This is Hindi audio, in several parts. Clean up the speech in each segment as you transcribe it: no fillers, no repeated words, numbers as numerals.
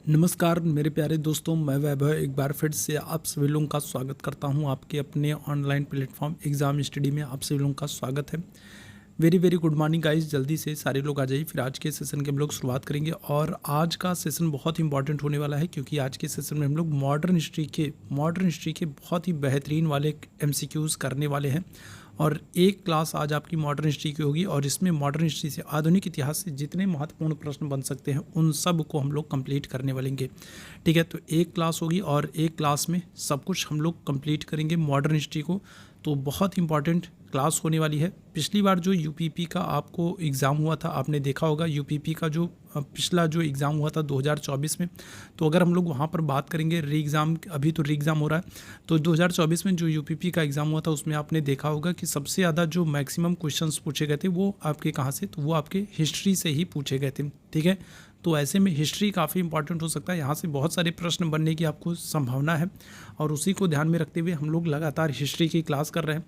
नमस्कार मेरे प्यारे दोस्तों, मैं वैभव एक बार फिर से आप सभी लोगों का स्वागत करता हूं आपके अपने ऑनलाइन प्लेटफॉर्म एग्ज़ाम स्टडी में। आप सभी लोगों का स्वागत है। Very very good morning guys. जल्दी से सारे लोग आ जाइए, फिर आज के सेशन की हम लोग शुरुआत करेंगे। और आज का सेशन बहुत इंपॉर्टेंट होने वाला है, क्योंकि आज के सेशन में हम लोग मॉडर्न हिस्ट्री के बहुत ही बेहतरीन वाले MCQs करने वाले हैं। और एक क्लास आज आपकी मॉडर्न हिस्ट्री की होगी, और इसमें मॉडर्न हिस्ट्री से आधुनिक इतिहास से जितने महत्वपूर्ण प्रश्न बन सकते हैं उन सब को हम लोग कंप्लीट करने वालेंगे। ठीक है, तो एक क्लास होगी और एक क्लास में सब कुछ हम लोग कंप्लीट करेंगे मॉडर्न हिस्ट्री को। तो बहुत इंपॉर्टेंट क्लास होने वाली है। पिछली बार जो यूपीपी का आपको एग्ज़ाम हुआ था, आपने देखा होगा यूपीपी का जो पिछला जो एग्ज़ाम हुआ था 2024 में। तो अगर हम लोग वहाँ पर बात करेंगे री एग्ज़ाम, अभी तो री एग्ज़ाम हो रहा है, तो 2024 में जो यूपीपी का एग्ज़ाम हुआ था उसमें आपने देखा होगा कि सबसे ज़्यादा जो मैक्सिमम क्वेश्चंस पूछे गए थे वो आपके कहाँ से, तो वो आपके हिस्ट्री से ही पूछे गए थे। ठीक है, तो ऐसे में हिस्ट्री काफ़ी इंपॉर्टेंट हो सकता है, यहाँ से बहुत सारे प्रश्न बनने की आपको संभावना है, और उसी को ध्यान में रखते हुए हम लोग लगातार हिस्ट्री की क्लास कर रहे हैं।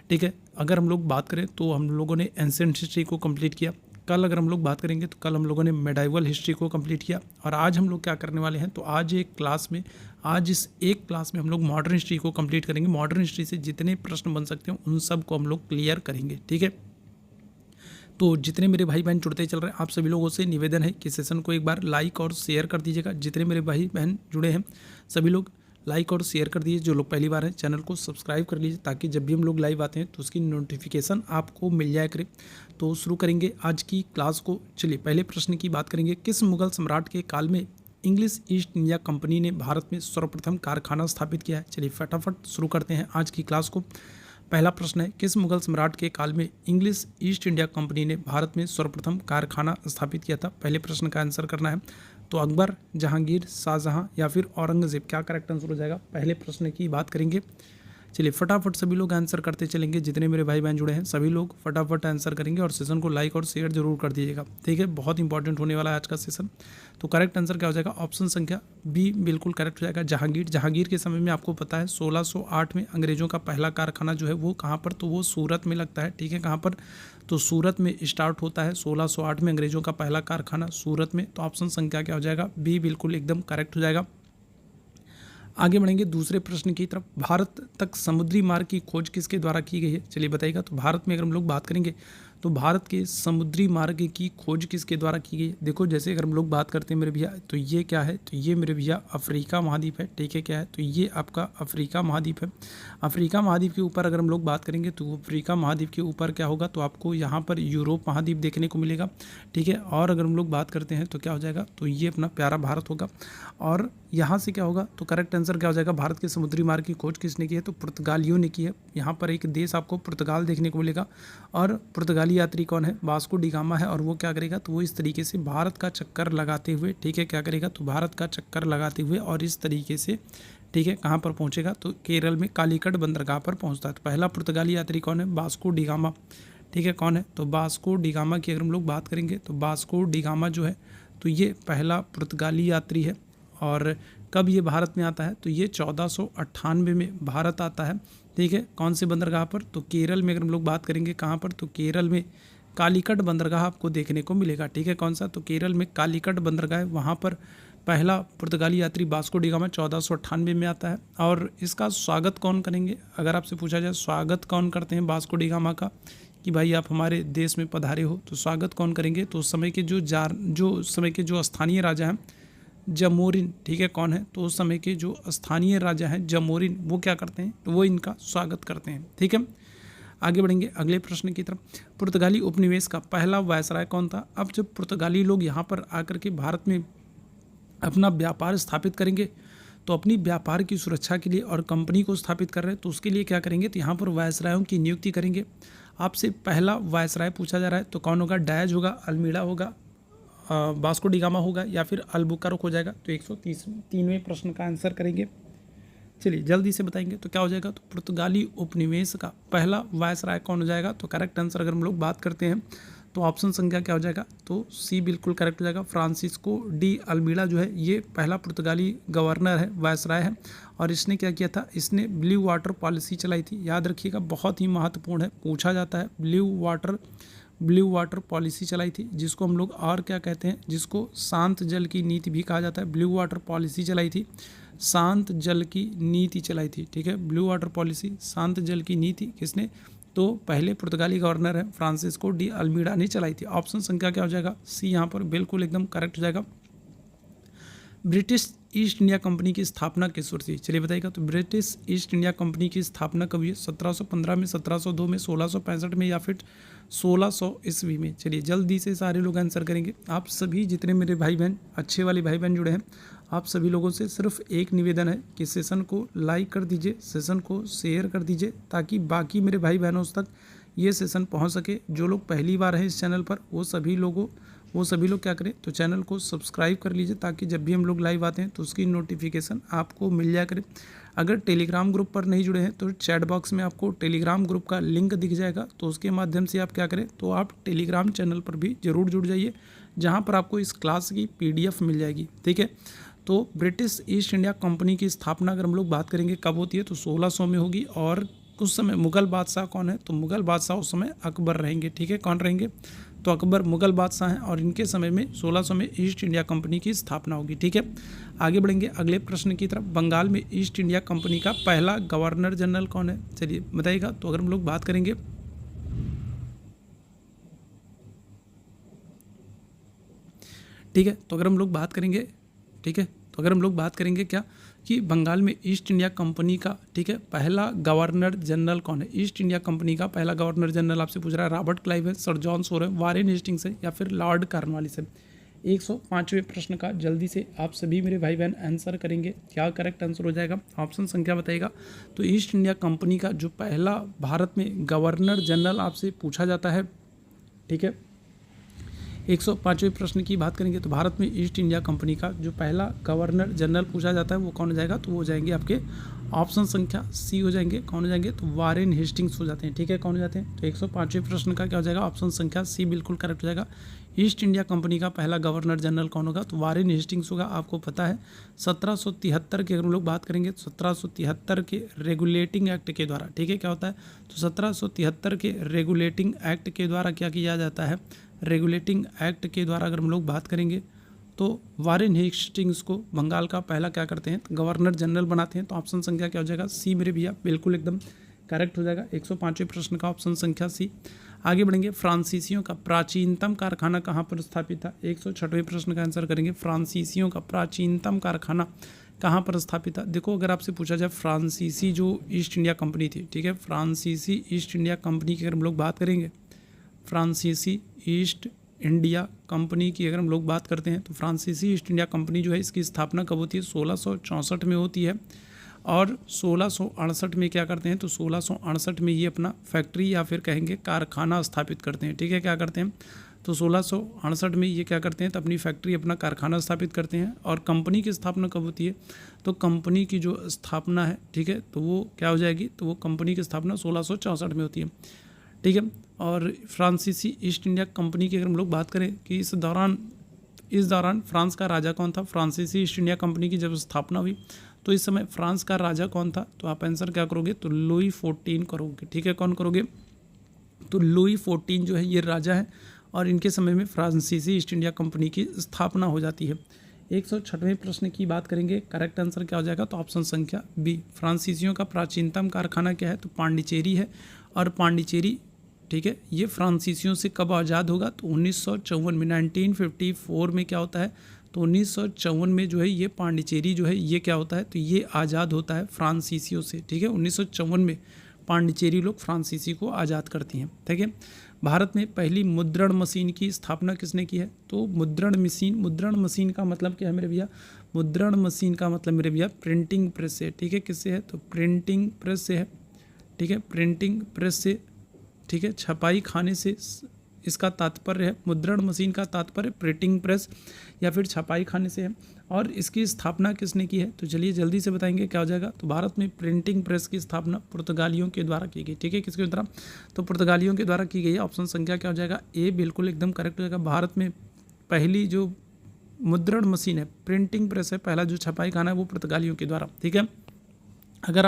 ठीक है, अगर हम लोग बात करें तो हम लोगों ने एंशिएंट हिस्ट्री को कंप्लीट किया। कल अगर हम लोग बात करेंगे तो कल हम लोगों ने मेडाइवल हिस्ट्री को कंप्लीट किया। और आज हम लोग क्या करने वाले हैं, तो आज इस एक क्लास में हम लोग मॉडर्न हिस्ट्री को कंप्लीट करेंगे। मॉडर्न हिस्ट्री से जितने प्रश्न बन सकते हैं उन सब को हम लोग क्लियर करेंगे। ठीक है, तो जितने मेरे भाई बहन जुड़ते चल रहे हैं, आप सभी लोगों से निवेदन है कि सेशन को एक बार लाइक और शेयर कर दीजिएगा। जितने मेरे भाई बहन जुड़े हैं सभी लोग लाइक और शेयर कर दीजिए। जो लोग पहली बार हैं चैनल को सब्सक्राइब कर लीजिए, ताकि जब भी हम लोग लाइव आते हैं तो उसकी नोटिफिकेशन आपको मिल जाया करे। तो शुरू करेंगे आज की क्लास को। चलिए पहले प्रश्न की बात करेंगे। किस मुगल सम्राट के काल में इंग्लिश ईस्ट इंडिया कंपनी ने भारत में सर्वप्रथम कारखाना स्थापित किया है? चलिए फटाफट शुरू करते हैं आज की क्लास को। पहला प्रश्न है, किस मुगल सम्राट के काल में इंग्लिश ईस्ट इंडिया कंपनी ने भारत में सर्वप्रथम कारखाना स्थापित किया था? पहले प्रश्न का आंसर करना है। तो अकबर, जहांगीर, शाहजहां या फिर औरंगजेब, क्या करेक्ट आंसर हो जाएगा? पहले प्रश्न की बात करेंगे। चलिए फटाफट सभी लोग आंसर करते चलेंगे। जितने मेरे भाई बहन जुड़े हैं सभी लोग फटाफट आंसर करेंगे, और सेशन को लाइक और शेयर जरूर कर दीजिएगा। ठीक है, बहुत इंपॉर्टेंट होने वाला है आज का सेशन। तो करेक्ट आंसर क्या हो जाएगा? ऑप्शन संख्या बी बिल्कुल करेक्ट हो जाएगा, जहांगीर। जहांगीर के समय में आपको पता है 1608 में अंग्रेजों का पहला कारखाना जो है वो कहाँ पर, तो वो सूरत में लगता है। ठीक है, कहाँ पर, तो सूरत में स्टार्ट होता है। 1608 में अंग्रेजों का पहला कारखाना सूरत में। तो ऑप्शन संख्या क्या हो जाएगा? बी बिल्कुल एकदम करेक्ट हो जाएगा। आगे बढ़ेंगे दूसरे प्रश्न की तरफ। भारत तक समुद्री मार्ग की खोज किसके द्वारा की गई है? चलिए बताइएगा। तो भारत में अगर हम लोग बात करेंगे तो भारत के समुद्री मार्ग की खोज किसके द्वारा की गई है? देखो, जैसे अगर हम लोग बात करते हैं मेरे भैया, तो ये क्या है, तो ये मेरे भैया अफ्रीका महाद्वीप है। ठीक है, क्या है, तो ये आपका अफ्रीका महाद्वीप है। अफ्रीका महाद्वीप के ऊपर अगर हम लोग बात करेंगे तो अफ्रीका महाद्वीप के ऊपर क्या होगा, तो आपको यहाँ पर यूरोप महाद्वीप देखने को मिलेगा। ठीक है, और अगर हम लोग बात करते हैं तो क्या हो जाएगा, तो ये अपना प्यारा भारत होगा। और यहाँ से क्या होगा, तो करेक्ट आंसर क्या हो जाएगा? भारत के समुद्री मार्ग की खोज किसने की है? तो पुर्तगालियों ने की है। यहाँ पर एक देश आपको पुर्तगाल देखने को मिलेगा, और पुर्तगाली यात्री कौन है? वास्को डी गामा है। और वो क्या करेगा, तो वो इस तरीके से भारत का चक्कर लगाते हुए, ठीक है, क्या करेगा, तो भारत का चक्कर लगाते हुए और इस तरीके से, ठीक है, कहाँ पर पहुँचेगा, तो केरल में कालीकट बंदरगाह पर पहुँचता है। तो पहला पुर्तगाली यात्री कौन है? Vasco D gamma. ठीक है, कौन है, तो वास्को डी गामा की अगर हम लोग बात करेंगे तो वास्को डी गामा जो है तो ये पहला पुर्तगाली यात्री है। और कब ये भारत में आता है, तो ये 1498 में भारत आता है। ठीक है, कौन से बंदरगाह पर, तो केरल में अगर हम लोग बात करेंगे कहाँ पर, तो केरल में कालीकट बंदरगाह आपको देखने को मिलेगा। ठीक है, कौन सा, तो केरल में कालीकट बंदरगाह है, वहाँ पर पहला पुर्तगाली यात्री वास्को डी गामा 1498 में आता है। और इसका स्वागत कौन करेंगे, अगर आपसे पूछा जाए स्वागत कौन करते हैं वास्को डी गामा का, कि भाई आप हमारे देश में पधारे हो, तो स्वागत कौन करेंगे, तो उस समय के जो स्थानीय राजा हैं जमोरिन। ठीक है, कौन है, तो उस समय के जो स्थानीय राजा हैं जमोरिन, वो क्या करते हैं, तो वो इनका स्वागत करते हैं। ठीक है, आगे बढ़ेंगे अगले प्रश्न की तरफ। पुर्तगाली उपनिवेश का पहला वायसराय कौन था? अब जब पुर्तगाली लोग यहाँ पर आकर के भारत में अपना व्यापार स्थापित करेंगे, तो अपनी व्यापार की सुरक्षा के लिए और कंपनी को स्थापित कर रहे हैं, तो उसके लिए क्या करेंगे, तो यहाँ पर वायसरायों की नियुक्ति करेंगे। आपसे पहला वायसराय पूछा जा रहा है, तो कौन होगा? डायज होगा, अल्मीड़ा होगा, वास्को डी गामा होगा, या फिर अल्बुकर्क हो जाएगा? तो 130वें प्रश्न का आंसर करेंगे। चलिए जल्दी से बताएंगे, तो क्या हो जाएगा, तो पुर्तगाली उपनिवेश का पहला वायसराय कौन हो जाएगा? तो करेक्ट आंसर अगर हम लोग बात करते हैं तो ऑप्शन संख्या क्या हो जाएगा, तो सी बिल्कुल करेक्ट हो जाएगा। फ्रांसिस्को डी अल्मीड़ा जो है ये पहला पुर्तगाली गवर्नर है, वायसराय है। और इसने क्या किया था, इसने ब्लू वाटर पॉलिसी चलाई थी। याद रखिएगा, बहुत ही महत्वपूर्ण है, पूछा जाता है। Blue water blue water policy चलाई थी, जिसको हम लोग और क्या कहते हैं, जिसको शांत जल की नीति भी कहा जाता है। ब्लू वाटर पॉलिसी चलाई थी, शांत जल की नीति चलाई थी, ठीक है। ब्लू वाटर पॉलिसी, शांत जल की नीति किसने, तो पहले पुर्तगाली गवर्नर है फ्रांसिस्को डी अल्मीडा ने चलाई थी। ऑप्शन संख्या क्या हो जाएगा, सी यहाँ पर बिल्कुल एकदम करेक्ट हो जाएगा। ब्रिटिश ईस्ट इंडिया कंपनी की स्थापना किस वर्ष हुई, चलिए बताइएगा। तो ब्रिटिश ईस्ट इंडिया कंपनी की स्थापना कब हुई है, 1715 में, 1702 में, 1665 में या फिर 1600 ईस्वी में। चलिए जल्दी से सारे लोग आंसर करेंगे। आप सभी जितने मेरे भाई बहन, अच्छे वाले भाई बहन जुड़े हैं, आप सभी लोगों से सिर्फ एक निवेदन है कि सेशन को लाइक कर दीजिए, सेशन को शेयर कर दीजिए, ताकि बाकी मेरे भाई बहनों तक ये सेशन पहुंच सके। जो लोग पहली बार हैं इस चैनल पर, वो सभी लोग क्या करें, तो चैनल को सब्सक्राइब कर लीजिए, ताकि जब भी हम लोग लाइव आते हैं तो उसकी नोटिफिकेशन आपको मिल जाया करे। अगर टेलीग्राम ग्रुप पर नहीं जुड़े हैं तो चैट बॉक्स में आपको टेलीग्राम ग्रुप का लिंक दिख जाएगा, तो उसके माध्यम से आप क्या करें, तो आप टेलीग्राम चैनल पर भी ज़रूर जुड़ जाइए, जहाँ पर आपको इस क्लास की PDF मिल जाएगी, ठीक है। तो ब्रिटिश ईस्ट इंडिया कंपनी की स्थापना अगर हम लोग बात करेंगे कब होती है, तो 1600 में होगी। और उस समय मुग़ल बादशाह कौन है, तो मुग़ल बादशाह उस समय अकबर रहेंगे, ठीक है। कौन रहेंगे, तो अकबर मुग़ल बादशाह हैं, और इनके समय में 1600 में ईस्ट इंडिया कंपनी की स्थापना होगी, ठीक है। आगे बढ़ेंगे अगले प्रश्न की तरफ। बंगाल में ईस्ट इंडिया कंपनी का पहला गवर्नर जनरल कौन है, चलिए बताइएगा। तो अगर हम लोग बात करेंगे, ठीक है, तो अगर हम लोग बात करेंगे, ठीक है, तो अगर हम लोग बात करेंगे क्या, कि बंगाल में ईस्ट इंडिया कंपनी का, ठीक है, पहला गवर्नर जनरल कौन है। ईस्ट इंडिया कंपनी का पहला गवर्नर जनरल आपसे पूछ रहा है, रॉबर्ट क्लाइव है, सर जॉन सोर है, वारेन हेस्टिंग्स है, या फिर लॉर्ड कॉर्नवालिस है। 105वें प्रश्न का जल्दी से आप सभी मेरे भाई बहन आंसर करेंगे। क्या करेक्ट आंसर हो जाएगा, ऑप्शन संख्या बताइएगा। तो ईस्ट इंडिया कंपनी का जो पहला भारत में गवर्नर जनरल आपसे पूछा जाता है, ठीक है, 105वें प्रश्न की बात करेंगे, तो भारत में ईस्ट इंडिया कंपनी का जो पहला गवर्नर जनरल पूछा जाता है वो कौन हो जाएगा, तो वो हो जाएंगे आपके ऑप्शन संख्या सी हो जाएंगे। कौन हो जाएंगे, तो वारेन हेस्टिंग्स हो जाते हैं, ठीक है। कौन हो जाते हैं, तो 105वें प्रश्न का क्या हो जाएगा, ऑप्शन संख्या सी बिल्कुल करेक्ट हो जाएगा। ईस्ट इंडिया कंपनी का पहला गवर्नर जनरल कौन होगा, तो वारेन हेस्टिंग्स होगा। आपको पता है 1773 की अगर हम लोग बात करेंगे, तो 1773 के रेगुलेटिंग एक्ट के द्वारा, ठीक है, क्या होता है, तो 1773 के रेगुलेटिंग एक्ट के द्वारा क्या किया जाता है, रेगुलेटिंग एक्ट के द्वारा अगर हम लोग बात करेंगे, तो वारेन हेस्टिंग्स को बंगाल का पहला क्या करते हैं, तो गवर्नर जनरल बनाते हैं। तो ऑप्शन संख्या क्या हो जाएगा, सी मेरे भैया बिल्कुल एकदम करेक्ट हो जाएगा। 105वें प्रश्न का ऑप्शन संख्या सी। आगे बढ़ेंगे, फ्रांसीसियों का प्राचीनतम कारखाना कहाँ पर स्थापित था। 106वें प्रश्न का आंसर करेंगे, फ्रांसीसियों का प्राचीनतम कारखाना कहाँ पर स्थापित था। देखो अगर आपसे पूछा जाए फ्रांसीसी जो ईस्ट इंडिया कंपनी थी, ठीक है, फ्रांसीसी ईस्ट इंडिया कंपनी की अगर हम लोग बात करेंगे, फ्रांसीसी ईस्ट इंडिया कंपनी की अगर हम लोग बात करते हैं, तो फ्रांसीसी ईस्ट इंडिया कंपनी जो है इसकी स्थापना कब होती है, 1664 में होती है। और 1668 में क्या करते हैं, तो 1668 में ये अपना फैक्ट्री या फिर कहेंगे कारखाना स्थापित करते हैं, ठीक है। क्या करते हैं, तो 1668 में ये क्या करते हैं, तो अपनी फैक्ट्री, अपना कारखाना स्थापित करते हैं। और कंपनी की स्थापना कब होती है, तो कंपनी की जो स्थापना है, ठीक है, तो वो क्या हो जाएगी, तो वो कंपनी की स्थापना 1664 में होती है, ठीक है। और फ्रांसीसी ईस्ट इंडिया कंपनी की अगर हम लोग बात करें कि इस दौरान फ्रांस का राजा कौन था, फ्रांसीसी ईस्ट इंडिया कंपनी की जब स्थापना हुई तो इस समय फ्रांस का राजा कौन था, तो आप आंसर क्या करोगे, तो लुई 14 करोगे, ठीक है। कौन करोगे, तो लुई 14 जो है ये राजा है, और इनके समय में फ्रांसीसी ईस्ट इंडिया कंपनी की स्थापना हो जाती है। 106वें प्रश्न की बात करेंगे, करेक्ट आंसर क्या हो जाएगा, तो ऑप्शन संख्या बी, फ्रांसीसियों का प्राचीनतम कारखाना क्या है, तो पांडिचेरी है। और पांडिचेरी, ठीक है, ये फ्रांसीसियों से कब आज़ाद होगा, तो 1954 में, 1954 में क्या होता है, तो 1954 में जो है ये पांडिचेरी जो है ये क्या होता है, तो ये आज़ाद होता है फ्रांसीसियों से, ठीक है। 1954 में पांडिचेरी लोग फ्रांसीसी को आज़ाद करती हैं, ठीक है। भारत में पहली मुद्रण मशीन की स्थापना किसने की है, तो मुद्रण मशीन का मतलब क्या है मेरे भैया, मुद्रण मशीन का मतलब मेरे भैया प्रिंटिंग प्रेस से, ठीक है। किससे है, तो प्रिंटिंग प्रेस से है, ठीक है, प्रिंटिंग प्रेस से, ठीक है, छपाई खाने से इसका तात्पर्य है, मुद्रण मशीन का तात्पर्य प्रिंटिंग प्रेस या फिर छपाई खाने से है। और इसकी स्थापना किसने की है, तो चलिए जल्दी से बताएंगे क्या हो जाएगा, तो भारत में प्रिंटिंग प्रेस की स्थापना पुर्तगालियों के द्वारा की गई, ठीक है। किसके द्वारा, तो पुर्तगालियों के द्वारा की गई है। ऑप्शन संख्या क्या हो जाएगा, ए बिल्कुल एकदम करेक्ट हो जाएगा। भारत में पहली जो मुद्रण मशीन है, प्रिंटिंग प्रेस है, पहला जो छपाई खाना है वो पुर्तगालियों के द्वारा, ठीक है। अगर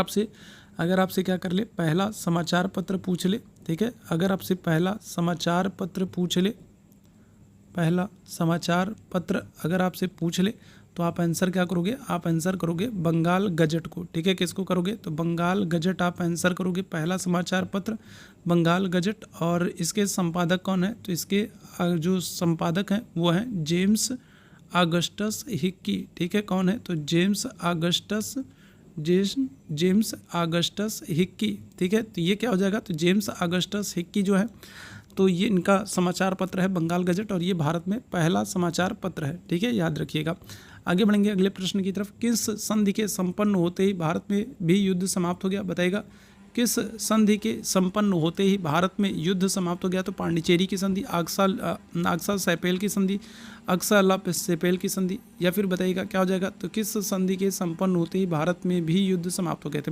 आपसे क्या कर ले, पहला समाचार पत्र पूछ ले ठीक है। अगर आपसे पहला समाचार पत्र पूछ ले, पहला समाचार पत्र अगर आपसे पूछ ले तो आप आंसर क्या करोगे, आप आंसर करोगे बंगाल गजट को, ठीक है। किसको करोगे, तो बंगाल गजट आप आंसर करोगे, पहला समाचार पत्र बंगाल गजट। और इसके संपादक कौन है, तो इसके जो संपादक हैं वो हैं जेम्स ऑगस्टस हिक्की, ठीक है। कौन है, तो जेम्स ऑगस्टस हिक्की, ठीक है। तो ये क्या हो जाएगा, तो जेम्स ऑगस्टस हिक्की जो है तो ये इनका समाचार पत्र है बंगाल गजट, और ये भारत में पहला समाचार पत्र है, ठीक है, याद रखिएगा। आगे बढ़ेंगे अगले प्रश्न की तरफ। किस संधि के संपन्न होते ही भारत में भी युद्ध समाप्त हो गया, बताइएगा। किस संधि के संपन्न होते ही भारत में युद्ध समाप्त हो गया, तो पांडिचेरी की संधि, नागसा सैपेल की संधि, अक्सा सैपेल की संधि, या फिर बताइएगा क्या हो जाएगा, तो किस संधि के संपन्न होते ही भारत में भी युद्ध समाप्त हो गए थे।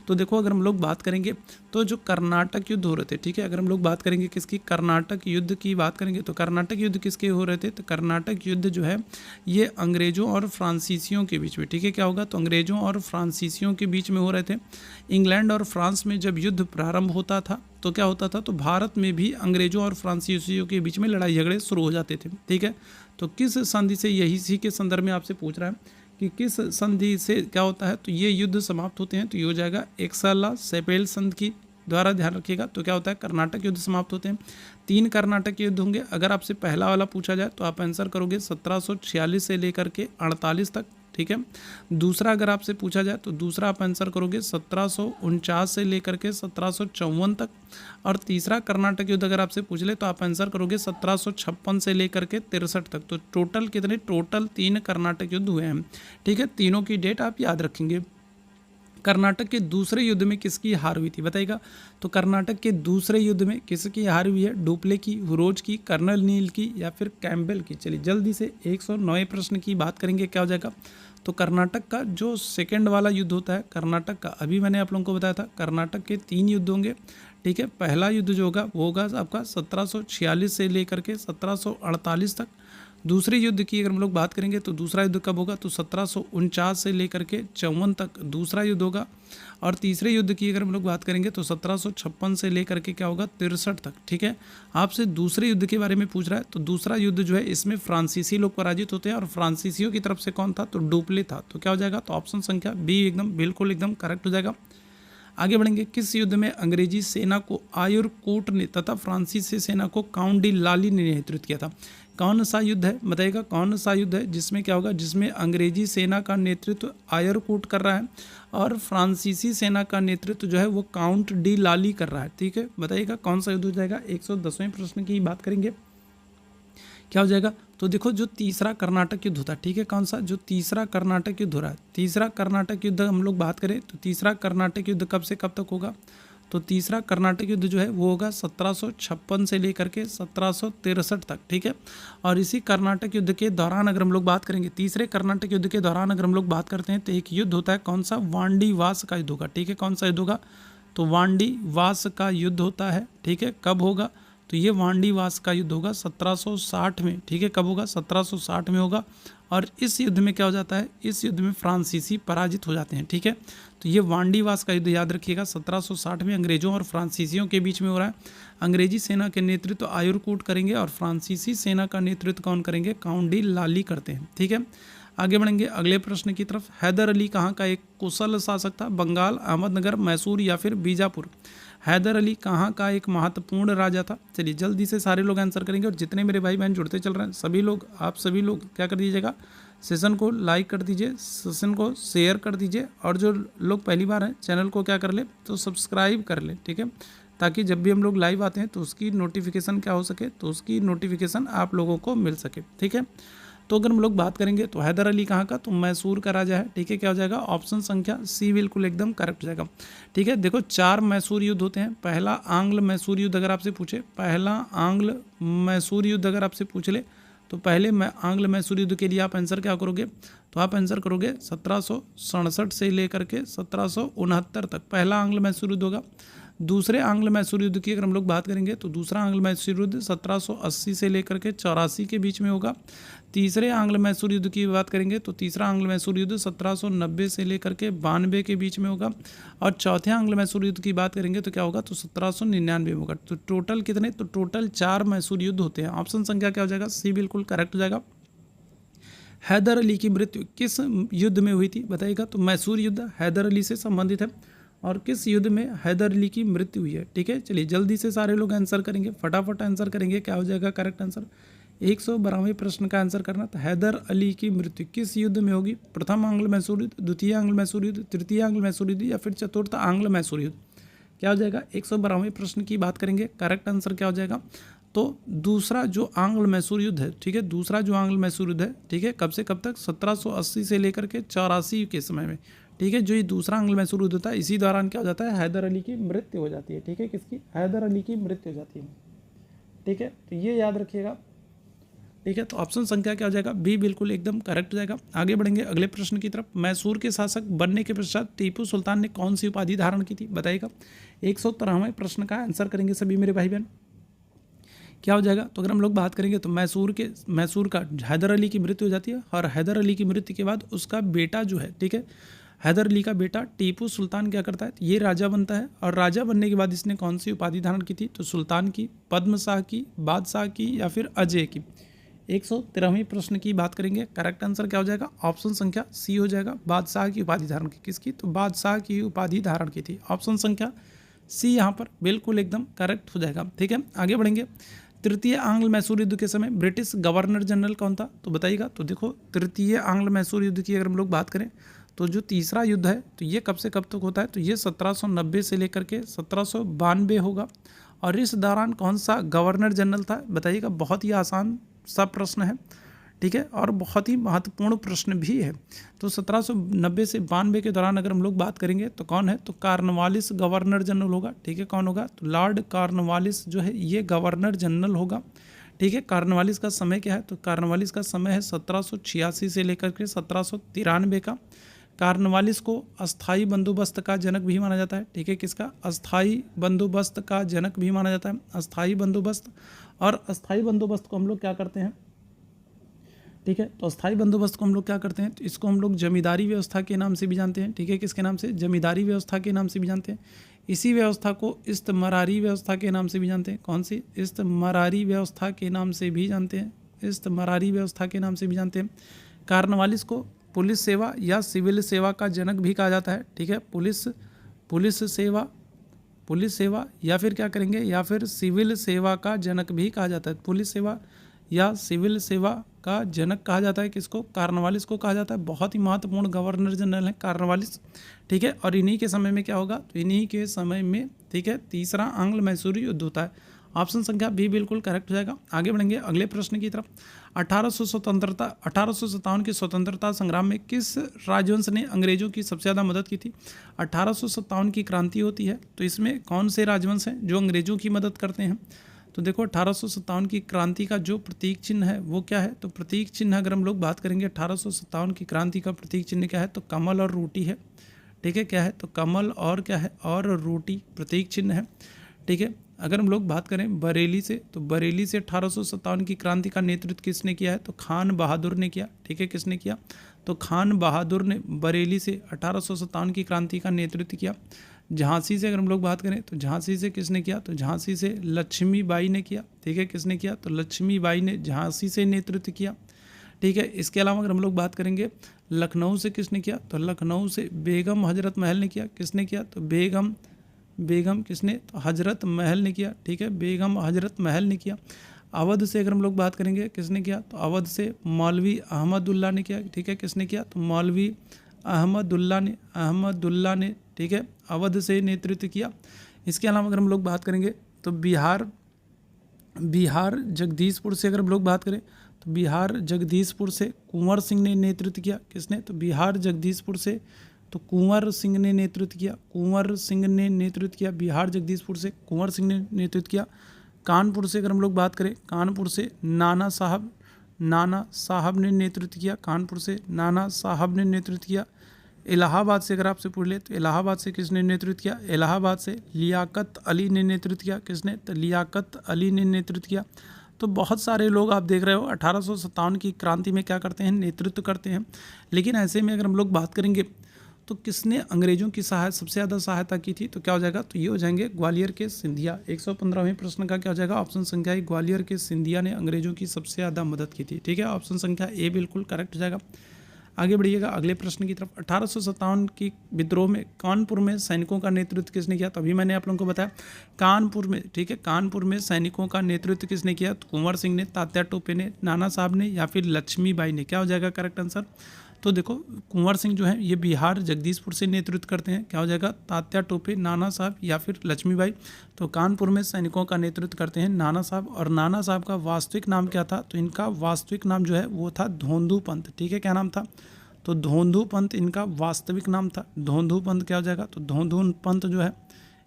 तो देखो अगर हम लोग बात करेंगे तो जो कर्नाटक युद्ध हो रहे थे, ठीक है, अगर हम लोग बात करेंगे किसकी, कर्नाटक युद्ध की बात करेंगे, तो कर्नाटक युद्ध किसके हो रहे थे, तो कर्नाटक युद्ध जो है ये अंग्रेजों और फ्रांसीसियों के बीच में, ठीक है, क्या होगा, तो अंग्रेजों और फ्रांसीसियों के बीच में हो रहे थे। इंग्लैंड और फ्रांस में जब युद्ध प्रारंभ होता था तो क्या होता था, तो भारत में भी अंग्रेजों और फ्रांसीसियों के बीच में लड़ाई झगड़े शुरू हो जाते थे, ठीक है। तो किस संधि से, यही इसी के संदर्भ में आपसे पूछ रहा है कि किस संधि से क्या होता है, तो ये युद्ध समाप्त होते हैं, तो ये हो जाएगा एक्साला सैपेल संधि की द्वारा, ध्यान रखिएगा। तो क्या होता है, कर्नाटक युद्ध समाप्त होते हैं। 3 कर्नाटक युद्ध होंगे। अगर आपसे पहला वाला पूछा जाए तो आप आंसर करोगे 1746 से लेकर के 48 तक, ठीक है। दूसरा अगर आपसे पूछा जाए तो दूसरा आप आंसर करोगे 1749 से लेकर के 1754 तक। और तीसरा कर्नाटक युद्ध अगर आपसे पूछ ले तो आप आंसर करोगे 1756 से लेकर के 63 तक। तो टोटल कितने, टोटल 3 कर्नाटक युद्ध हुए हैं, ठीक है। तीनों की डेट आप याद रखेंगे। कर्नाटक के दूसरे युद्ध में किसकी हार हुई थी, बताइएगा। तो कर्नाटक के दूसरे युद्ध में किसकी हार हुई है, डुप्ले की, हुरोज की, कर्नल नील की, या फिर कैम्पबेल की। चलिए जल्दी से 109 प्रश्न की बात करेंगे, क्या हो जाएगा। तो कर्नाटक का जो सेकंड वाला युद्ध होता है कर्नाटक का, अभी मैंने आप लोगों को बताया था कर्नाटक के 3 युद्ध होंगे, ठीक है। पहला युद्ध जो होगा वो होगा आपका 1746 से लेकर के 1748 तक। दूसरे युद्ध की अगर हम लोग बात करेंगे तो दूसरा युद्ध कब होगा, तो 1749 से लेकर के 54 तक दूसरा युद्ध होगा। और तीसरे युद्ध की अगर हम लोग बात करेंगे तो 1756 से लेकर के क्या होगा, 63 तक, ठीक है। आपसे दूसरे युद्ध के बारे में पूछ रहा है, तो दूसरा युद्ध जो है इसमें फ्रांसीसी लोग पराजित होते हैं, और फ्रांसीसियों की तरफ से कौन था, तो डुप्ले था। तो क्या हो जाएगा, तो ऑप्शन संख्या बी एकदम बिल्कुल एकदम करेक्ट हो जाएगा। आगे बढ़ेंगे। किस युद्ध में अंग्रेजी सेना को आयुर कूट ने तथा फ्रांसीसी सेना को काउंट डी लाली ने नेतृत्व किया था। कौन सा युद्ध है, बताइएगा कौन सा युद्ध है जिसमें क्या होगा, जिसमें अंग्रेजी सेना का नेतृत्व आयर कूट कर रहा है और फ्रांसीसी सेना का नेतृत्व जो है वो काउंट डी लाली कर रहा है, ठीक है। बताइएगा कौन सा युद्ध हो जाएगा। 110वें प्रश्न की बात करेंगे, क्या हो जाएगा। तो देखो जो तीसरा कर्नाटक युद्ध होता है, ठीक है, कौन सा, जो तीसरा कर्नाटक युद्ध हो रहा है, तीसरा कर्नाटक युद्ध हम लोग बात करें तो तीसरा कर्नाटक युद्ध कब से कब तक होगा, तो तीसरा कर्नाटक युद्ध जो है वो होगा 1756 से लेकर के 1763 तक, ठीक है। और इसी कर्नाटक युद्ध के दौरान अगर हम लोग बात करेंगे, तीसरे कर्नाटक युद्ध के दौरान अगर हम लोग बात करते हैं तो एक युद्ध होता है, कौन सा, वांडीवास का युद्ध होगा, ठीक है। कौन सा युद्ध होगा, तो वांडीवास का युद्ध होता है, ठीक है। कब होगा, तो ये वांडीवास का युद्ध होगा 1760 में, ठीक है। कब होगा, 1760 में होगा। और इस युद्ध में क्या हो जाता है, इस युद्ध में फ्रांसीसी पराजित हो जाते हैं, ठीक है। तो ये वांडीवास का युद्ध याद रखिएगा 1760 में अंग्रेजों और फ्रांसीसियों के बीच में हो रहा है। अंग्रेजी सेना के नेतृत्व आयुर कूट करेंगे और फ्रांसीसी सेना का नेतृत्व कौन करेंगे, काउंट डी लाली करते हैं, ठीक है। आगे बढ़ेंगे अगले प्रश्न की तरफ। हैदर अली कहाँ का एक कुशल शासक था, बंगाल, अहमदनगर, मैसूर या फिर बीजापुर। हैदर अली कहाँ का एक महत्वपूर्ण राजा था। चलिए जल्दी से सारे लोग आंसर करेंगे, और जितने मेरे भाई बहन जुड़ते चल रहे हैं सभी लोग, आप सभी लोग क्या कर दीजिएगा, सेशन को लाइक कर दीजिए, सेशन को शेयर कर दीजिए, और जो लोग पहली बार हैं चैनल को क्या कर ले, तो सब्सक्राइब कर ले, ठीक है, ताकि जब भी हम लोग लाइव आते हैं तो उसकी नोटिफिकेशन क्या हो सके, तो उसकी नोटिफिकेशन आप लोगों को मिल सके, ठीक है। तो अगर हम लोग बात करेंगे तो हैदर अली कहाँ का, तो मैसूर का राजा है, ठीक है। क्या हो जाएगा, ऑप्शन संख्या सी बिल्कुल एकदम करेक्ट हो जाएगा, ठीक है। देखो 4 मैसूर युद्ध होते हैं। पहला आंग्ल मैसूर युद्ध अगर आपसे पूछे, पहला आंग्ल मैसूर युद्ध अगर आपसे पूछ ले तो पहले आंग्ल मैसूर युद्ध के लिए आप आंसर क्या करोगे, तो आप आंसर करोगे 1767 से लेकर के 1769 तक पहला आंग्ल मैसूर युद्ध होगा। दूसरे आंग्ल मैसूर युद्ध की अगर हम लोग बात करेंगे तो दूसरा आंग्ल मैसूर युद्ध 1780 से लेकर के 84 के बीच में होगा। तीसरे आंग्ल मैसूर युद्ध की बात करेंगे तो तीसरा आंग्ल मैसूर युद्ध 1790 से लेकर के 92 के बीच में होगा। और चौथे आंग्ल मैसूर युद्ध की बात करेंगे तो क्या होगा, तो 1799 में होगा। तो टोटल कितने, तो टोटल 4 मैसूर युद्ध होते हैं। ऑप्शन संख्या क्या हो जाएगा, सी बिल्कुल करेक्ट हो जाएगा। हैदर अली की मृत्यु किस युद्ध में हुई थी, बताइएगा। तो मैसूर युद्ध हैदर अली से संबंधित है। और किस युद्ध में हैदर अली की मृत्यु हुई है, ठीक है। चलिए जल्दी से सारे लोग आंसर करेंगे, फटाफट आंसर करेंगे, क्या हो जाएगा करेक्ट आंसर। 112वें प्रश्न का आंसर करना। तो हैदर अली की मृत्यु किस युद्ध में होगी, प्रथम आंग्ल मैसूर युद्ध, द्वितीय आंग्ल मैसूर युद्ध, तृतीय आंग्ल मैसूर युद्ध या फिर चतुर्थ आंग्ल मैसूर युद्ध, क्या हो जाएगा। 112वें प्रश्न की बात करेंगे, करेक्ट आंसर क्या हो जाएगा, तो दूसरा जो आंग्ल मैसूर युद्ध है, ठीक है, दूसरा जो आंग्ल मैसूर युद्ध है, ठीक है, कब से कब तक, 1780 से लेकर के 84 के समय में, ठीक है। जो ये दूसरा आंग्ल मैसूर युद्ध था, इसी दौरान क्या हो जाता है, हैदर अली की मृत्यु हो जाती है, ठीक है, किसकी, हैदर अली की मृत्यु हो जाती है, ठीक है। तो ये याद रखिएगा, ठीक है। तो ऑप्शन संख्या क्या हो जाएगा, बी बिल्कुल एकदम करेक्ट हो जाएगा। आगे बढ़ेंगे अगले प्रश्न की तरफ। मैसूर के शासक बनने के पश्चात टीपू सुल्तान ने कौन सी उपाधि धारण की थी, बताइएगा। 113वें प्रश्न का आंसर करेंगे सभी मेरे भाई बहन, क्या हो जाएगा। तो अगर हम लोग बात करेंगे तो मैसूर का हैदर अली की मृत्यु हो जाती है। और हैदर अली की मृत्यु के बाद उसका बेटा जो है, ठीक है, हैदर अली का बेटा टीपू सुल्तान क्या करता है, ये राजा बनता है। और राजा बनने के बाद इसने कौन सी उपाधि धारण की थी, तो सुल्तान की, पद्मशाह की, बादशाह की या फिर अजय की। 113वें प्रश्न की बात करेंगे, करेक्ट आंसर क्या हो जाएगा, ऑप्शन संख्या सी हो जाएगा, बादशाह की उपाधि धारण की। किसकी, तो बादशाह की उपाधि धारण की थी। ऑप्शन संख्या सी यहाँ पर बिल्कुल एकदम करेक्ट हो जाएगा, ठीक है। आगे बढ़ेंगे। तृतीय आंग्ल मैसूर युद्ध के समय ब्रिटिश गवर्नर जनरल कौन था, तो बताइएगा। तो देखो तृतीय आंग्ल मैसूर युद्ध की अगर हम लोग बात करें तो जो तीसरा युद्ध है तो ये कब से कब तक होता है, तो ये 1790 से लेकर के 1792 होगा। और इस दौरान कौन सा गवर्नर जनरल था, बताइएगा। बहुत ही आसान सा प्रश्न है, ठीक है, और बहुत ही महत्वपूर्ण प्रश्न भी है। तो 1790 से 92 के दौरान अगर हम लोग बात करेंगे तो कौन है, तो कॉर्नवालिस गवर्नर जनरल होगा, ठीक है। कौन होगा, तो लॉर्ड कॉर्नवालिस जो है ये गवर्नर जनरल होगा, ठीक है। कॉर्नवालिस का समय क्या है, तो कॉर्नवालिस का समय है 1786 से लेकर के 1793 का। कॉर्नवालिस को अस्थाई बंदोबस्त का जनक भी माना जाता है, ठीक है। किसका, अस्थाई बंदोबस्त का जनक भी माना जाता है, अस्थाई बंदोबस्त। और अस्थाई बंदोबस्त को हम लोग क्या करते हैं, ठीक है, तो अस्थाई बंदोबस्त को हम लोग क्या करते हैं, तो इसको हम लोग जमींदारी व्यवस्था के नाम से भी जानते हैं, ठीक है। किसके नाम से, जमींदारी व्यवस्था के नाम से भी जानते हैं। इसी व्यवस्था को इस्तमरारी व्यवस्था के नाम से भी जानते हैं। कौन सी, इस्तमरारी व्यवस्था के नाम से भी जानते हैं, इस्तमरारी व्यवस्था के नाम से भी जानते हैं। कॉर्नवालिस को पुलिस सेवा या सिविल सेवा का जनक भी कहा जाता है, ठीक है। पुलिस सेवा या फिर क्या करेंगे, या फिर सिविल सेवा का जनक भी कहा जाता है। पुलिस सेवा या सिविल सेवा का जनक कहा जाता है किसको, कॉर्नवालिस को कहा जाता है। बहुत ही महत्वपूर्ण गवर्नर जनरल है कॉर्नवालिस, ठीक है। और इन्हीं के समय में क्या होगा, तो इन्हीं के समय में, ठीक है, तीसरा आंग्ल मैसूरी युद्ध होता है। ऑप्शन संख्या बी बिल्कुल करेक्ट हो जाएगा। आगे बढ़ेंगे अगले प्रश्न की तरफ। 1857 के स्वतंत्रता संग्राम में किस राजवंश ने अंग्रेजों की सबसे ज़्यादा मदद की थी। 1857 की क्रांति होती है, तो इसमें कौन से राजवंश हैं जो अंग्रेजों की मदद करते हैं। तो देखो 1857 की क्रांति का जो प्रतीक चिन्ह है वो क्या है, तो प्रतीक चिन्ह अगर हम लोग बात करेंगे 1857 की क्रांति का प्रतीक चिन्ह क्या है, तो कमल और रोटी है, ठीक है। क्या है, तो कमल और क्या है, और रोटी प्रतीक चिन्ह है, ठीक है। अगर हम लोग बात करें बरेली से, तो बरेली से 1857 की क्रांति का नेतृत्व किसने किया है, तो खान बहादुर ने किया, ठीक है। किसने किया, तो खान बहादुर ने बरेली से 1857 की क्रांति का नेतृत्व किया। झांसी से अगर हम लोग बात करें तो झांसी से किसने किया, तो झांसी से लक्ष्मीबाई ने किया, ठीक है। किसने किया, तो लक्ष्मीबाई ने झांसी से नेतृत्व किया, ठीक है। इसके अलावा अगर हम लोग बात करेंगे लखनऊ से किसने किया, तो लखनऊ से बेगम हजरत महल ने किया। किसने किया, तो बेगम किसने, तो हजरत महल ने किया, ठीक है। बेगम हजरत महल ने किया। अवध से अगर हम लोग बात करेंगे किसने किया, तो अवध से मौलवी अहमदुल्ला ने किया, ठीक है। किसने किया, तो मौलवी अहमदुल्ला ने, ठीक है, अवध से नेतृत्व किया। इसके अलावा अगर हम लोग बात करेंगे तो बिहार जगदीशपुर से अगर हम लोग बात करें तो बिहार जगदीशपुर से कुंवर सिंह ने नेतृत्व किया। किसने, तो बिहार जगदीशपुर से तो कुंवर सिंह ने नेतृत्व किया। बिहार जगदीशपुर से कुंवर सिंह ने नेतृत्व किया। कानपुर से अगर हम लोग बात करें, कानपुर से नाना साहब ने नेतृत्व किया। कानपुर से नाना साहब ने नेतृत्व किया। इलाहाबाद से अगर आपसे पूछ ले तो इलाहाबाद से किसने नेतृत्व किया? इलाहाबाद से लियाकत अली ने नेतृत्व किया। किसने? तो लियाकत अली ने नेतृत्व किया। तो बहुत सारे लोग आप देख रहे हो 1857 की क्रांति में क्या करते हैं? नेतृत्व करते हैं। लेकिन ऐसे में अगर हम लोग बात करेंगे तो किसने अंग्रेजों की सबसे ज़्यादा सहायता की थी? तो क्या हो जाएगा? तो ये हो जाएंगे ग्वालियर के सिंधिया। 115वें प्रश्न का क्या हो जाएगा? ऑप्शन संख्या ए, ग्वालियर के सिंधिया ने अंग्रेजों की सबसे ज़्यादा मदद की थी। ठीक है, ऑप्शन संख्या ए बिल्कुल करेक्ट हो जाएगा। आगे बढ़िएगा अगले प्रश्न की तरफ। 1857 की विद्रोह में कानपुर में सैनिकों का नेतृत्व किसने किया? तो अभी मैंने आप लोगों को बताया कानपुर में, ठीक है, कानपुर में सैनिकों का नेतृत्व किसने किया? तो कुंवर सिंह ने, तात्या टोपे ने, नाना साहब ने या फिर लक्ष्मीबाई ने। क्या हो जाएगा करेक्ट आंसर? तो देखो कुंवर सिंह जो है ये बिहार जगदीशपुर से नेतृत्व करते हैं। क्या हो जाएगा? तात्या टोपे, नाना साहब या फिर लक्ष्मीबाई। तो कानपुर में सैनिकों का नेतृत्व करते हैं नाना साहब। और नाना साहब का वास्तविक नाम क्या था? तो इनका वास्तविक नाम जो है वो था धोंधू पंत। ठीक है, क्या नाम था? तो धोंधू पंत इनका वास्तविक नाम था। धोंधू पंत क्या हो जाएगा? तो धोंधू पंत जो है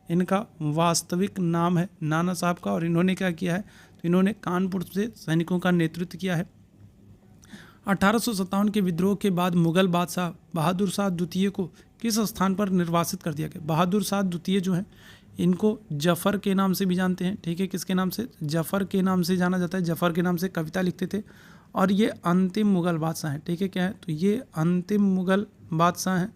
इनका वास्तविक नाम है नाना साहब का। और इन्होंने क्या किया है? तो इन्होंने कानपुर से सैनिकों का नेतृत्व किया है। 1857 के विद्रोह के बाद मुगल बादशाह बहादुर शाह द्वितीय को किस स्थान पर निर्वासित कर दिया गया? बहादुर शाह द्वितीय जो है इनको जफ़र के नाम से भी जानते हैं। ठीक है, किसके नाम से? जफ़र के नाम से जाना जाता है। जफ़र के नाम से कविता लिखते थे और ये अंतिम मुगल बादशाह हैं। ठीक है, क्या है? तो ये अंतिम मुगल बादशाह हैं।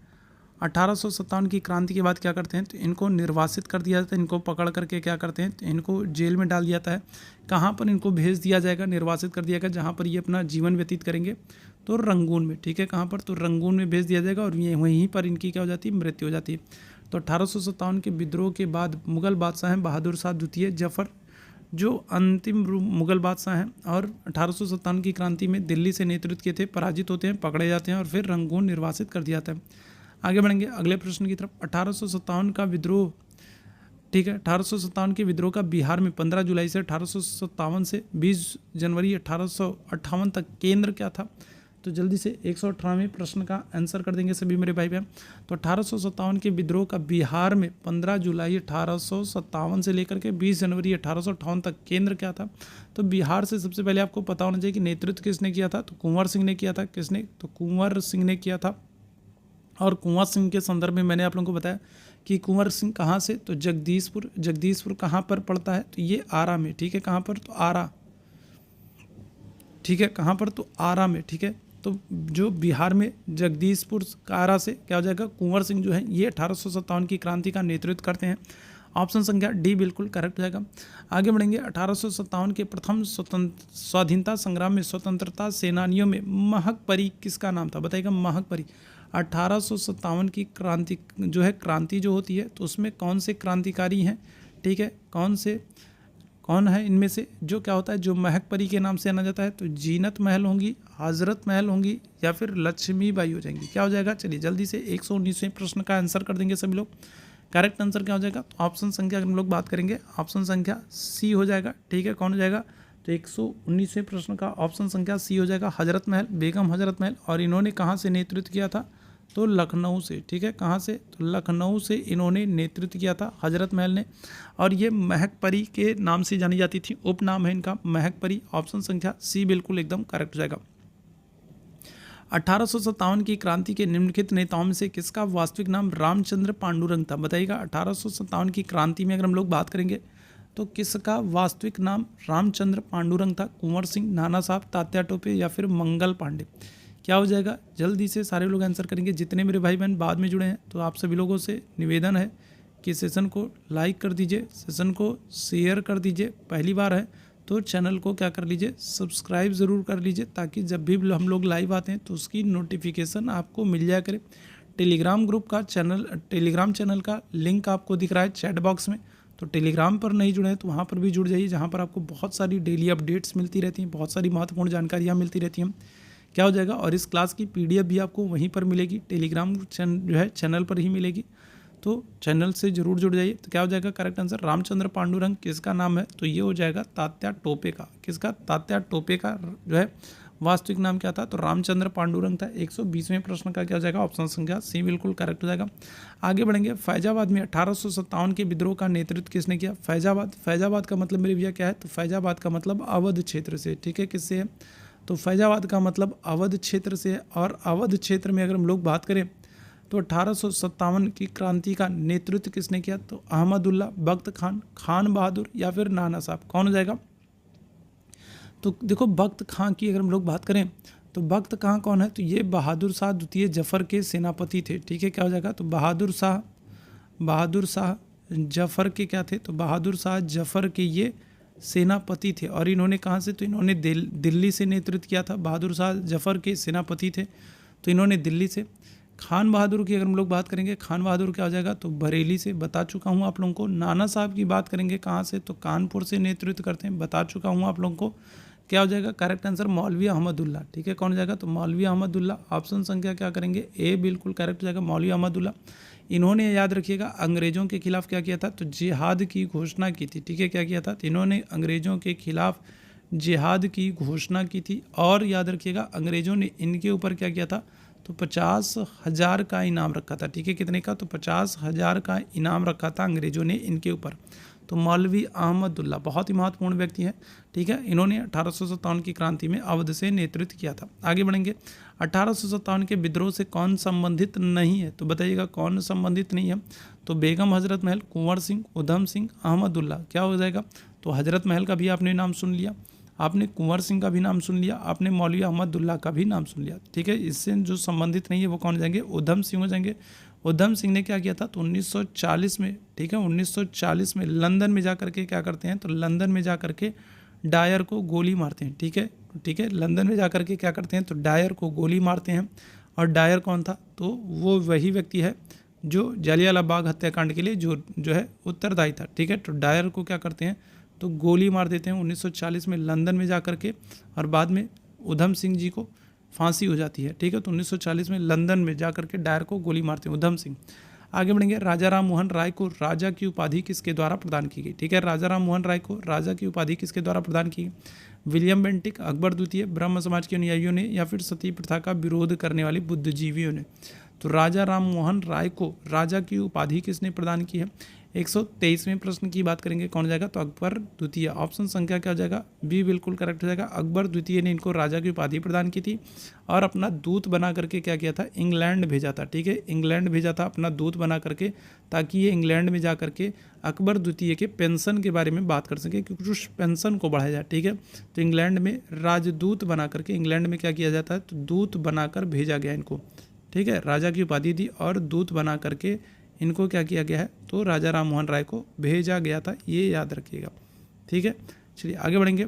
1857 की क्रांति के बाद क्या करते हैं? तो इनको निर्वासित कर दिया जाता है। इनको पकड़ करके क्या करते हैं? तो इनको जेल में डाल दिया जाता है। कहाँ पर इनको भेज दिया जाएगा? निर्वासित कर दिया गया जहाँ पर ये अपना जीवन व्यतीत करेंगे, तो रंगून में। ठीक है, कहाँ पर? तो रंगून में भेज दिया जाएगा और ये वहीं पर इनकी क्या हो जाती है? मृत्यु हो जाती है। तो 1857 के विद्रोह के बाद मुगल बादशाह हैं बहादुर शाह द्वितीय, जफ़र जो अंतिम मुगल बादशाह हैं, और 1857 की क्रांति में दिल्ली से नेतृत्व किए थे, पराजित होते हैं, पकड़े जाते हैं और फिर रंगून निर्वासित कर दिया जाता है। आगे बढ़ेंगे अगले प्रश्न की तरफ। 1857 का विद्रोह, ठीक है, 1857 के विद्रोह का बिहार में 15 जुलाई से 1857 से 20 जनवरी 1858 तक केंद्र क्या था? तो जल्दी से 118वें प्रश्न का आंसर कर देंगे सभी मेरे भाई बहन। तो 1857 के विद्रोह का बिहार में 15 जुलाई 1857 से लेकर के 20 जनवरी 1858 तक केंद्र क्या था? तो बिहार से सबसे पहले आपको पता होना चाहिए कि नेतृत्व किसने किया था? तो कुंवर सिंह ने किया था। किसने? तो कुंवर सिंह ने किया था। और कुंवर सिंह के संदर्भ में मैंने आप लोगों को बताया कि कुंवर सिंह कहाँ से? तो जगदीशपुर। जगदीशपुर कहाँ पर पड़ता है? तो ये आरा में। ठीक है, कहाँ पर? तो आरा। ठीक है, कहाँ पर? तो आरा में। ठीक है, तो जो बिहार में जगदीशपुर आरा से क्या हो जाएगा? कुंवर सिंह जो है ये 1857 की क्रांति का नेतृत्व करते हैं। ऑप्शन संख्या डी बिल्कुल करेक्ट हो जाएगा। आगे बढ़ेंगे। 1857 के प्रथम स्वाधीनता संग्राम में स्वतंत्रता सेनानियों में महक परी किसका नाम था? बताइएगा। महक परी। 1857 की क्रांति जो है, क्रांति जो होती है तो उसमें कौन से क्रांतिकारी हैं? ठीक है, कौन है इनमें से जो क्या होता है, जो महक परी के नाम से जाना जाता है? तो जीनत महल होंगी, हजरत महल होंगी या फिर लक्ष्मीबाई हो जाएंगी। क्या हो जाएगा? चलिए जल्दी से 119वें प्रश्न का आंसर कर देंगे सभी लोग। करेक्ट आंसर क्या हो जाएगा? तो ऑप्शन संख्या हम लोग बात करेंगे, ऑप्शन संख्या सी हो जाएगा। ठीक है, कौन हो जाएगा? तो 119वें प्रश्न का ऑप्शन संख्या सी हो जाएगा, हजरत महल, बेगम हजरत महल। और इन्होंने कहाँ से नेतृत्व किया था? तो लखनऊ से। ठीक है, कहाँ से? तो लखनऊ से इन्होंने नेतृत्व किया था हजरत महल ने। और ये महक परी के नाम से जानी जाती थी, उपनाम है इनका महक परी। ऑप्शन संख्या सी बिल्कुल एकदम करेक्ट हो जाएगा। 1857 की क्रांति के निम्नलिखित नेताओं में से किसका वास्तविक नाम रामचंद्र पांडुरंग था? बताइएगा। 1857 की क्रांति में अगर हम लोग बात करेंगे तो किसका वास्तविक नाम रामचंद्र पांडुरंग था? कुंवर सिंह, नाना साहब, तात्या टोपे या फिर मंगल पांडे? क्या हो जाएगा? जल्दी से सारे लोग आंसर करेंगे। जितने मेरे भाई बहन बाद में जुड़े हैं तो आप सभी लोगों से निवेदन है कि सेशन को लाइक कर दीजिए, सेशन को शेयर कर दीजिए। पहली बार है तो चैनल को क्या कर लीजिए? सब्सक्राइब ज़रूर कर लीजिए, ताकि जब भी हम लोग लाइव आते हैं तो उसकी नोटिफिकेशन आपको मिल जाया करे। टेलीग्राम ग्रुप का टेलीग्राम चैनल का लिंक आपको दिख रहा है चैट बॉक्स में। तो टेलीग्राम पर नहीं जुड़े हैं तो वहाँ पर भी जुड़ जाइए, जहाँ पर आपको बहुत सारी डेली अपडेट्स मिलती रहती हैं, बहुत सारी महत्वपूर्ण जानकारियाँ मिलती रहती हैं। क्या हो जाएगा? और इस क्लास की PDF भी आपको वहीं पर मिलेगी, टेलीग्राम जो है चैनल पर ही मिलेगी। तो चैनल से जरूर जुड़ जाइए। तो क्या हो जाएगा करेक्ट आंसर? रामचंद्र पांडुरंग किसका नाम है? तो ये हो जाएगा तात्या टोपे का। किसका? तात्या टोपे का जो है वास्तविक नाम क्या था? तो रामचंद्र पांडुरंग था। 120वें प्रश्न का क्या हो जाएगा? ऑप्शन संख्या सी बिल्कुल करेक्ट हो जाएगा। आगे बढ़ेंगे। फैजाबाद में 1857 के विद्रोह का नेतृत्व किसने किया? फैजाबाद का मतलब मेरे भैया क्या है? तो फैजाबाद का मतलब अवध क्षेत्र से। ठीक है, किससे है? तो फैजाबाद का मतलब अवध क्षेत्र से। और अवध क्षेत्र में अगर हम लोग बात करें तो 1857 की क्रांति का नेतृत्व किसने किया? तो अहमदुल्ला, बख्त खान, खान बहादुर या फिर नाना साहब, कौन हो जाएगा? तो देखो बख्त खां की अगर हम लोग बात करें तो बख्त खां कौन है? तो ये बहादुर शाह द्वितीय जफर के सेनापति थे। ठीक है, क्या हो जाएगा? तो बहादुर शाह जफर के क्या थे? तो बहादुर शाह जफर के ये सेनापति थे। और इन्होंने कहाँ से? तो इन्होंने दिल्ली से नेतृत्व किया था। बहादुर शाह जफर के सेनापति थे तो इन्होंने दिल्ली से। खान बहादुर की अगर हम लोग बात करेंगे, खान बहादुर क्या हो जाएगा? तो बरेली से, बता चुका हूँ आप लोगों को। नाना साहब की बात करेंगे कहाँ से? तो कानपुर से नेतृत्व करते हैं, बता चुका हूँ आप लोगों को। क्या हो जाएगा? करेक्ट आंसर मौलवी अहमदुल्ला। ठीक है, कौन हो जाएगा? तो मौलवी अहमदुल्ला। ऑप्शन संख्या क्या करेंगे? ए बिल्कुल करेक्ट हो जाएगा, मौलवी अहमदुल्ला। इन्होंने याद रखिएगा अंग्रेजों के खिलाफ क्या किया था? तो जिहाद की घोषणा की थी। ठीक है, क्या किया था? तो इन्होंने अंग्रेजों के खिलाफ जिहाद की घोषणा की थी। और याद रखिएगा अंग्रेजों ने इनके ऊपर क्या किया था? तो 50,000 का इनाम रखा था। ठीक है, कितने का? तो 50,000 का इनाम रखा था अंग्रेजों ने इनके ऊपर। तो मौलवी अहमदुल्ला बहुत ही महत्वपूर्ण व्यक्ति है। ठीक है, इन्होंने 1857 की क्रांति में अवध से नेतृत्व किया था। आगे बढ़ेंगे। 1857 के विद्रोह से कौन संबंधित नहीं है? तो बताइएगा कौन संबंधित नहीं है? तो बेगम हजरत महल, कुंवर सिंह, उधम सिंह, अहमदुल्ला। क्या हो जाएगा? तो हजरत महल का भी आपने नाम सुन लिया, आपने कुंवर सिंह का भी नाम सुन लिया, आपने मौलवी अहमदुल्ला का भी नाम सुन लिया। ठीक है, इससे जो संबंधित नहीं है वो कौन हो जाएंगे? उधम सिंह हो जाएंगे। उधम सिंह ने क्या किया था? तो 1940 में, ठीक है 1940 में लंदन में जा करके क्या करते हैं? तो लंदन में जा करके डायर को गोली मारते हैं। ठीक है, लंदन में जा करके क्या करते हैं? तो डायर को गोली मारते हैं। और डायर कौन था? तो वो वही व्यक्ति है जो जलियांवाला बाग हत्याकांड के लिए जो है उत्तरदायी था। ठीक है, तो डायर को क्या करते हैं? तो गोली मार देते हैं 1940 में लंदन में जा करके। और बाद में उधम सिंह जी को फांसी हो जाती है। ठीक है, तो 1940 में लंदन में जा करके डायर को गोली मारते हैं उधम सिंह। आगे बढ़ेंगे। राजा राम मोहन राय को राजा की उपाधि किसके द्वारा प्रदान की गई? ठीक है, राजा राम मोहन राय को राजा की उपाधि किसके द्वारा प्रदान की गई? विलियम बेंटिक, अकबर द्वितीय, ब्रह्म समाज के अनुयायियों ने या फिर सती प्रथा का विरोध करने वाले बुद्धिजीवियों ने? तो राजा राम मोहन राय को राजा की उपाधि किसने प्रदान की है? 123वें प्रश्न की बात करेंगे, कौन हो जाएगा? तो अकबर द्वितीय। ऑप्शन संख्या क्या हो जाएगा? बी बिल्कुल करेक्ट हो जाएगा। अकबर द्वितीय ने इनको राजा की उपाधि प्रदान की थी और अपना दूत बना करके क्या किया था? इंग्लैंड भेजा था। ठीक है, इंग्लैंड भेजा था अपना दूत बना करके, ताकि ये इंग्लैंड में जा करके अकबर द्वितीय के पेंशन के बारे में बात कर सके, क्योंकि उस पेंशन को बढ़ाया जाए। ठीक है, तो इंग्लैंड में राजदूत बना करके इंग्लैंड में क्या किया जाता है? तो दूत बनाकर भेजा गया इनको। ठीक है, राजा की उपाधि दी और दूत बना करके इनको क्या किया गया है? तो राजा राम मोहन राय को भेजा गया था, ये याद रखिएगा। ठीक है, चलिए आगे बढ़ेंगे।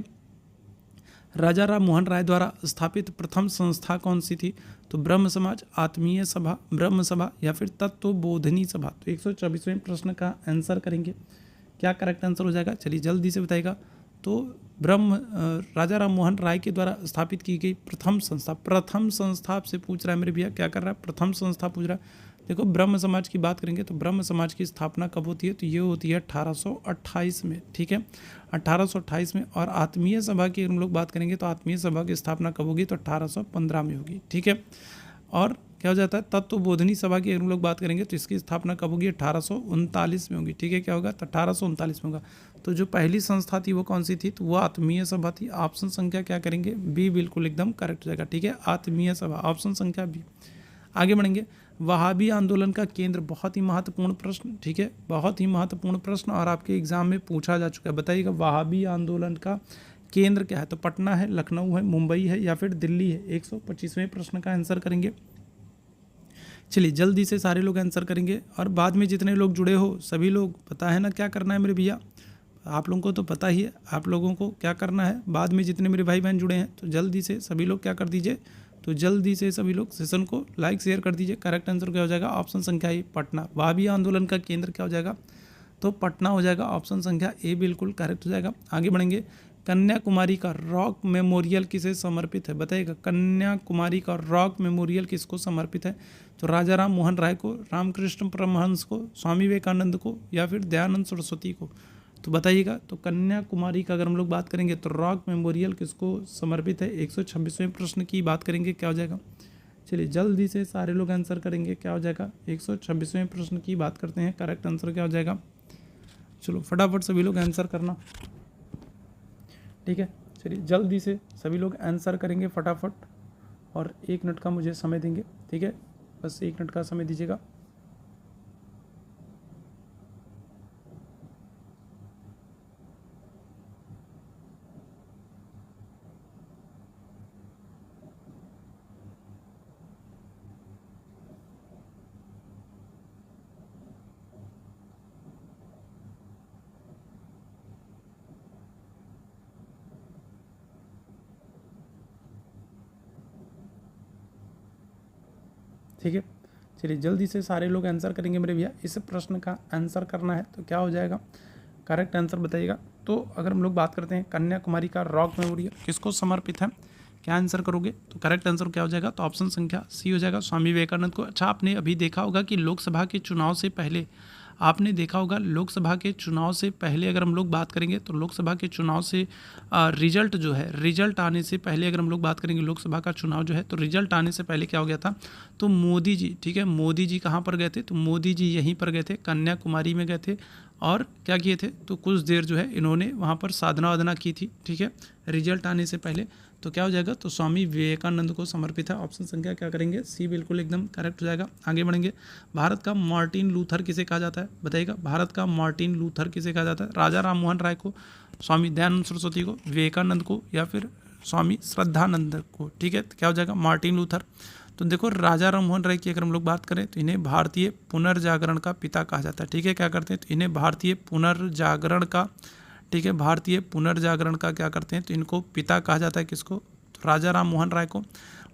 राजा राम मोहन राय द्वारा स्थापित प्रथम संस्था कौन सी थी? तो ब्रह्म समाज, आत्मीय सभा, ब्रह्म सभा या फिर तत्वबोधिनी सभा। तो 124वें प्रश्न का आंसर करेंगे, क्या करेक्ट आंसर हो जाएगा? चलिए जल्दी से बताइएगा। तो राजा राम मोहन राय के द्वारा स्थापित की गई प्रथम संस्था आपसे पूछ रहा है मेरे भैया, क्या कर रहा है? प्रथम संस्था पूछ रहा है। देखो ब्रह्म समाज की बात करेंगे तो ब्रह्म समाज की स्थापना कब होती है? तो ये होती है 1828 में। ठीक है, 1828 में। और आत्मीय सभा की हम लोग बात करेंगे तो आत्मीय सभा की स्थापना कब होगी? तो 1815 में होगी। ठीक है, और क्या हो जाता है? तत्वबोधिनी सभा की हम लोग बात करेंगे तो इसकी स्थापना कब होगी? 1839 में होगी। ठीक है, क्या होगा? तो 1839 में होगा। तो जो पहली संस्था थी वो कौन सी थी? तो वो आत्मीय सभा थी। ऑप्शन संख्या क्या करेंगे? बी बिल्कुल एकदम करेक्ट हो जाएगा। ठीक है, आत्मीय सभा, ऑप्शन संख्या बी। आगे बढ़ेंगे। वहाबी आंदोलन का केंद्र, बहुत ही महत्वपूर्ण प्रश्न। ठीक है, बहुत ही महत्वपूर्ण प्रश्न और आपके एग्जाम में पूछा जा चुका है। बताइएगा वहाबी आंदोलन का केंद्र क्या है? तो पटना है, लखनऊ है, मुंबई है या फिर दिल्ली है? 125वें प्रश्न का आंसर करेंगे। चलिए जल्दी से सारे लोग आंसर करेंगे और बाद में जितने लोग जुड़े हो सभी लोग, पता है ना क्या करना है मेरे भैया? आप लोगों को तो पता ही है आप लोगों को क्या करना है। बाद में जितने मेरे भाई बहन जुड़े हैं तो जल्दी से सभी लोग क्या कर दीजिए? तो जल्दी से सभी लोग सेशन को लाइक शेयर कर दीजिए। करेक्ट आंसर क्या हो जाएगा? ऑप्शन संख्या ए, पटना। वहाबी आंदोलन का केंद्र क्या हो जाएगा? तो पटना हो जाएगा। ऑप्शन संख्या ए बिल्कुल करेक्ट हो जाएगा। आगे बढ़ेंगे। कन्याकुमारी का रॉक मेमोरियल किसे समर्पित है? बताइएगा कन्याकुमारी का रॉक मेमोरियल किसको समर्पित है? तो राजा राम मोहन राय को, रामकृष्ण परमहंस को, स्वामी विवेकानंद को या फिर दयानंद सरस्वती को? तो बताइएगा। तो कन्याकुमारी का अगर हम लोग बात करेंगे तो रॉक मेमोरियल किसको समर्पित है? 126वें प्रश्न की बात करेंगे, क्या हो जाएगा? चलिए जल्दी से सारे लोग आंसर करेंगे, क्या हो जाएगा? 126वें प्रश्न की बात करते हैं, करेक्ट आंसर क्या हो जाएगा? चलो फटाफट सभी लोग आंसर करना। ठीक है, चलिए जल्दी से सभी लोग आंसर करेंगे फटाफट और 1 मिनट का मुझे समय देंगे। ठीक है, बस 1 मिनट का समय दीजिएगा। ठीक है, चलिए जल्दी से सारे लोग आंसर करेंगे मेरे भैया। इस प्रश्न का आंसर करना है तो क्या हो जाएगा, करेक्ट आंसर बताइएगा। तो अगर हम लोग बात करते हैं कन्याकुमारी का रॉक मेमोरियल किसको समर्पित है, क्या आंसर करोगे, तो करेक्ट आंसर क्या हो जाएगा, तो ऑप्शन संख्या सी हो जाएगा, स्वामी विवेकानंद को। अच्छा, आपने अभी देखा होगा कि लोकसभा के चुनाव से पहले, आपने देखा होगा लोकसभा के चुनाव से पहले अगर हम लोग बात करेंगे तो लोकसभा के चुनाव से रिजल्ट जो है, रिजल्ट आने से पहले अगर हम लोग बात करेंगे लोकसभा का चुनाव जो है, तो रिजल्ट आने से पहले क्या हो गया था, तो मोदी जी, ठीक है, मोदी जी कहाँ पर गए थे, तो मोदी जी यहीं पर गए थे, कन्याकुमारी में गए थे और क्या किए थे, तो कुछ देर जो है इन्होंने वहाँ पर साधना वाधना की थी, ठीक है, रिजल्ट आने से पहले। तो क्या हो जाएगा, तो स्वामी विवेकानंद को समर्पित है। ऑप्शन संख्या क्या करेंगे, सी बिल्कुल एकदम करेक्ट हो जाएगा। आगे बढ़ेंगे, भारत का मार्टिन लूथर किसे कहा जाता है, बताइएगा, भारत का मार्टिन लूथर किसे कहा जाता है, राजा राम मोहन राय को, स्वामी दयानंद सरस्वती को, विवेकानंद को, या फिर स्वामी श्रद्धानंद को, ठीक है, तो क्या हो जाएगा, मार्टिन लूथर। तो देखो राजा राम मोहन राय की अगर हम लोग बात करें तो इन्हें भारतीय पुनर्जागरण का पिता कहा जाता है, ठीक है, क्या करते हैं, तो इन्हें भारतीय पुनर्जागरण का, ठीक है, भारतीय पुनर्जागरण का क्या करते हैं, तो इनको पिता कहा जाता है, किसको, तो राजा राम मोहन राय को।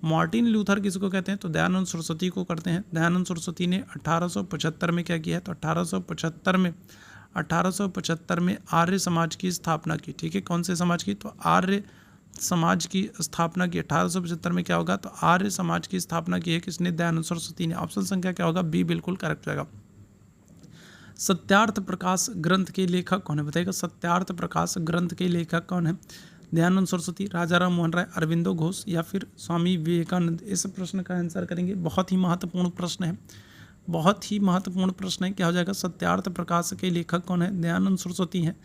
मार्टिन लूथर किसको कहते हैं, तो दयानंद सरस्वती को करते हैं। दयानंद सरस्वती ने 1875 में क्या किया है, तो 1875 में आर्य समाज की स्थापना की, ठीक है, कौन से समाज की, तो आर्य समाज की स्थापना की। 1875 में क्या होगा, तो आर्य समाज की स्थापना की है किसने, दयानंद सरस्वती ने। ऑप्शन संख्या क्या होगा, बी बिल्कुल करेक्ट जाएगा। सत्यार्थ प्रकाश ग्रंथ के लेखक कौन है, बताइएगा, सत्यार्थ प्रकाश ग्रंथ के लेखक कौन है, दयानंद सरस्वती, राजा राम मोहन राय, अरविंदो घोष, या फिर स्वामी विवेकानंद। इस प्रश्न का आंसर करेंगे, बहुत ही महत्वपूर्ण प्रश्न है, बहुत ही महत्वपूर्ण प्रश्न है। क्या हो जाएगा, सत्यार्थ प्रकाश के लेखक कौन है, दयानंद सरस्वती हैं,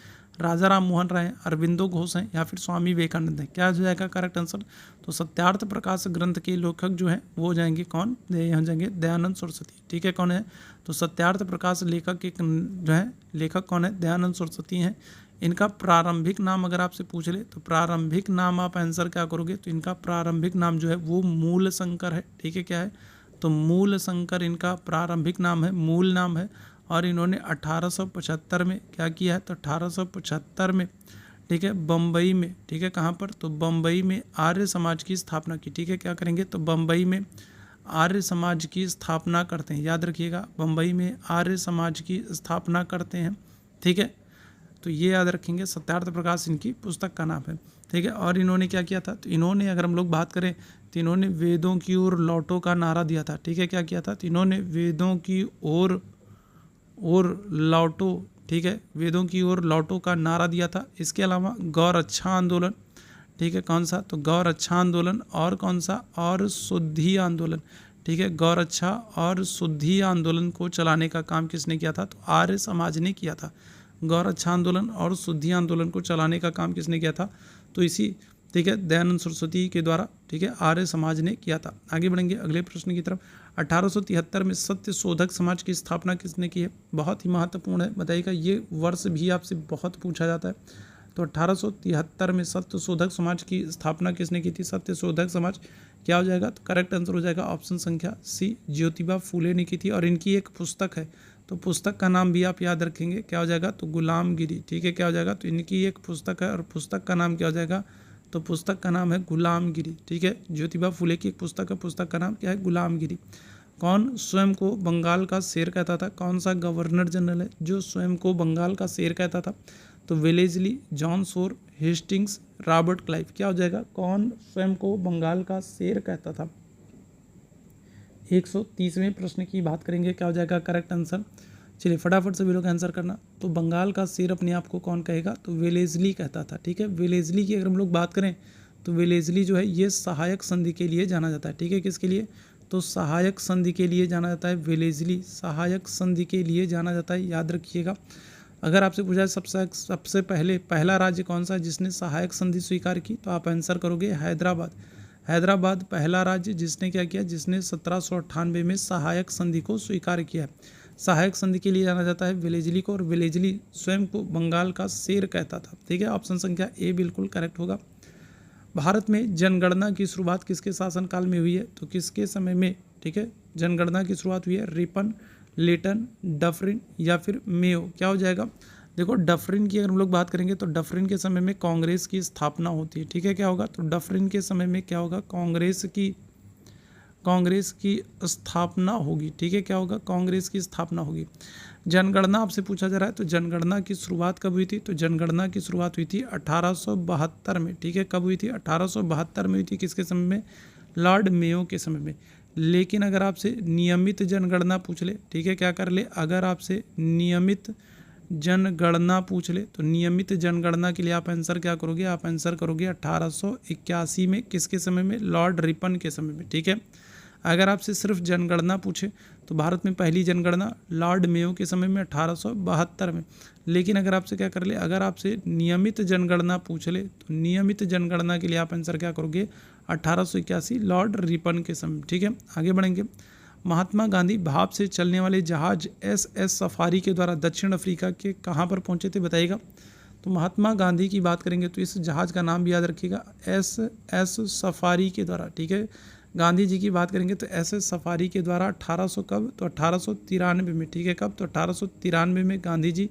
राजा राम मोहन राय हैं, अरविंदो घोष हैं, या फिर स्वामी विवेकानंद हैं। क्या हो जाएगा करेक्ट आंसर, तो सत्यार्थ प्रकाश ग्रंथ के लेखक जो हैं वो हो जाएंगे कौन, ये हो जाएंगे दयानंद सरस्वती, ठीक है, कौन है, तो सत्यार्थ प्रकाश लेखक के जो है लेखक कौन है, दयानंद सरस्वती हैं। इनका प्रारंभिक नाम अगर आपसे पूछ ले तो प्रारंभिक नाम आप आंसर क्या करोगे, तो इनका प्रारंभिक नाम जो है वो मूल शंकर है, ठीक है, क्या है, तो मूल शंकर इनका प्रारंभिक नाम है, मूल नाम है। और इन्होंने 1875 में क्या किया है, तो 1875 में, ठीक है, बम्बई में, ठीक है, कहाँ पर, तो बम्बई में आर्य समाज की स्थापना की, ठीक है, क्या करेंगे, तो बम्बई में आर्य समाज की स्थापना करते हैं, याद रखिएगा, बम्बई में आर्य समाज की स्थापना करते हैं, ठीक है, तो ये याद रखेंगे, सत्यार्थ प्रकाश इनकी पुस्तक का नाम है, ठीक है। और इन्होंने क्या किया था, तो इन्होंने अगर हम लोग बात करें तो इन्होंने वेदों की ओर लौटो का नारा दिया था, ठीक है, क्या किया था, तो इन्होंने वेदों की ओर लौटो, ठीक है, वेदों की ओर लौटो का नारा दिया था। इसके अलावा गौर अच्छा आंदोलन, ठीक है, कौन सा, तो गौर अच्छा आंदोलन, और कौन सा, और शुद्धि आंदोलन, ठीक है, गौर अच्छा और शुद्धि आंदोलन को चलाने का काम किसने किया था, तो आर्य समाज ने किया था। गौर अच्छा आंदोलन और शुद्धि आंदोलन को चलाने का काम किसने किया था, तो इसी, ठीक है, दयानंद सरस्वती के द्वारा, ठीक है, आर्य समाज ने किया था। आगे बढ़ेंगे अगले प्रश्न की तरफ। 1873 में सत्य शोधक समाज की स्थापना किसने की है, बहुत ही महत्वपूर्ण है, बताइएगा, ये वर्ष भी आपसे बहुत पूछा जाता है। तो 1873 में सत्य शोधक समाज की स्थापना किसने की थी, सत्य शोधक समाज, क्या हो जाएगा, तो करेक्ट आंसर हो जाएगा ऑप्शन संख्या सी, ज्योतिबा फूले ने की थी। और इनकी एक पुस्तक है, तो पुस्तक का नाम भी आप याद रखेंगे, क्या हो जाएगा, तो गुलामगिरी, ठीक है, क्या हो जाएगा, तो इनकी एक पुस्तक है और पुस्तक का नाम क्या हो जाएगा, तो पुस्तक का नाम है गुलामगिरी, ठीक है, ज्योतिबा फूले की एक पुस्तक है, पुस्तक का नाम क्या है, गुलामगिरी। कौन स्वयं को बंगाल का शेर कहता था, कौन सा गवर्नर जनरल है जो स्वयं को बंगाल का शेर कहता था, तो Wellesley, John Shore, Hastings, Robert Clive. क्या हो जाएगा, कौन स्वयं को बंगाल का शेर कहता था। 130वें प्रश्न की बात करेंगे, क्या हो जाएगा करेक्ट आंसर, चलिए फटाफट से भी लोग आंसर करना। तो बंगाल का शेर अपने आप को कौन कहेगा, तो वेलेस्ली कहता था, ठीक है। वेलेस्ली की अगर हम लोग बात करें तो वेलेस्ली जो है ये सहायक संधि के लिए जाना जाता है, ठीक है, किसके लिए, तो सहायक संधि के लिए जाना जाता है, वेलेस्ली सहायक संधि के लिए जाना जाता है, याद रखिएगा। अगर आपसे पूछा सबसे पहला राज्य कौन सा जिसने सहायक संधि स्वीकार की, तो आप आंसर करोगे हैदराबाद। हैदराबाद पहला राज्य जिसने क्या किया, जिसने 1798 में सहायक संधि को स्वीकार किया। सहायक संधि के लिए जाना जाता है वेलेजली को, और वेलेजली स्वयं को बंगाल का शेर कहता था। ठीक है, ऑप्शन संख्या ए बिल्कुल करेक्ट होगा। भारत में जनगणना की शुरुआत किसके शासनकाल में हुई है, तो किसके समय में, ठीक है, जनगणना की शुरुआत हुई है, रिपन, लेटन, डफरिन या फिर मेयो, क्या हो जाएगा। देखो डफरिन की अगर हम लोग बात करेंगे तो डफरिन के समय में कांग्रेस की स्थापना होती है। ठीक है, क्या होगा, तो डफरिन के समय में क्या होगा, कांग्रेस की स्थापना होगी। ठीक है, क्या होगा, कांग्रेस की स्थापना होगी। जनगणना आपसे पूछा जा रहा है, तो जनगणना की शुरुआत कब हुई थी, तो जनगणना की शुरुआत हुई थी 1872 में। ठीक है, कब हुई थी, 1872 में हुई थी। किसके समय में, लॉर्ड मेयो के समय में। लेकिन अगर आपसे नियमित जनगणना पूछ ले, ठीक है, क्या कर ले, अगर आपसे नियमित जनगणना पूछ ले तो नियमित जनगणना के लिए आप आंसर क्या करोगे, आप आंसर करोगे 1881 में। किसके समय में, लॉर्ड रिपन के समय में। ठीक है, अगर आपसे सिर्फ जनगणना पूछे तो भारत में पहली जनगणना लॉर्ड मेयो के समय में 1872 में। लेकिन अगर आपसे क्या कर ले, अगर आपसे नियमित जनगणना पूछ ले तो नियमित जनगणना के लिए आप आंसर क्या करोगे, 1881 लॉर्ड रिपन के समय। ठीक है, आगे बढ़ेंगे। महात्मा गांधी भाप से चलने वाले जहाज SS सफारी के द्वारा दक्षिण अफ्रीका के कहाँ पर पहुंचे थे, बताइएगा। तो महात्मा गांधी की बात करेंगे तो इस जहाज़ का नाम भी याद रखिएगा, SS सफारी के द्वारा। ठीक है, गांधी जी की बात करेंगे तो SS सफारी के द्वारा 1800 कब, तो 1893 में। ठीक है, कब, तो 1893 में गांधी जी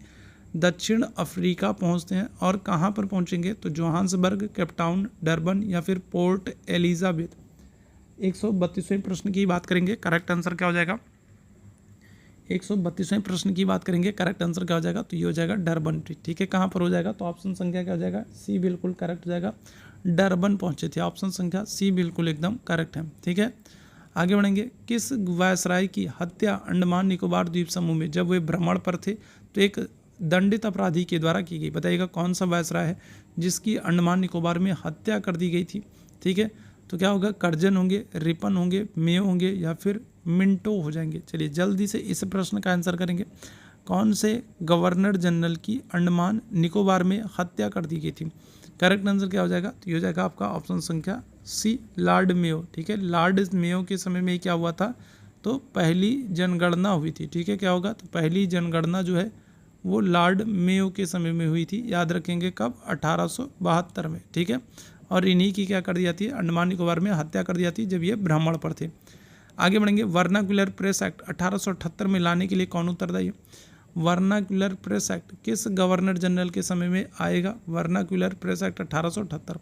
दक्षिण अफ्रीका पहुंचते हैं। और कहाँ पर पहुंचेंगे, तो जोहान्सबर्ग, केपटाउन, डरबन या फिर पोर्ट एलिजाबेथ। 132वें प्रश्न की बात करेंगे, करेक्ट आंसर क्या हो जाएगा, 132वें प्रश्न की बात करेंगे, करेक्ट आंसर क्या हो जाएगा, तो ये हो जाएगा डरबन। ठीक है, कहाँ पर हो जाएगा, तो ऑप्शन संख्या क्या हो जाएगा, सी बिल्कुल करेक्ट हो जाएगा। डरबन पहुंचे थे, ऑप्शन संख्या सी बिल्कुल एकदम करेक्ट है। ठीक है, आगे बढ़ेंगे। किस वायसराय की हत्या अंडमान निकोबार द्वीप समूह में जब वे भ्रमण पर थे तो एक दंडित अपराधी के द्वारा की गई, बताइएगा कौन सा वायसराय है जिसकी अंडमान निकोबार में हत्या कर दी गई थी। ठीक है, तो क्या होगा, कर्जन होंगे, रिपन होंगे, मेयो होंगे या फिर मिंटो हो जाएंगे। चलिए जल्दी से इस प्रश्न का आंसर करेंगे। कौन से गवर्नर जनरल की अंडमान निकोबार में हत्या कर दी गई थी, करेक्ट आंसर क्या हो जाएगा, तो ये हो जाएगा आपका ऑप्शन संख्या सी, लॉर्ड मेयो। ठीक है, लॉर्ड मेयो के समय में क्या हुआ था, तो पहली जनगणना हुई थी। ठीक है, क्या होगा, तो पहली जनगणना जो है वो लॉर्ड मेयो के समय में हुई थी। याद रखेंगे कब, 1872 में। ठीक है, और इन्हीं की क्या कर दी जाती है, अंडमान निकोबार में हत्या कर दी जाती है जब ये भ्रमण पर थे। आगे बढ़ेंगे। वर्नाक्युलर प्रेस एक्ट 1878 में लाने के लिए कौन उत्तरदायी है। वर्नाक्युलर प्रेस एक्ट किस गवर्नर जनरल के समय में आएगा, वर्नाक्युलर प्रेस एक्ट 1878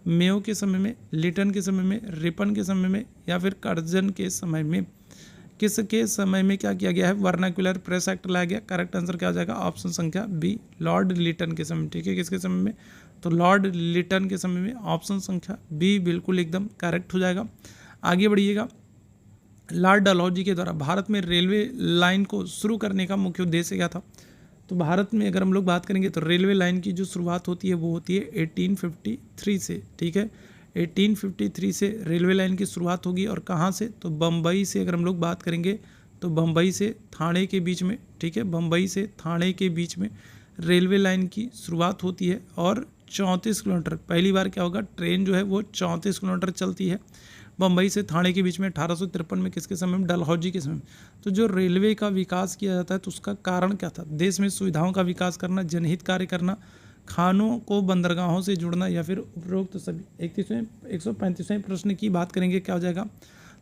मेयो के समय में, लिटन के समय में, रिपन के समय में या फिर कर्जन के समय में। किसके समय में क्या किया गया है, वर्नाक्युलर प्रेस एक्ट लाया गया, करेक्ट आंसर क्या हो जाएगा, ऑप्शन संख्या बी, लॉर्ड लिटन के समय। ठीक है, किसके समय में, तो लॉर्ड लिटन के समय में, ऑप्शन संख्या बी बिल्कुल एकदम करेक्ट हो जाएगा। आगे बढ़िएगा। लॉर्ड डलहौजी के द्वारा भारत में रेलवे लाइन को शुरू करने का मुख्य उद्देश्य क्या था। तो भारत में अगर हम लोग बात करेंगे तो रेलवे लाइन की जो शुरुआत होती है वो होती है 1853 से। ठीक है, 1853 से रेलवे लाइन की शुरुआत होगी और कहाँ से, तो बम्बई से। अगर हम लोग बात करेंगे तो बम्बई से थाने के बीच में। ठीक है, बम्बई से थाने के बीच में रेलवे लाइन की शुरुआत होती है और 34 किलोमीटर, पहली बार क्या होगा, ट्रेन जो है वो 34 किलोमीटर चलती है बम्बई से थाने के बीच में 1853 में। किसके समय में, डलहौजी के समय में। तो जो रेलवे का विकास किया जाता है तो उसका कारण क्या था, देश में सुविधाओं का विकास करना, जनहित कार्य करना, खानों को बंदरगाहों से जुड़ना या फिर उपरोक्त सभी। 135वें प्रश्न की बात करेंगे, क्या हो जाएगा,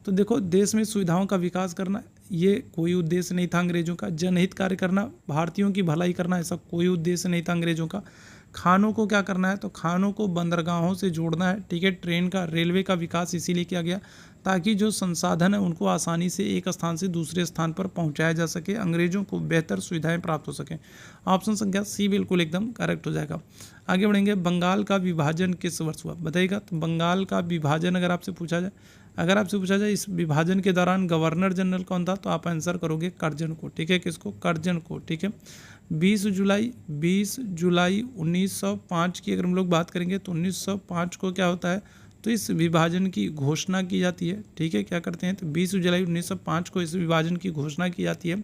तो देखो देश में सुविधाओं का विकास करना ये कोई उद्देश्य नहीं था अंग्रेजों का। जनहित कार्य करना, भारतीयों की भलाई करना, ऐसा कोई उद्देश्य नहीं था अंग्रेजों का। खानों को क्या करना है, तो खानों को बंदरगाहों से जोड़ना है। ठीक है, ट्रेन का, रेलवे का विकास इसीलिए किया गया ताकि जो संसाधन है उनको आसानी से एक स्थान से दूसरे स्थान पर पहुंचाया जा सके, अंग्रेजों को बेहतर सुविधाएं प्राप्त हो सकें। ऑप्शन संख्या सी बिल्कुल एकदम करेक्ट हो जाएगा। आगे बढ़ेंगे। बंगाल का विभाजन किस वर्ष हुआ, बताइएगा। तो बंगाल का विभाजन अगर आपसे पूछा जाए, इस विभाजन के दौरान गवर्नर जनरल कौन था, तो आप आंसर करोगे कर्जन को। ठीक है, किसको, कर्जन को। ठीक है, 20 जुलाई 1905 की अगर हम लोग बात करेंगे तो 1905 को क्या होता है, तो इस विभाजन की घोषणा की जाती है। ठीक है, क्या करते हैं, तो 20 जुलाई 1905 को इस विभाजन की घोषणा की जाती है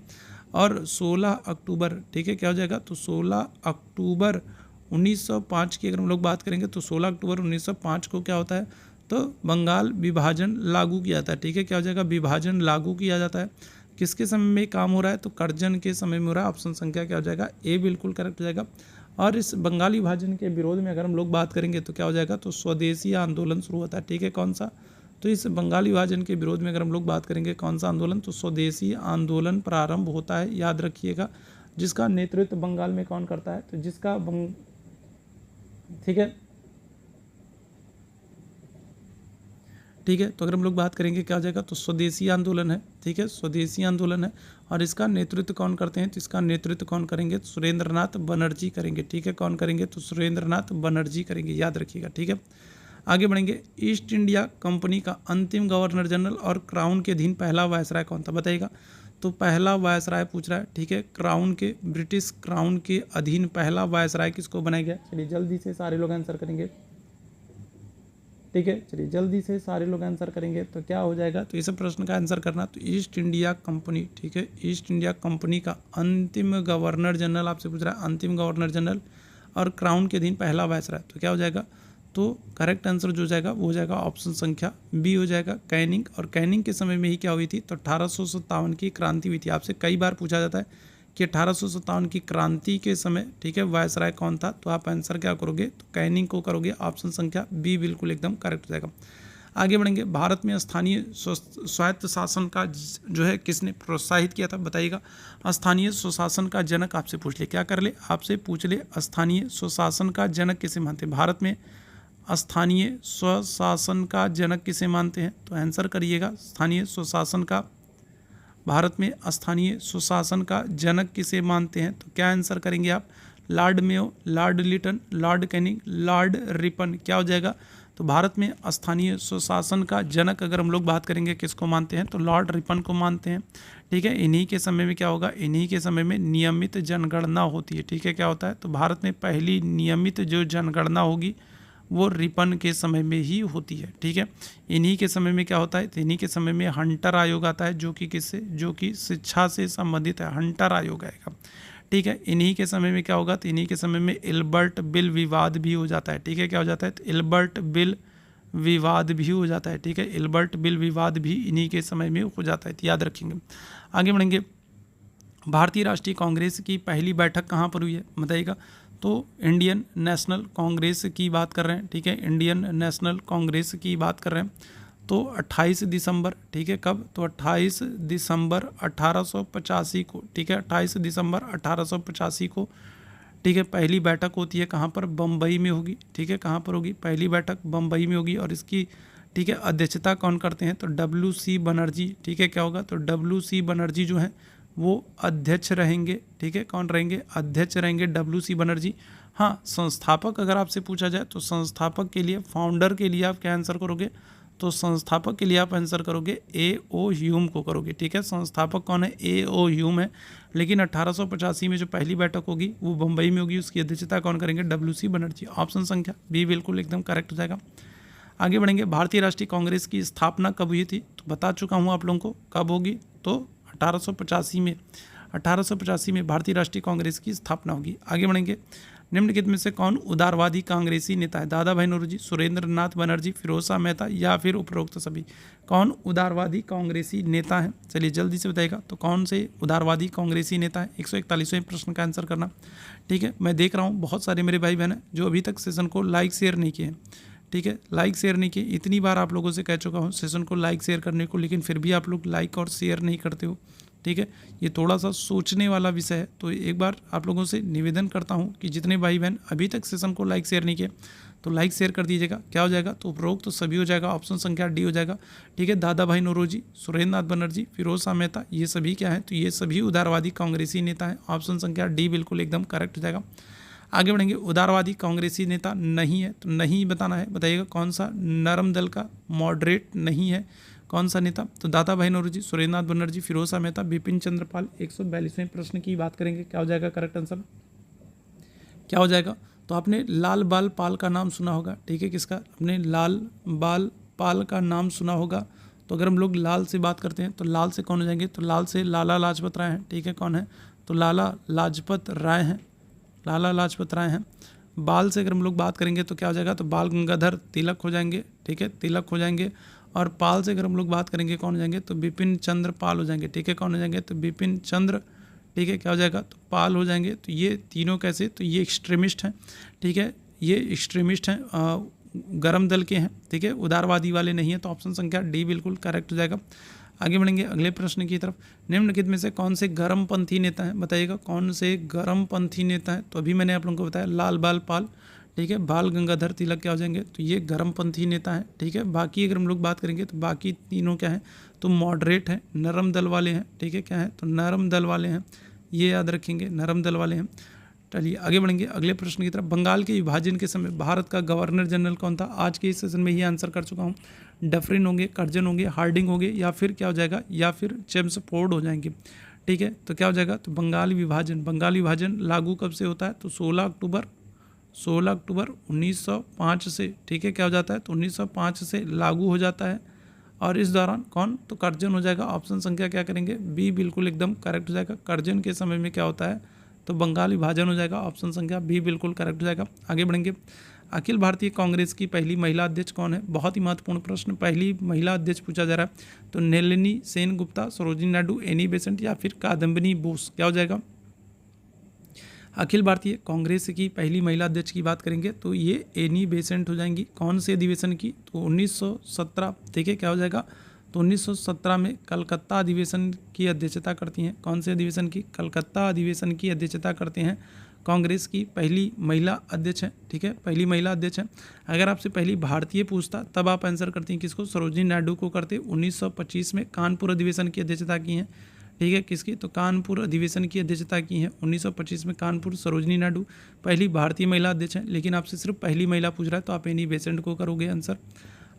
और 16 अक्टूबर, ठीक है, क्या हो जाएगा, तो 16 अक्टूबर 1905 की अगर हम लोग बात करेंगे तो 16 अक्टूबर 1905 को क्या होता है, तो बंगाल विभाजन लागू किया था, ठीक है। क्या हो जाएगा, विभाजन लागू किया जाता है। किसके समय में काम हो रहा है, तो कर्जन के समय में हो रहा है। ऑप्शन संख्या क्या हो जाएगा, ए बिल्कुल करेक्ट हो जाएगा। और इस बंगाल विभाजन के विरोध में अगर हम लोग बात करेंगे तो क्या हो जाएगा, तो स्वदेशी आंदोलन शुरू होता है, ठीक है। कौन सा, तो इस बंगाल विभाजन के विरोध में अगर हम लोग बात करेंगे कौन सा आंदोलन, तो स्वदेशी आंदोलन प्रारंभ होता है, याद रखिएगा। जिसका नेतृत्व बंगाल में कौन करता है, तो जिसका ठीक है, ठीक है। तो अगर हम लोग बात करेंगे क्या हो जाएगा, तो स्वदेशी आंदोलन है, ठीक है, स्वदेशी आंदोलन है। और इसका नेतृत्व कौन करते हैं, तो इसका नेतृत्व कौन करेंगे, तो सुरेंद्रनाथ बनर्जी करेंगे, ठीक है। कौन करेंगे, तो सुरेंद्रनाथ बनर्जी करेंगे, याद रखिएगा, ठीक है। आगे बढ़ेंगे। ईस्ट इंडिया कंपनी का अंतिम गवर्नर जनरल और क्राउन के अधीन पहला वायसराय कौन था, बताइएगा। तो पहला वायसराय पूछ रहा है, ठीक है। क्राउन के, ब्रिटिश क्राउन के अधीन पहला वायसराय किसको बनाया गया, चलिए जल्दी से सारे लोग आंसर करेंगे, ठीक है। चलिए जल्दी से सारे लोग आंसर करेंगे तो क्या हो जाएगा, तो इस प्रश्न का आंसर करना, तो ईस्ट इंडिया कंपनी, ठीक है। ईस्ट इंडिया कंपनी का अंतिम गवर्नर जनरल आपसे पूछ रहा है, अंतिम गवर्नर जनरल और क्राउन के अधीन पहला वायसराय, तो क्या हो जाएगा, तो करेक्ट आंसर जो जाएगा वो हो जाएगा ऑप्शन संख्या बी हो जाएगा, कैनिंग। और कैनिंग के समय में ही क्या हुई थी, तो 1857 की क्रांति हुई थी। आपसे कई बार पूछा जाता है कि 1857 की क्रांति के समय, ठीक है, वायसराय कौन था, तो आप आंसर क्या करोगे, तो कैनिंग को करोगे। ऑप्शन संख्या बी बिल्कुल एकदम करेक्ट हो जाएगा। आगे बढ़ेंगे। भारत में स्थानीय स्वायत्त शासन का जो है किसने प्रोत्साहित किया था, बताइएगा। स्थानीय स्वशासन का जनक आपसे पूछ ले, क्या कर ले, आपसे पूछ ले, स्थानीय स्वशासन का जनक किसे मानते हैं, भारत में स्थानीय स्वशासन का जनक किसे मानते हैं, तो आंसर करिएगा। स्थानीय स्वशासन का, भारत में स्थानीय स्वशासन का जनक किसे मानते हैं, तो क्या आंसर करेंगे आप, Lord Mayo, Lord Lytton, Lord Canning, Lord Ripon, क्या हो जाएगा। तो भारत में स्थानीय स्वशासन का जनक अगर हम लोग बात करेंगे किसको मानते हैं, तो लॉर्ड रिपन को मानते हैं, ठीक है। इन्हीं के समय में क्या होगा, इन्हीं के समय में नियमित जनगणना होती है, ठीक है। क्या होता है, तो भारत में पहली नियमित जो जनगणना होगी वो रिपन के समय में ही होती है, ठीक है। इन्हीं के समय में क्या होता है, तो इन्हीं के समय में हंटर आयोग आता है, जो कि किससे, जो कि शिक्षा से संबंधित है, हंटर आयोग आएगा, ठीक है। इन्हीं के समय में क्या होगा, तो इन्हीं के समय में इल्बर्ट बिल विवाद भी हो जाता है, ठीक है। क्या हो जाता है, तो इल्बर्ट बिल विवाद भी हो जाता है, ठीक है। इल्बर्ट बिल विवाद भी इन्हीं के समय में हो जाता है, तो याद रखेंगे। आगे बढ़ेंगे। भारतीय राष्ट्रीय कांग्रेस की पहली बैठक कहाँ पर हुई है, बताइएगा। तो इंडियन नेशनल कांग्रेस की बात कर रहे हैं, ठीक है। इंडियन नेशनल कांग्रेस की बात कर रहे हैं, तो 28 दिसंबर, ठीक है। कब, तो 28 दिसंबर 1885 को, ठीक है। 28 दिसंबर 1885 को, ठीक है, पहली बैठक होती है, कहाँ पर, बम्बई में होगी, ठीक है। कहाँ पर होगी, पहली बैठक बम्बई में होगी। और इसकी, ठीक है, अध्यक्षता कौन करते हैं, तो WC बनर्जी, ठीक है। क्या होगा, तो WC बनर्जी जो है वो अध्यक्ष रहेंगे, ठीक है। कौन रहेंगे, अध्यक्ष रहेंगे WC बनर्जी। हाँ, संस्थापक अगर आपसे पूछा जाए तो संस्थापक के लिए, फाउंडर के लिए आप क्या आंसर करोगे, तो संस्थापक के लिए आप आंसर करोगे A.O. ह्यूम को करोगे, ठीक है। संस्थापक कौन है, A.O. ह्यूम है। लेकिन 1885 में जो पहली बैठक होगी वो बम्बई में होगी, उसकी अध्यक्षता कौन करेंगे, WC बनर्जी। ऑप्शन संख्या बी बिल्कुल एकदम करेक्ट हो जाएगा। आगे बढ़ेंगे। भारतीय राष्ट्रीय कांग्रेस की स्थापना कब हुई थी, तो बता चुका हूँ आप लोगों को कब होगी, तो 1885 में भारतीय राष्ट्रीय कांग्रेस की स्थापना होगी। आगे बढ़ेंगे। निम्नलिखित में से कौन उदारवादी कांग्रेसी नेता है, दादा भाई नौरोजी, सुरेंद्र नाथ बनर्जी, फिरोज शाह मेहता या फिर उपरोक्त सभी। कौन उदारवादी कांग्रेसी नेता है, चलिए जल्दी से बताइएगा। तो कौन से उदारवादी कांग्रेसी नेता है, 141वें प्रश्न का आंसर करना, ठीक है। मैं देख रहा हूँ बहुत सारे मेरे भाई बहन हैं जो अभी तक सेशन को लाइक शेयर नहीं किए हैं, ठीक है। लाइक शेयर नहीं किए, इतनी बार आप लोगों से कह चुका हूँ सेशन को लाइक शेयर करने को, लेकिन फिर भी आप लोग लाइक और शेयर नहीं करते हो, ठीक है। ये थोड़ा सा सोचने वाला विषय है। तो एक बार आप लोगों से निवेदन करता हूँ कि जितने भाई बहन अभी तक सेशन को लाइक शेयर नहीं किए तो लाइक शेयर कर दीजिएगा। क्या हो जाएगा, तो उपरोक्त तो सभी हो जाएगा, ऑप्शन संख्या डी हो जाएगा, ठीक है। दादा भाई नौरोजी, सुरेंद्र नाथ बनर्जी, फिरोज शाह मेहता, ये सभी क्या है, तो ये सभी उदारवादी कांग्रेसी नेता हैं। ऑप्शन संख्या डी बिल्कुल एकदम करेक्ट हो जाएगा। आगे बढ़ेंगे। उदारवादी कांग्रेसी नेता नहीं है, तो नहीं बताना है, बताइएगा कौन सा। नरम दल का मॉडरेट नहीं है, कौन सा नेता, तो दादा भाई नौरोजी, सुरेंद्र नाथ बनर्जी, फिरोज शाह मेहता, बिपिन चंद्र पाल। 142वें प्रश्न की बात करेंगे, क्या हो जाएगा करेक्ट आंसर, क्या हो जाएगा। तो आपने लाल बाल पाल का नाम सुना होगा, ठीक है। किसका, आपने लाल बाल पाल का नाम सुना होगा। तो अगर हम लोग लाल से बात करते हैं तो लाल से कौन हो जाएंगे, तो लाल से लाला लाजपत राय हैं, ठीक है। कौन है, तो लाला लाजपत राय हैं, लाला लाजपत राय हैं। बाल से अगर हम लोग बात करेंगे तो क्या हो जाएगा, तो बाल गंगाधर तिलक हो जाएंगे, ठीक है, तिलक हो जाएंगे। और पाल से अगर हम लोग बात करेंगे कौन हो जाएंगे, तो बिपिन चंद्र पाल हो जाएंगे, ठीक है, कौन हो जाएंगे, तो बिपिन चंद्र, ठीक है, क्या हो जाएगा, तो पाल हो जाएंगे। तो ये तीनों कैसे, तो ये एक्सट्रीमिस्ट हैं, ठीक है, ये एक्सट्रीमिस्ट हैं, गर्म दल के हैं, ठीक है, उदारवादी वाले नहीं है। तो ऑप्शन संख्या डी बिल्कुल करेक्ट हो जाएगा। आगे बढ़ेंगे अगले प्रश्न की तरफ। निम्नलिखित में से कौन से गर्मपंथी नेता हैं, बताइएगा कौन से गर्मपंथी नेता हैं। तो अभी मैंने आप लोगों को बताया लाल बाल पाल, ठीक है, बाल गंगाधर तिलक क्या हो जाएंगे, तो ये गर्मपंथी नेता हैं, ठीक है। बाकी अगर हम लोग बात करेंगे तो बाकी तीनों क्या हैं, तो मॉडरेट हैं, नरम दल वाले हैं, ठीक है, क्या है, तो नरम दल वाले हैं, ये याद रखेंगे, नरम दल वाले हैं। चलिए आगे बढ़ेंगे अगले प्रश्न की तरफ। बंगाल के विभाजन के समय भारत का गवर्नर जनरल कौन था। आज के इस सेशन में ही आंसर कर चुका हूँ। डफरिन होंगे, कर्जन होंगे, हार्डिंग होंगे, या फिर क्या हो जाएगा, या फिर चेम्सफोर्ड हो जाएंगे, ठीक है। तो क्या हो जाएगा, तो बंगाल विभाजन लागू कब से होता है, तो 16 अक्टूबर 1905 से, ठीक है, क्या हो जाता है, तो 1905 से लागू हो जाता है। और इस दौरान कौन, तो कर्जन हो जाएगा। ऑप्शन संख्या क्या करेंगे, बी बिल्कुल एकदम करेक्ट हो जाएगा। कर्जन के समय में क्या होता है, तो बंगाल विभाजन हो जाएगा। ऑप्शन संख्या बी बिल्कुल करेक्ट हो जाएगा। आगे बढ़ेंगे। अखिल भारतीय कांग्रेस की पहली महिला अध्यक्ष कौन है। बहुत ही महत्वपूर्ण प्रश्न, पहली महिला अध्यक्ष पूछा जा रहा है। तो नलिनी सेनगुप्ता, सरोजिनी नायडू, एनी बेसेंट, या फिर कादम्बिनी बोस, क्या हो जाएगा। अखिल भारतीय कांग्रेस की पहली महिला अध्यक्ष की बात करेंगे तो ये एनी बेसेंट हो जाएंगी। कौन से अधिवेशन की, तो 1917, ठीक है, क्या हो जाएगा, तो 1917 में कलकत्ता अधिवेशन की अध्यक्षता करती हैं। कौन से अधिवेशन की, कलकत्ता अधिवेशन की अध्यक्षता करते हैं। कांग्रेस की पहली महिला अध्यक्ष हैं, ठीक है, पहली महिला अध्यक्ष हैं। अगर आपसे पहली भारतीय पूछता तब आप आंसर करती हैं किसको, सरोजिनी नायडू को करते। 1925 में कानपुर अधिवेशन की अध्यक्षता की हैं, ठीक है, किसकी, तो कानपुर अधिवेशन की अध्यक्षता की है 1925 में कानपुर। सरोजिनी नायडू पहली भारतीय महिला अध्यक्ष हैं, लेकिन आपसे सिर्फ पहली महिला पूछ रहा है तो आप एनी बेसेंट को करोगे आंसर।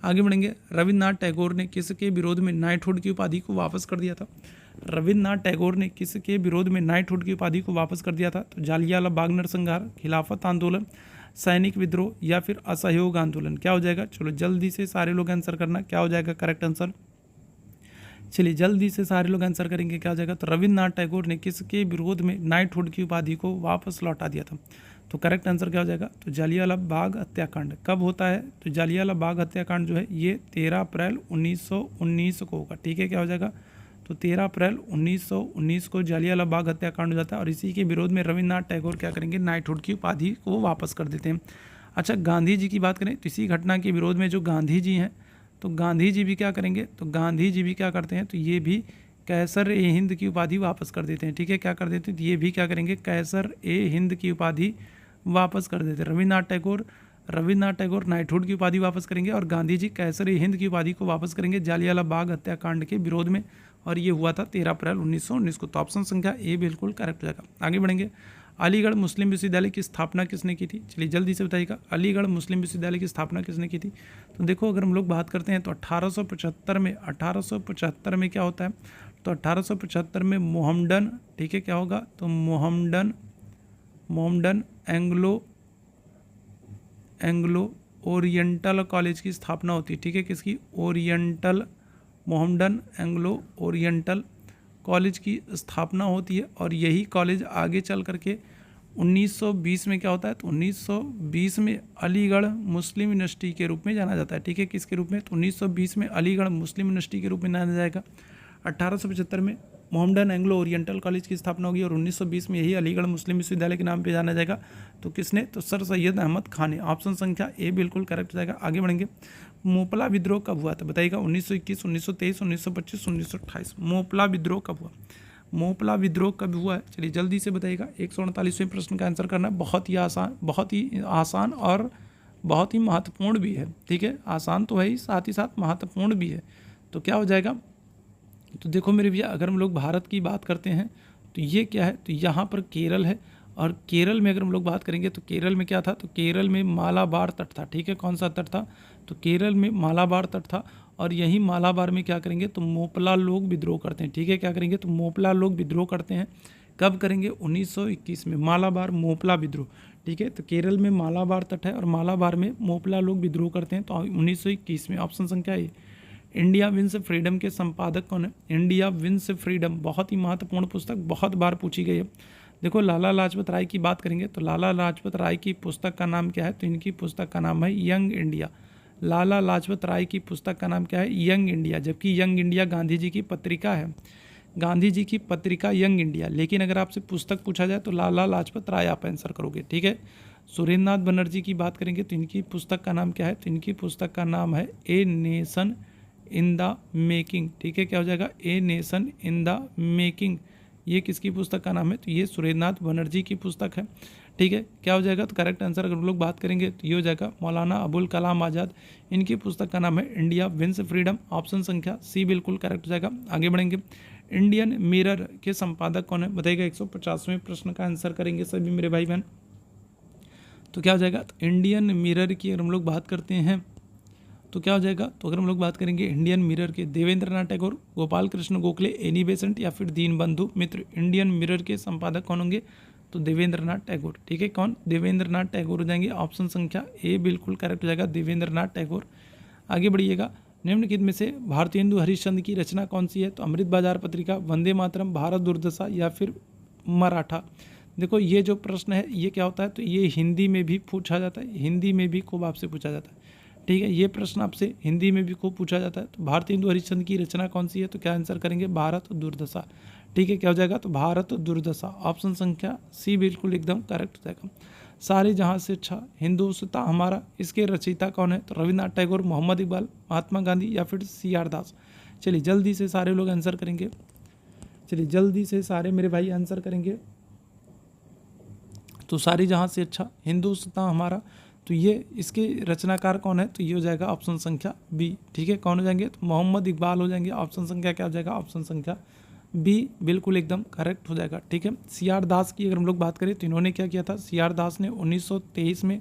आगे बढ़ेंगे। रविन्द्रनाथ टैगोर ने किसके विरोध में नाइटहुड की उपाधि को वापस कर दिया था। रविन्द्रनाथ टैगोर ने किसके विरोध में नाइटहुड की उपाधि को वापस कर दिया था। तो जालियांवाला बाग नरसंहार, खिलाफत आंदोलन, सैनिक विद्रोह, या फिर असहयोग आंदोलन, क्या हो जाएगा। चलो जल्दी से सारे लोग आंसर करना, क्या हो जाएगा करेक्ट आंसर। चलिए जल्दी से सारे लोग आंसर करेंगे, क्या हो जाएगा। तो रविन्द्रनाथ टैगोर ने किसके विरोध में नाइटहुड की उपाधि को वापस लौटा दिया था। तो करेक्ट आंसर क्या हो जाएगा, तो जालियांवाला बाग हत्याकांड कब होता है। तो जालियांवाला बाग हत्याकांड जो है ये 13 अप्रैल 1919 को होगा, ठीक है, क्या हो जाएगा। तो 13 अप्रैल 1919 को जालियांवाला बाग हत्याकांड हो जाता है। और इसी के विरोध में रविन्द्रनाथ टैगोर क्या करेंगे, नाइटहुड की उपाधि को वापस कर देते हैं। अच्छा, गांधी जी की बात करें तो इसी घटना के विरोध में जो गांधी जी हैं, तो गांधी जी भी क्या करेंगे, तो गांधी जी भी क्या करते हैं, तो ये भी कैसर ए हिंद की उपाधि वापस कर देते हैं, ठीक है, क्या कर देते हैं, तो ये भी क्या करेंगे, कैसर ए हिंद की उपाधि वापस कर देते हैं। रविन्द्रनाथ टैगोर नाइटहुड की उपाधि वापस करेंगे और गांधी जी कैसर ए हिंद की उपाधि को वापस करेंगे जालियांवाला बाग हत्याकांड के विरोध में। और ये हुआ था 13 अप्रैल 1919 को। तो ऑप्शन संख्या ए बिल्कुल करेक्ट हो जाएगा। आगे बढ़ेंगे। अलीगढ़ मुस्लिम विश्वविद्यालय की स्थापना किसने की थी। चलिए जल्दी से बताइएगा, अलीगढ़ मुस्लिम विश्वविद्यालय की स्थापना किसने की थी। तो देखो अगर हम लोग बात करते हैं तो 1875 में क्या होता है, तो 1875 में मोहम्मडन, ठीक है, क्या होगा, तो मोहम्मडन एंग्लो ओरिएंटल कॉलेज की स्थापना होती है, ठीक है, किसकी, मोहम्मडन एंग्लो ओरिएंटल कॉलेज की स्थापना होती है। और यही कॉलेज आगे चल करके 1920 में क्या होता है, तो 1920 में अलीगढ़ मुस्लिम यूनिवर्सिटी के रूप में जाना जाता है, ठीक है, किसके रूप में, तो 1920 में अलीगढ़ मुस्लिम यूनिवर्सिटी के रूप में जाना जाएगा। 1875 में मोहम्मडन एंग्लो ओरिएंटल कॉलेज की स्थापना होगी और 1920 में यही अलीगढ़ मुस्लिम विश्वविद्यालय के नाम पे जाना जाएगा। तो किसने, तो सर सैयद अहमद खान ने। ऑप्शन संख्या ए बिल्कुल करेक्ट हो जाएगा। आगे बढ़ेंगे। मोपला विद्रोह कब हुआ था, बताइएगा, 1921, 1923, 1925, 1928। मोपला विद्रोह कब हुआ, मोपला विद्रोह कब हुआ है, चलिए जल्दी से बताइएगा। 149वें प्रश्न का आंसर करना है। बहुत ही आसान और बहुत ही महत्वपूर्ण भी है, ठीक है, आसान तो है ही, साथ साथ महत्वपूर्ण भी है। तो क्या हो जाएगा, तो देखो मेरे भैया, अगर हम लोग भारत की बात करते हैं तो ये क्या है, तो यहाँ पर केरल है। और केरल में अगर हम लोग बात करेंगे तो केरल में क्या था, तो केरल में मालाबार तट था, ठीक है, कौन सा तट था, तो केरल में मालाबार तट था। और यही मालाबार में क्या करेंगे, तो मोपला लोग विद्रोह करते हैं, ठीक है, क्या करेंगे, तो मोपला लोग विद्रोह करते हैं। कब करेंगे, 1921 में मालाबार मोपला विद्रोह, ठीक है। तो केरल में मालाबार तट है और मालाबार में मोपला लोग विद्रोह करते हैं, तो 1921 में। ऑप्शन संख्या ए। इंडिया विंस फ्रीडम के संपादक कौन है, इंडिया विंस फ्रीडम बहुत ही महत्वपूर्ण पुस्तक, बहुत बार पूछी गई है। देखो लाला लाजपत राय की बात करेंगे तो लाला लाजपत राय की पुस्तक का नाम क्या है, तो इनकी पुस्तक का नाम है यंग इंडिया। लाला लाजपत राय की पुस्तक का नाम क्या है, यंग इंडिया। जबकि यंग इंडिया गांधी जी की पत्रिका है, गांधी जी की पत्रिका यंग इंडिया। लेकिन अगर आपसे पुस्तक पूछा जाए तो लाला लाजपत राय आप आंसर करोगे, ठीक है। सुरेंद्रनाथ बनर्जी की बात करेंगे तो इनकी पुस्तक का नाम क्या है, तो इनकी पुस्तक का नाम है a nation in the making, ठीक है। क्या हो जाएगा, a nation in the making. ये किसकी पुस्तक का नाम है, तो ये सुरेंद्रनाथ बनर्जी की पुस्तक है, ठीक है। क्या हो जाएगा, तो करेक्ट आंसर अगर हम लोग बात करेंगे तो ये हो जाएगा मौलाना अबुल कलाम आज़ाद। इनकी पुस्तक का नाम है इंडिया विंस फ्रीडम। ऑप्शन संख्या सी बिल्कुल करेक्ट हो जाएगा। आगे बढ़ेंगे, इंडियन मिरर के संपादक कौन है, बताइएगा। 150वें प्रश्न का आंसर करेंगे सभी मेरे भाई बहन। तो क्या हो जाएगा, तो इंडियन मिरर की अगर हम लोग बात करते हैं तो क्या हो जाएगा, तो अगर हम लोग बात करेंगे इंडियन मिरर के, देवेंद्रनाथ टैगोर, गोपाल कृष्ण गोखले, एनी बेसेंट या फिर दीनबंधु मित्र। इंडियन मिरर के संपादक कौन होंगे, तो देवेंद्रनाथ टैगोर, ठीक है। कौन, देवेंद्रनाथ टैगोर हो जाएंगे। ऑप्शन संख्या ए बिल्कुल करेक्ट हो जाएगा, देवेंद्रनाथ टैगोर। आगे बढ़िएगा, निम्नलिखित में से भारतेंदु हरिश्चंद्र की रचना कौन सी है, तो अमृत बाजार पत्रिका, वंदे मातरम, भारत दुर्दशा या फिर मराठा। देखो ये जो प्रश्न है ये क्या होता है, तो ये हिंदी में भी पूछा जाता है, हिंदी में भी खूब आपसे पूछा जाता है, ठीक है। ये प्रश्न आपसे हिंदी में भी खूब पूछा जाता है। तो भारतेंदु हरिश्चंद्र की रचना कौन सी है, तो क्या आंसर करेंगे, भारत दुर्दशा, ठीक है। क्या हो जाएगा, तो भारत दुर्दशा। ऑप्शन संख्या सी बिल्कुल एकदम करेक्ट हो जाएगा। सारे जहाँ से अच्छा, हिंदुस्तान हमारा, इसके रचयिता कौन है, तो रविन्द्रनाथ टैगोर, मोहम्मद इकबाल, महात्मा गांधी या फिर CR दास। चलिए जल्दी से सारे लोग आंसर करेंगे, चलिए जल्दी से सारे मेरे भाई आंसर करेंगे। तो सारी जहाँ से अच्छा, हिंदुस्तान हमारा, तो ये इसके रचनाकार कौन है, तो ये हो जाएगा ऑप्शन संख्या बी, ठीक है। कौन हो जाएंगे, तो मोहम्मद इकबाल हो जाएंगे। ऑप्शन संख्या क्या हो जाएगा, ऑप्शन संख्या बी बिल्कुल एकदम करेक्ट हो जाएगा, ठीक है। CR दास की अगर हम लोग बात करें तो इन्होंने क्या किया था, CR दास ने 1923 में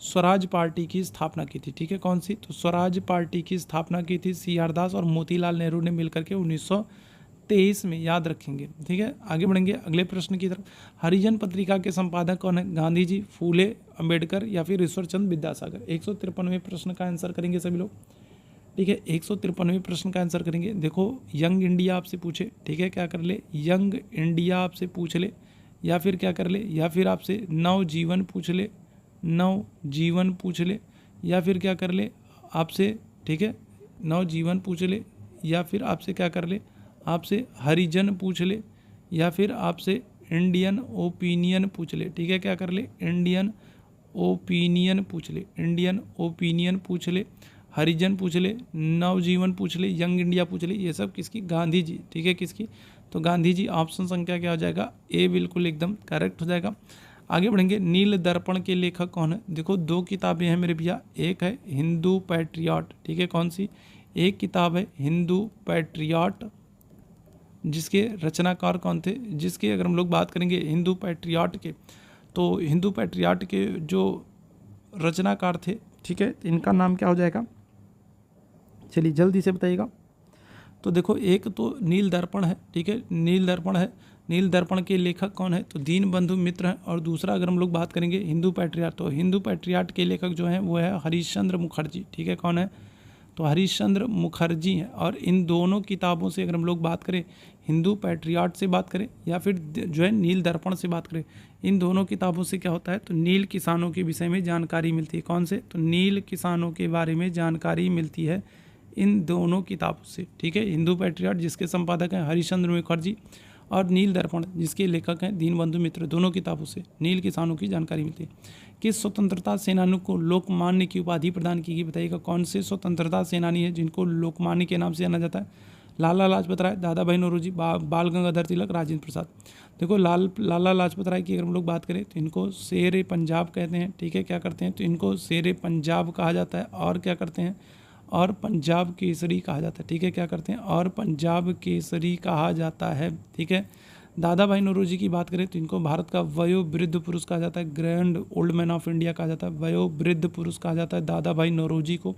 स्वराज पार्टी की स्थापना की थी, ठीक है। कौन सी, तो स्वराज पार्टी की स्थापना की थी CR दास और मोतीलाल नेहरू ने मिलकर के 1923 में, याद रखेंगे, ठीक है। आगे बढ़ेंगे अगले प्रश्न की तरफ। हरिजन पत्रिका के संपादक कौन है, गांधी जी, फूले अंबेडकर या फिर ईश्वरचंद विद्यासागर। 153वें प्रश्न का आंसर करेंगे सभी लोग, ठीक है। 153वें प्रश्न का आंसर करेंगे। देखो यंग इंडिया आपसे पूछे, ठीक है, क्या कर ले, यंग इंडिया आपसे पूछ ले, या फिर क्या कर ले, या फिर आपसे नवजीवन पूछ ले, नवजीवन पूछ ले, या फिर क्या कर ले आपसे, ठीक है, नवजीवन पूछ ले, या फिर आपसे क्या कर ले, आपसे हरिजन पूछ ले, या फिर आपसे इंडियन ओपिनियन पूछ ले, ठीक है। क्या कर ले, इंडियन ओपिनियन पूछ ले, इंडियन ओपिनियन पूछ ले, हरिजन पूछ ले, नवजीवन पूछ ले, यंग इंडिया पूछ ले। ये सब किसकी, गांधी जी, ठीक है, किसकी, तो गांधी जी। ऑप्शन संख्या क्या हो जाएगा, ए बिल्कुल एकदम करेक्ट हो जाएगा। आगे बढ़ेंगे, नील दर्पण के लेखक कौन है। देखो 2 किताबें हैं मेरे भैया, एक है हिंदू पैट्रियट, ठीक है। कौन सी, एक किताब है हिंदू पैट्रियट, जिसके रचनाकार कौन थे, जिसके अगर हम लोग बात करेंगे हिंदू पैट्रियट के, तो हिंदू पैट्रियट के जो रचनाकार थे, ठीक है, इनका नाम क्या हो जाएगा, चलिए जल्दी से बताइएगा। तो देखो एक तो नील दर्पण है, ठीक है, नील दर्पण है। नील दर्पण के लेखक कौन है, तो दीनबंधु मित्र हैं। और दूसरा अगर हम लोग बात करेंगे हिंदू पैट्रियट, तो हिंदू पैट्रियट के लेखक जो हैं वो है हरीशचंद्र मुखर्जी, ठीक है। कौन है, तो हरीशचंद्र मुखर्जी हैं। और इन दोनों किताबों से अगर हम लोग बात करें, हिंदू पैट्रियट से बात करें या फिर जो है नील दर्पण से बात करें, इन दोनों किताबों से क्या होता है, तो नील किसानों के विषय में जानकारी मिलती है। कौन से, तो नील किसानों के बारे में जानकारी मिलती है इन दोनों किताबों से, ठीक है। हिंदू पैट्रियट जिसके संपादक हैं हरीशचंद्र मुखर्जी, और नील दर्पण जिसके लेखक हैं दीनबंधु मित्र, दोनों किताबों से नील किसानों की जानकारी मिलती है। किस स्वतंत्रता सेनानी को लोकमान्य की उपाधि प्रदान की गई, बताइएगा। कौन से स्वतंत्रता सेनानी है जिनको लोकमान्य के नाम से जाना जाता है, लाला लाजपत राय, दादा भाई नौरोजी, बाल गंगाधर तिलक, राजेंद्र प्रसाद। देखो लाला लाजपत राय की अगर हम लोग बात करें तो इनको शेर पंजाब कहते हैं, ठीक है। क्या करते हैं, तो इनको शेर पंजाब कहा जाता है। और क्या करते हैं, और पंजाब केसरी कहा जाता है, ठीक है। क्या करते हैं, और पंजाब केसरी कहा जाता है, ठीक है। दादा भाई नौरोजी की बात करें तो इनको भारत का वयोवृद्ध पुरुष कहा जाता है, grand old man of India कहा जाता है, वयोवृद्ध पुरुष कहा जाता है दादा भाई नौरोजी को,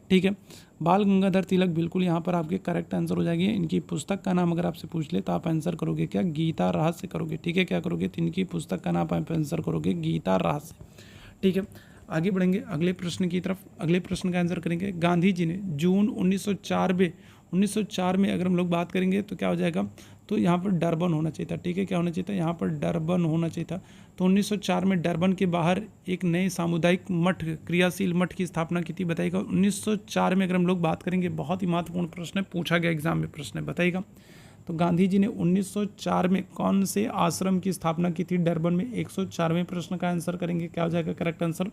ठीक है। बाल गंगाधर तिलक बिल्कुल यहाँ पर आपके करेक्ट आंसर हो जाएगी। इनकी पुस्तक का नाम अगर आपसे पूछ ले तो आप आंसर करोगे क्या, गीता रहस्य करोगे, ठीक है। क्या करोगे, तो इनकी पुस्तक का नाम आप आंसर करोगे गीता रहस्य, ठीक है। आगे बढ़ेंगे अगले प्रश्न की तरफ। अगले प्रश्न का आंसर करेंगे, गांधी जी ने जून 1904 में 1904 में अगर हम लोग बात करेंगे तो क्या हो जाएगा, तो यहाँ पर डरबन होना चाहिए था, ठीक है, क्या होना चाहिए था, यहाँ पर डरबन होना चाहिए था। तो 1904 में डरबन के बाहर एक नए सामुदायिक मठ, क्रियाशील मठ की स्थापना की थी, बताइएगा। 1904 में अगर हम लोग बात करेंगे, बहुत ही महत्वपूर्ण प्रश्न है, पूछा गया एग्जाम में प्रश्न है, बताइएगा। तो गांधी जी ने 1904 में कौन से आश्रम की स्थापना की थी डरबन में? 104वें प्रश्न का आंसर करेंगे, क्या हो जाएगा करेक्ट आंसर।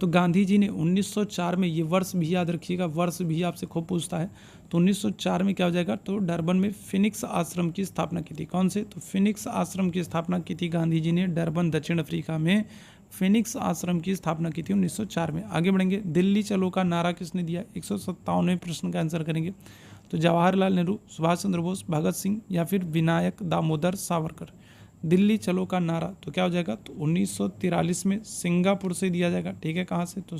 तो गांधी जी ने 1904 में, ये वर्ष भी याद रखिएगा, वर्ष भी आपसे खूब पूछता है। तो 1904 में क्या हो जाएगा, तो डरबन में फिनिक्स आश्रम की स्थापना की थी। कौन से? तो फिनिक्स आश्रम की स्थापना की थी गांधी जी ने डरबन, दक्षिण अफ्रीका में फिनिक्स आश्रम की स्थापना की थी 1904 में। आगे बढ़ेंगे, दिल्ली चलो का नारा किसने दिया? 157वें प्रश्न का आंसर करेंगे। तो जवाहरलाल नेहरू, सुभाष चंद्र बोस, भगत सिंह या फिर विनायक दामोदर सावरकर। दिल्ली चलो का नारा तो क्या हो जाएगा, तो 1943 में सिंगापुर से दिया जाएगा, ठीक है, कहाँ से? तो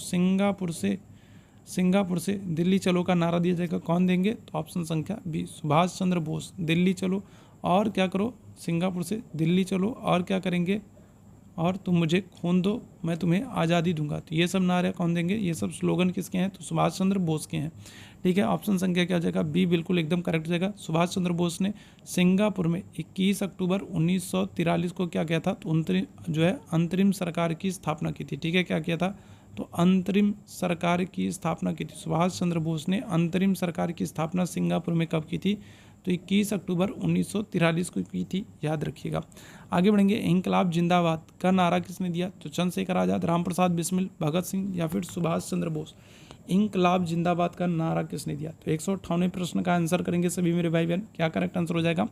सिंगापुर से दिल्ली चलो का नारा दिया जाएगा। कौन देंगे? तो ऑप्शन संख्या बी, सुभाष चंद्र बोस। दिल्ली चलो और क्या करो, सिंगापुर से दिल्ली चलो और क्या करेंगे, और तुम मुझे खून दो मैं तुम्हें आज़ादी दूंगा। तो ये सब नारे कौन देंगे, ये सब स्लोगन किसके हैं? तो सुभाष चंद्र बोस के हैं, ठीक है। ऑप्शन संख्या क्या हो जाएगा, बी बिल्कुल एकदम करेक्ट हो जाएगा। सुभाष चंद्र बोस ने सिंगापुर में 21 अक्टूबर 1943 को क्या किया था, तो अंतरिम सरकार की स्थापना की थी, ठीक है, क्या किया था, तो अंतरिम सरकार की स्थापना की थी। सुभाष चंद्र बोस ने अंतरिम सरकार की स्थापना सिंगापुर में कब की थी, तो 21 अक्टूबर 1943 को की थी, याद रखिएगा। आगे बढ़ेंगे, इंकलाब जिंदाबाद का नारा किसने दिया? तो चंद्रशेखर आज़ाद, रामप्रसाद बिस्मिल, भगत सिंह या फिर सुभाष चंद्र बोस। इंकलाब जिंदाबाद का नारा किसने दिया? तो 158वें प्रश्न का आंसर करेंगे सभी मेरे भाई बहन, क्या करेक्ट आंसर हो जाएगा,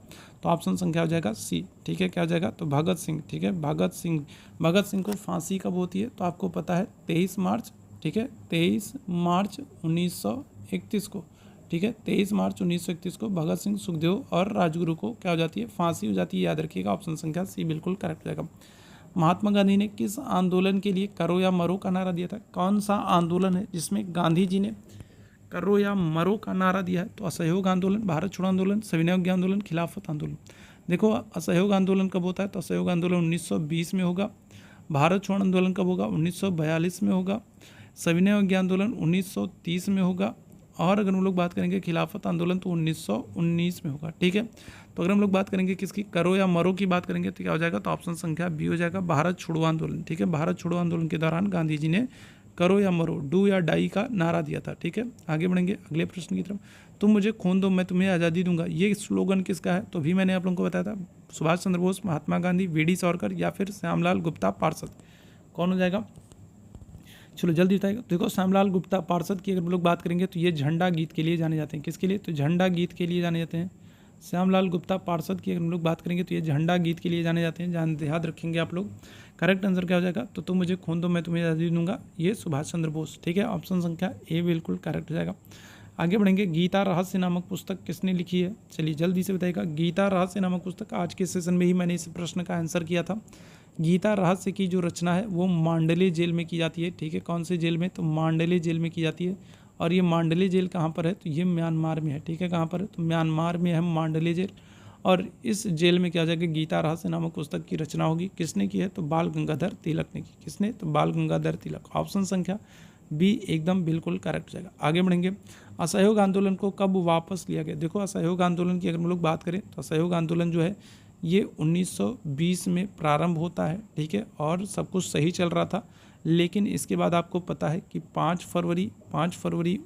तो ऑप्शन संख्या हो जाएगा सी, ठीक है, क्या हो जाएगा, तो भगत सिंह, ठीक है, भगत सिंह को फांसी कब होती है? तो आपको पता है 23 मार्च, ठीक है, 23 मार्च 1931 को, ठीक है, 23 मार्च 1931 को भगत सिंह, सुखदेव और राजगुरु को क्या हो जाती है, फांसी हो जाती है, याद रखिएगा। ऑप्शन संख्या सी बिल्कुल करेक्ट हो जाएगा। महात्मा गांधी ने किस आंदोलन के लिए करो या मरो का नारा दिया था? कौन सा आंदोलन है जिसमें गांधी जी ने करो या मरो का नारा दिया है? तो असहयोग आंदोलन, भारत छोड़ो आंदोलन, सविनय अवज्ञा आंदोलन, खिलाफत आंदोलन। देखो, असहयोग आंदोलन कब होता है? तो असहयोग आंदोलन 1920 में होगा। भारत छोड़ो आंदोलन कब होगा? 1942 में होगा। सविनय अवज्ञा आंदोलन 1930 में होगा। और अगर हम लोग बात करेंगे खिलाफत आंदोलन तो 1919 में होगा, ठीक है। तो अगर हम लोग बात करेंगे किसकी, करो या मरो की बात करेंगे तो क्या हो जाएगा, तो ऑप्शन संख्या बी हो जाएगा, भारत छोड़ो आंदोलन, ठीक है। भारत छोड़ो आंदोलन के दौरान गांधी जी ने करो या मरो, डू या डाई का नारा दिया था, ठीक है। आगे बढ़ेंगे अगले प्रश्न की तरफ। तुम मुझे खून दो मैं तुम्हें आज़ादी दूंगा, ये स्लोगन किसका है? तो भी मैंने आप लोगों को बताया था, सुभाष चंद्र बोस, महात्मा गांधी, वी.डी. सावरकर या फिर श्यामलाल गुप्ता पार्षद। कौन हो जाएगा? चलो जल्दी बताएगा। देखो, श्यामलाल गुप्ता पार्षद की अगर हम लोग बात करेंगे तो ये झंडा गीत के लिए जाने जाते हैं। किसके लिए? तो झंडा गीत के लिए जाने जाते हैं। श्यामलाल गुप्ता पार्षद की अगर हम लोग बात करेंगे तो ये झंडा गीत के लिए जाने जाते हैं, याद रखेंगे आप लोग। करेक्ट आंसर क्या हो जाएगा, तो तुम मुझे खून दो मैं तुम्हें आज़ादी दूंगा, ये सुभाष चंद्र बोस, ठीक है। ऑप्शन संख्या ए बिल्कुल करेक्ट हो जाएगा। आगे बढ़ेंगे, गीता रहस्य नामक पुस्तक किसने लिखी है? चलिए जल्दी से बताइएगा। गीता रहस्य नामक पुस्तक, आज के सेशन में ही मैंने इस प्रश्न का आंसर किया था। गीता रहस्य की जो रचना है वो मांडले जेल में की जाती है, ठीक है। कौन से जेल में? तो मांडले जेल में की जाती है। और ये मांडले जेल कहाँ पर है? तो ये म्यांमार में है, ठीक है। कहाँ पर है? तो म्यांमार में है मांडले जेल। और इस जेल में क्या हो जाएगा, गीता रहस्य नामक पुस्तक की रचना होगी। किसने की है? तो बाल गंगाधर तिलक ने की। किसने? तो बाल गंगाधर तिलक। ऑप्शन संख्या बी एकदम बिल्कुल करेक्ट हो जाएगा। आगे बढ़ेंगे, असहयोग आंदोलन को कब वापस लिया गया? देखो, असहयोग आंदोलन की अगर हम लोग बात करें तो असहयोग आंदोलन जो है ये 1920 में प्रारंभ होता है, ठीक है। और सब कुछ सही चल रहा था, लेकिन इसके बाद आपको पता है कि 5 फरवरी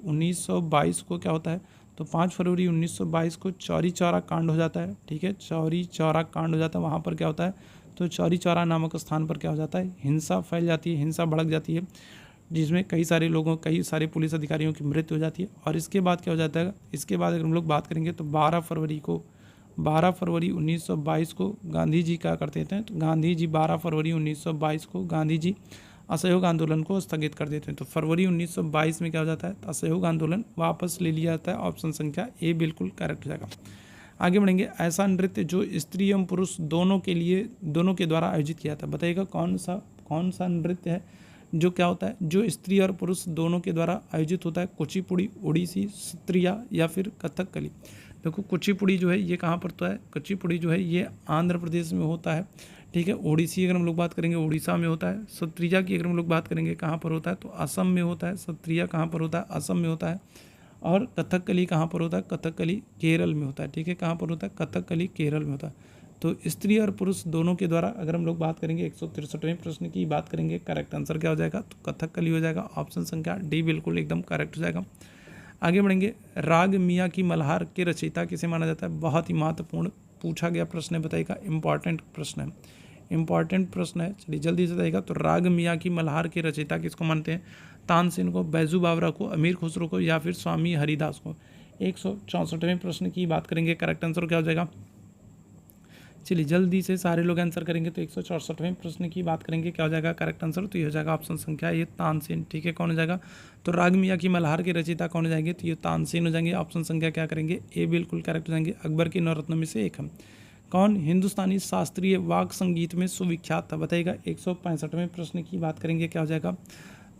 1922 को क्या होता है, तो 5 फरवरी 1922 को चौरी चौरा कांड हो जाता है, ठीक है। चौरी चौरा कांड हो जाता है, वहाँ पर क्या होता है, तो चौरी चौरा नामक स्थान पर क्या हो जाता है, हिंसा फैल जाती है, हिंसा भड़क जाती है, जिसमें कई सारे पुलिस अधिकारियों की मृत्यु हो जाती है। और इसके बाद क्या हो जाता है, इसके बाद अगर हम लोग बात करेंगे तो 12 फरवरी 1922 को गांधी जी क्या करते थे, तो गांधी जी 12 फरवरी 1922 को गांधी जी असहयोग आंदोलन को स्थगित कर देते हैं। तो फरवरी 1922 में क्या हो जाता है, तो असहयोग आंदोलन वापस ले लिया जाता है। ऑप्शन संख्या ए बिल्कुल करेक्ट हो जाएगा। आगे बढ़ेंगे, ऐसा नृत्य जो स्त्री एवं पुरुष दोनों के द्वारा आयोजित किया था, बताइएगा कौन सा नृत्य है जो क्या होता है, जो स्त्री और पुरुष दोनों के द्वारा आयोजित होता है? कुचिपुड़ी, ओडिसी, सत्रिया या फिर कथकली। देखो, कुचिपुड़ी जो है ये कहाँ पर तो है, कुचिपुड़ी जो है ये आंध्र प्रदेश में होता है, ठीक है। ओडिसी अगर हम लोग बात करेंगे उड़ीसा में होता है। सत्रिया की अगर हम लोग बात करेंगे कहाँ पर होता है, तो असम में होता है। सत्रिया कहाँ पर होता है, असम में होता है। और कथकली कहाँ पर होता है? कथकली केरल में होता है, ठीक है। कहाँ पर होता है? कथकली केरल में होता है। तो स्त्री और पुरुष दोनों के द्वारा अगर हम लोग बात करेंगे 163वें प्रश्न की बात करेंगे, करेक्ट आंसर क्या हो जाएगा? तो कथकली हो जाएगा। ऑप्शन संख्या डी बिल्कुल एकदम करेक्ट हो जाएगा। आगे बढ़ेंगे। राग मियाँ की मल्हार के रचयिता किसे माना जाता है? बहुत ही महत्वपूर्ण पूछा गया प्रश्न है, बताइएगा। इंपॉर्टेंट प्रश्न है, इंपॉर्टेंट प्रश्न है। चलिए जल्दी से बताइएगा। तो राग मियाँ की मल्हार के रचयिता किसको मानते हैं? तानसेन को, बैजू बावरा को, अमीर खुसरो को, या फिर स्वामी हरिदास को? 164वें प्रश्न की बात करेंगे, करेक्ट आंसर क्या हो जाएगा? चलिए जल्दी से सारे लोग आंसर करेंगे। तो 164वें प्रश्न की बात करेंगे, क्या हो जाएगा करेक्ट आंसर? तो ये हो जाएगा ऑप्शन संख्या ये तानसेन, ठीक है। कौन हो जाएगा? तो राग मियाँ की मल्हार के रचयिता कौन हो जाएंगे? तो ये तानसेन हो जाएंगे। ऑप्शन संख्या क्या करेंगे? ए बिल्कुल करेक्ट हो जाएंगे। अकबर के नवरत्नों में से एक है। कौन हिंदुस्तानी शास्त्रीय वाक संगीत में सुविख्यात था? बताइएगा। 165वें प्रश्न की बात करेंगे, क्या हो जाएगा?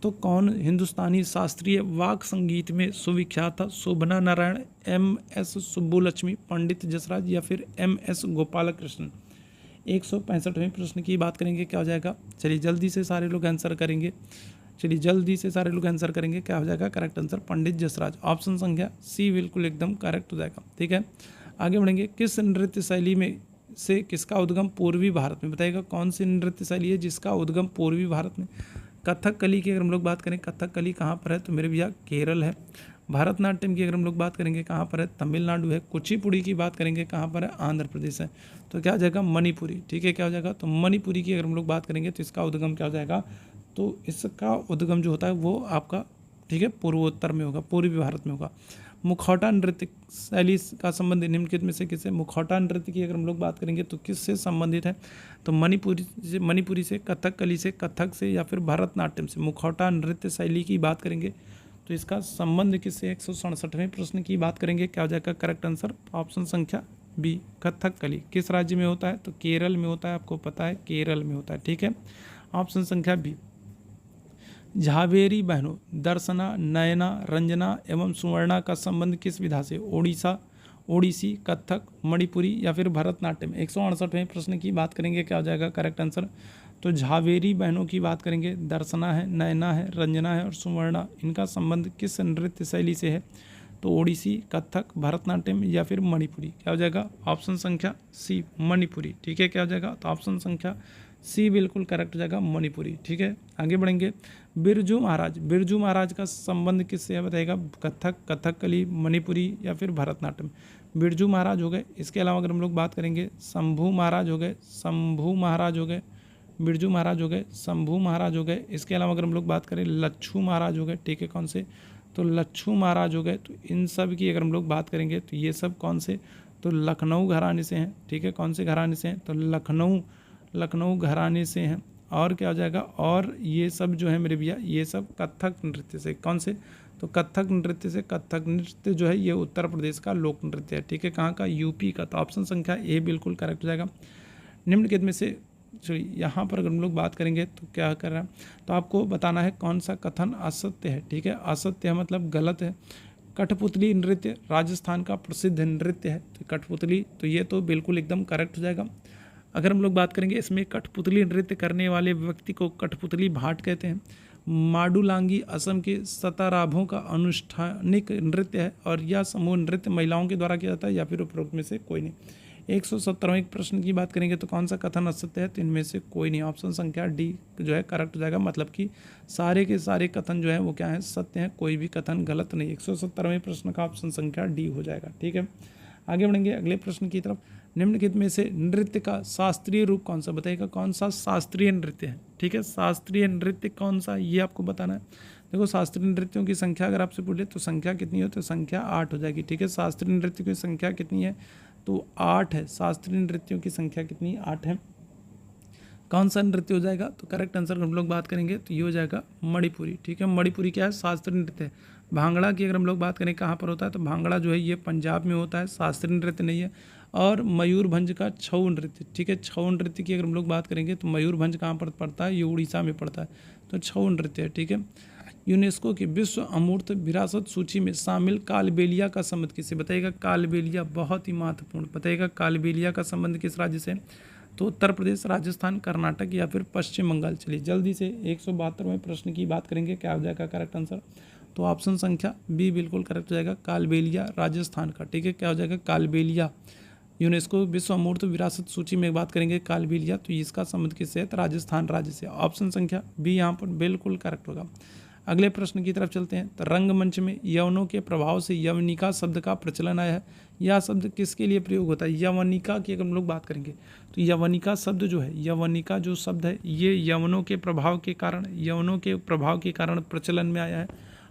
तो कौन हिंदुस्तानी शास्त्रीय वाक संगीत में सुविख्यात था? शोभना नारायण, MS सुब्बुलक्ष्मी, पंडित जसराज, या फिर MS गोपालकृष्ण? 165वें प्रश्न की बात करेंगे, क्या हो जाएगा? चलिए जल्दी से सारे लोग आंसर करेंगे। चलिए जल्दी से सारे लोग आंसर करेंगे, क्या हो जाएगा correct answer? Pandit Jasraj. Option संख्या सी बिल्कुल एकदम करेक्ट हो जाएगा, ठीक है। आगे बढ़ेंगे। किस नृत्य शैली में से किसका उद्गम पूर्वी भारत में? बताइएगा। कौन सी नृत्य शैली है जिसका उद्गम पूर्वी भारत में? कथकली की अगर हम लोग बात करें, कथकली कहाँ पर है? तो मेरे भैया केरल है। भारतनाट्यम की अगर हम लोग बात करेंगे, कहाँ पर है? तमिलनाडु है। कुचिपुड़ी की बात करेंगे, कहाँ पर है? आंध्र प्रदेश है। तो क्या हो जाएगा? मणिपुरी, ठीक है। क्या हो जाएगा? तो मणिपुरी की अगर हम लोग बात करेंगे तो इसका उद्गम क्या हो जाएगा? तो इसका उद्गम जो होता है वो आपका, ठीक है, पूर्वोत्तर में होगा, पूर्वी भारत में होगा। मुखौटा नृत्य शैली का संबंध निम्नलिखित में से किससे? मुखौटा नृत्य की अगर हम लोग बात करेंगे तो किससे संबंधित है? तो मणिपुरी से, कथकली से, कथक से, या फिर भरतनाट्यम से? मुखौटा नृत्य शैली की बात करेंगे तो इसका संबंध किससे? 167वें प्रश्न की बात करेंगे, क्या हो जाएगा करेक्ट आंसर? ऑप्शन संख्या बी, कथकली। किस राज्य में होता है? तो केरल में होता है, आपको पता है केरल में होता है, ठीक है। ऑप्शन संख्या बी। झावेरी बहनों दर्शना, नयना, रंजना एवं सुवर्णा का संबंध किस विधा से? ओडिसी, कथक, मणिपुरी, या फिर भरतनाट्यम? 168वें प्रश्न की बात करेंगे, क्या हो जाएगा करेक्ट आंसर? तो झावेरी बहनों की बात करेंगे, दर्शना है, नयना है, रंजना है और सुवर्णा, इनका संबंध किस नृत्य शैली से है? तो ओडिसी, कथक, भरतनाट्यम, या फिर मणिपुरी? क्या हो जाएगा? ऑप्शन संख्या सी, मणिपुरी, ठीक है। क्या हो जाएगा? तो ऑप्शन संख्या सी बिल्कुल करेक्ट हो जाएगा, मणिपुरी, ठीक है। आगे बढ़ेंगे। बिरजू महाराज का संबंध किससे है? बताइएगा। कथक, कथकली, मणिपुरी, या फिर भरतनाट्यम? बिरजू महाराज हो गए। इसके अलावा अगर हम लोग बात करेंगे, शंभू महाराज हो गए, बिरजू महाराज हो गए, शंभू महाराज हो गए। इसके अलावा अगर हम लोग बात करें, लच्छू महाराज हो गए, ठीक है। कौन से? तो लच्छू महाराज हो गए। तो इन सब की अगर हम लोग बात करेंगे तो ये सब कौन से? तो लखनऊ घराने से हैं, ठीक है। कौन से घराने से हैं? तो लखनऊ घराने से हैं। और क्या हो जाएगा? और ये सब जो है मेरे भैया, ये सब कथक नृत्य से। कौन से? तो कथक नृत्य से। कथक नृत्य जो है ये उत्तर प्रदेश का लोक नृत्य है, ठीक है। कहाँ का? यूपी का। तो ऑप्शन संख्या ए बिल्कुल करेक्ट हो जाएगा। निम्नलिखित में से यहाँ पर अगर हम लोग बात करेंगे तो क्या कर रहा है? तो आपको बताना है कौन सा कथन असत्य है, ठीक है। असत्य है मतलब गलत है। कठपुतली नृत्य राजस्थान का प्रसिद्ध नृत्य है। तो कठपुतली, तो ये तो बिल्कुल एकदम करेक्ट हो जाएगा। अगर हम लोग बात करेंगे इसमें कठपुतली नृत्य करने वाले व्यक्ति को कठपुतली भाट कहते हैं। माडुलांगी असम के सताराभों का अनुष्ठानिक नृत्य है और यह समूह नृत्य महिलाओं के द्वारा किया जाता है, या फिर उपरोक्त में से कोई नहीं। 170वें प्रश्न की बात करेंगे तो कौन सा कथन असत्य है? तो इनमें से कोई नहीं। ऑप्शन संख्या डी जो है करेक्ट हो जाएगा। मतलब कि सारे के सारे कथन जो है वो क्या है? सत्य हैं, कोई भी कथन गलत नहीं। 170वें प्रश्न का ऑप्शन संख्या डी हो जाएगा, ठीक है। आगे बढ़ेंगे अगले प्रश्न की तरफ। निम्नलिखित में से नृत्य का शास्त्रीय रूप कौन सा? बताइएगा। कौन सा शास्त्रीय नृत्य है, ठीक है। शास्त्रीय नृत्य कौन सा, ये आपको बताना है। देखो शास्त्रीय नृत्यों की संख्या अगर आपसे पूछे तो संख्या कितनी हो? तो संख्या 8 हो जाएगी, ठीक है। शास्त्रीय नृत्य की संख्या कितनी है? तो 8 है। शास्त्रीय नृत्यों की संख्या कितनी? 8 है। कौन सा नृत्य हो जाएगा? तो करेक्ट आंसर हम लोग बात करेंगे तो ये हो जाएगा मणिपुरी, ठीक है। मणिपुरी क्या है? शास्त्रीय नृत्य है। भांगड़ा की अगर हम लोग बात करें कहाँ पर होता है? तो भांगड़ा जो है ये पंजाब में होता है, शास्त्रीय नृत्य नहीं है। और मयूरभंज का छऊ नृत्य, ठीक है। छऊ नृत्य की अगर हम लोग बात करेंगे तो मयूरभंज कहाँ पर पड़ता है? ये उड़ीसा में पड़ता है। तो छऊ नृत्य है, ठीक है। यूनेस्को की विश्व अमूर्त विरासत सूची में शामिल कालबेलिया का संबंध किससे? बताइएगा। कालबेलिया बहुत ही महत्वपूर्ण। बताइएगा कालबेलिया का संबंध किस राज्य से? तो उत्तर प्रदेश, राजस्थान, कर्नाटक, या फिर पश्चिम बंगाल? चलिए जल्दी से 172वें प्रश्न की बात करेंगे, क्या हो जाएगा करेक्ट आंसर? तो ऑप्शन संख्या बी बिल्कुल करेक्ट हो जाएगा, कालबेलिया राजस्थान का। ठीक है, क्या हो जाएगा, कालबेलिया। यूनेस्को विश्व अमूर्त विरासत सूची में बात करेंगे कालबेलिया, तो इसका संबंध किससे है, तो राजस्थान राज्य से। ऑप्शन संख्या बी यहाँ पर बिल्कुल करेक्ट होगा। अगले प्रश्न की तरफ चलते हैं। तो रंगमंच में यवनों के प्रभाव से यवनिका शब्द का प्रचलन आया है। यह शब्द किसके लिए प्रयोग होता है, यवनिका की अगर हम लोग बात करेंगे तो यवनिका शब्द जो है, यवनिका जो शब्द है ये यवनों के प्रभाव के कारण प्रचलन में आया है।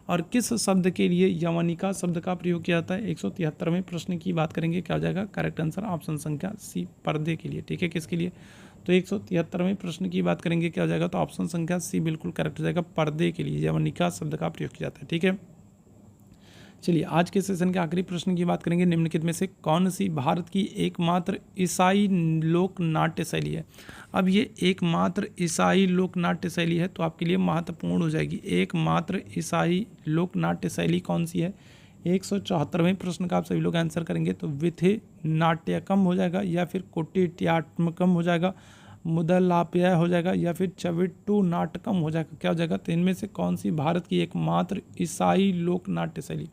और किस शब्द के लिए यवनिका शब्द का प्रयोग किया जाता है, 173वें प्रश्न की बात करेंगे, क्या हो जाएगा, करेक्ट आंसर ऑप्शन संख्या सी, पर्दे के लिए। ठीक है, किसके लिए, तो 173वें प्रश्न की बात करेंगे, क्या हो जाएगा, तो ऑप्शन संख्या सी बिल्कुल करेक्ट हो जाएगा, पर्दे के लिए यवनिका शब्द का प्रयोग किया जाता है। ठीक है, चलिए आज के सेशन के आखिरी प्रश्न की बात करेंगे। निम्नलिखित में से कौन सी भारत की एकमात्र ईसाई लोक नाट्य शैली है। अब ये एकमात्र ईसाई लोक नाट्य शैली है तो आपके लिए महत्वपूर्ण हो जाएगी। एकमात्र ईसाई लोक नाट्य शैली कौन सी है, 174वें प्रश्न का आप सभी लोग आंसर करेंगे तो विथे नाट्यकम हो जाएगा, या फिर कुटिट्यात्मकम हो जाएगा, मुदलाप्य हो जाएगा, या फिर चविट्टू नाटकम हो जाएगा। क्या हो जाएगा, तो इनमें से कौन सी भारत की एकमात्र ईसाई लोक नाट्य शैली,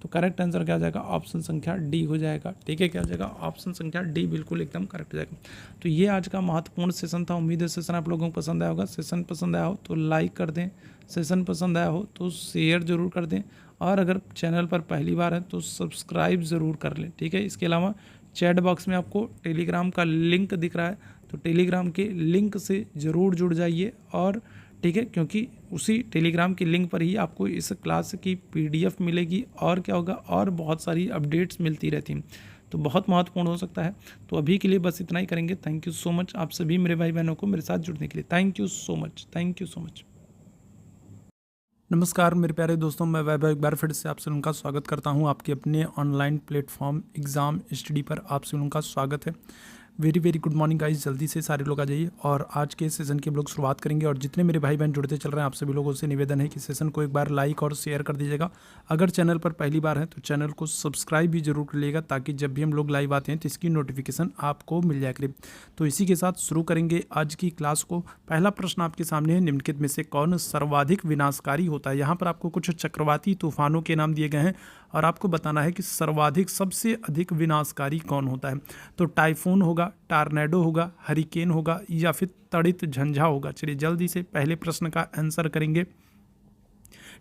तो करेक्ट आंसर क्या हो जाएगा, ऑप्शन संख्या डी हो जाएगा। ठीक है, क्या हो जाएगा, ऑप्शन संख्या डी बिल्कुल एकदम करेक्ट हो जाएगा। तो ये आज का महत्वपूर्ण सेशन था। उम्मीद है सेशन आप लोगों को पसंद आया होगा। सेशन पसंद आया हो तो लाइक कर दें, सेशन पसंद आया हो तो शेयर जरूर कर दें, और अगर चैनल पर पहली बार है तो सब्सक्राइब ज़रूर कर लें। ठीक है, इसके अलावा चैट बॉक्स में आपको टेलीग्राम का लिंक दिख रहा है, तो टेलीग्राम के लिंक से ज़रूर जुड़ जाइए। और ठीक है, क्योंकि उसी टेलीग्राम के लिंक पर ही आपको इस क्लास की PDF मिलेगी, और क्या होगा, और बहुत सारी अपडेट्स मिलती रहती हैं, तो बहुत महत्वपूर्ण हो सकता है। तो अभी के लिए बस इतना ही करेंगे। थैंक यू सो मच आप सभी मेरे भाई बहनों को मेरे साथ जुड़ने के लिए। Thank you so much, thank you so much. नमस्कार मेरे प्यारे दोस्तों, मैं वैभव एक बार फिर से आप सभी का स्वागत करता हूं आपके अपने ऑनलाइन प्लेटफॉर्म एग्ज़ाम स्टडी पर। आप सभी का स्वागत है। Very very good morning guys, जल्दी से सारे लोग आ जाइए और आज के सेशन की हम लोग शुरुआत करेंगे। और जितने मेरे भाई बहन जुड़ते चल रहे हैं आप सभी लोगों से निवेदन है कि सेशन को एक बार लाइक और शेयर कर दीजिएगा। अगर चैनल पर पहली बार है तो चैनल को सब्सक्राइब भी जरूर कर लीजिएगा, ताकि जब भी हम लोग लाइव आते हैं तो इसकी नोटिफिकेशन आपको मिल जाए करीब। तो इसी के साथ शुरू करेंगे आज की क्लास को। पहला प्रश्न आपके सामने है, निम्नलिखित में से कौन सर्वाधिक विनाशकारी होता है। यहाँ पर आपको कुछ चक्रवाती तूफानों के नाम दिए गए हैं और आपको बताना है कि सर्वाधिक सबसे अधिक विनाशकारी कौन होता है। तो टाइफून होगा, टॉर्नेडो होगा, हरिकेन होगा, या फिर तड़ित झंझा होगा। चलिए जल्दी से पहले प्रश्न का आंसर करेंगे।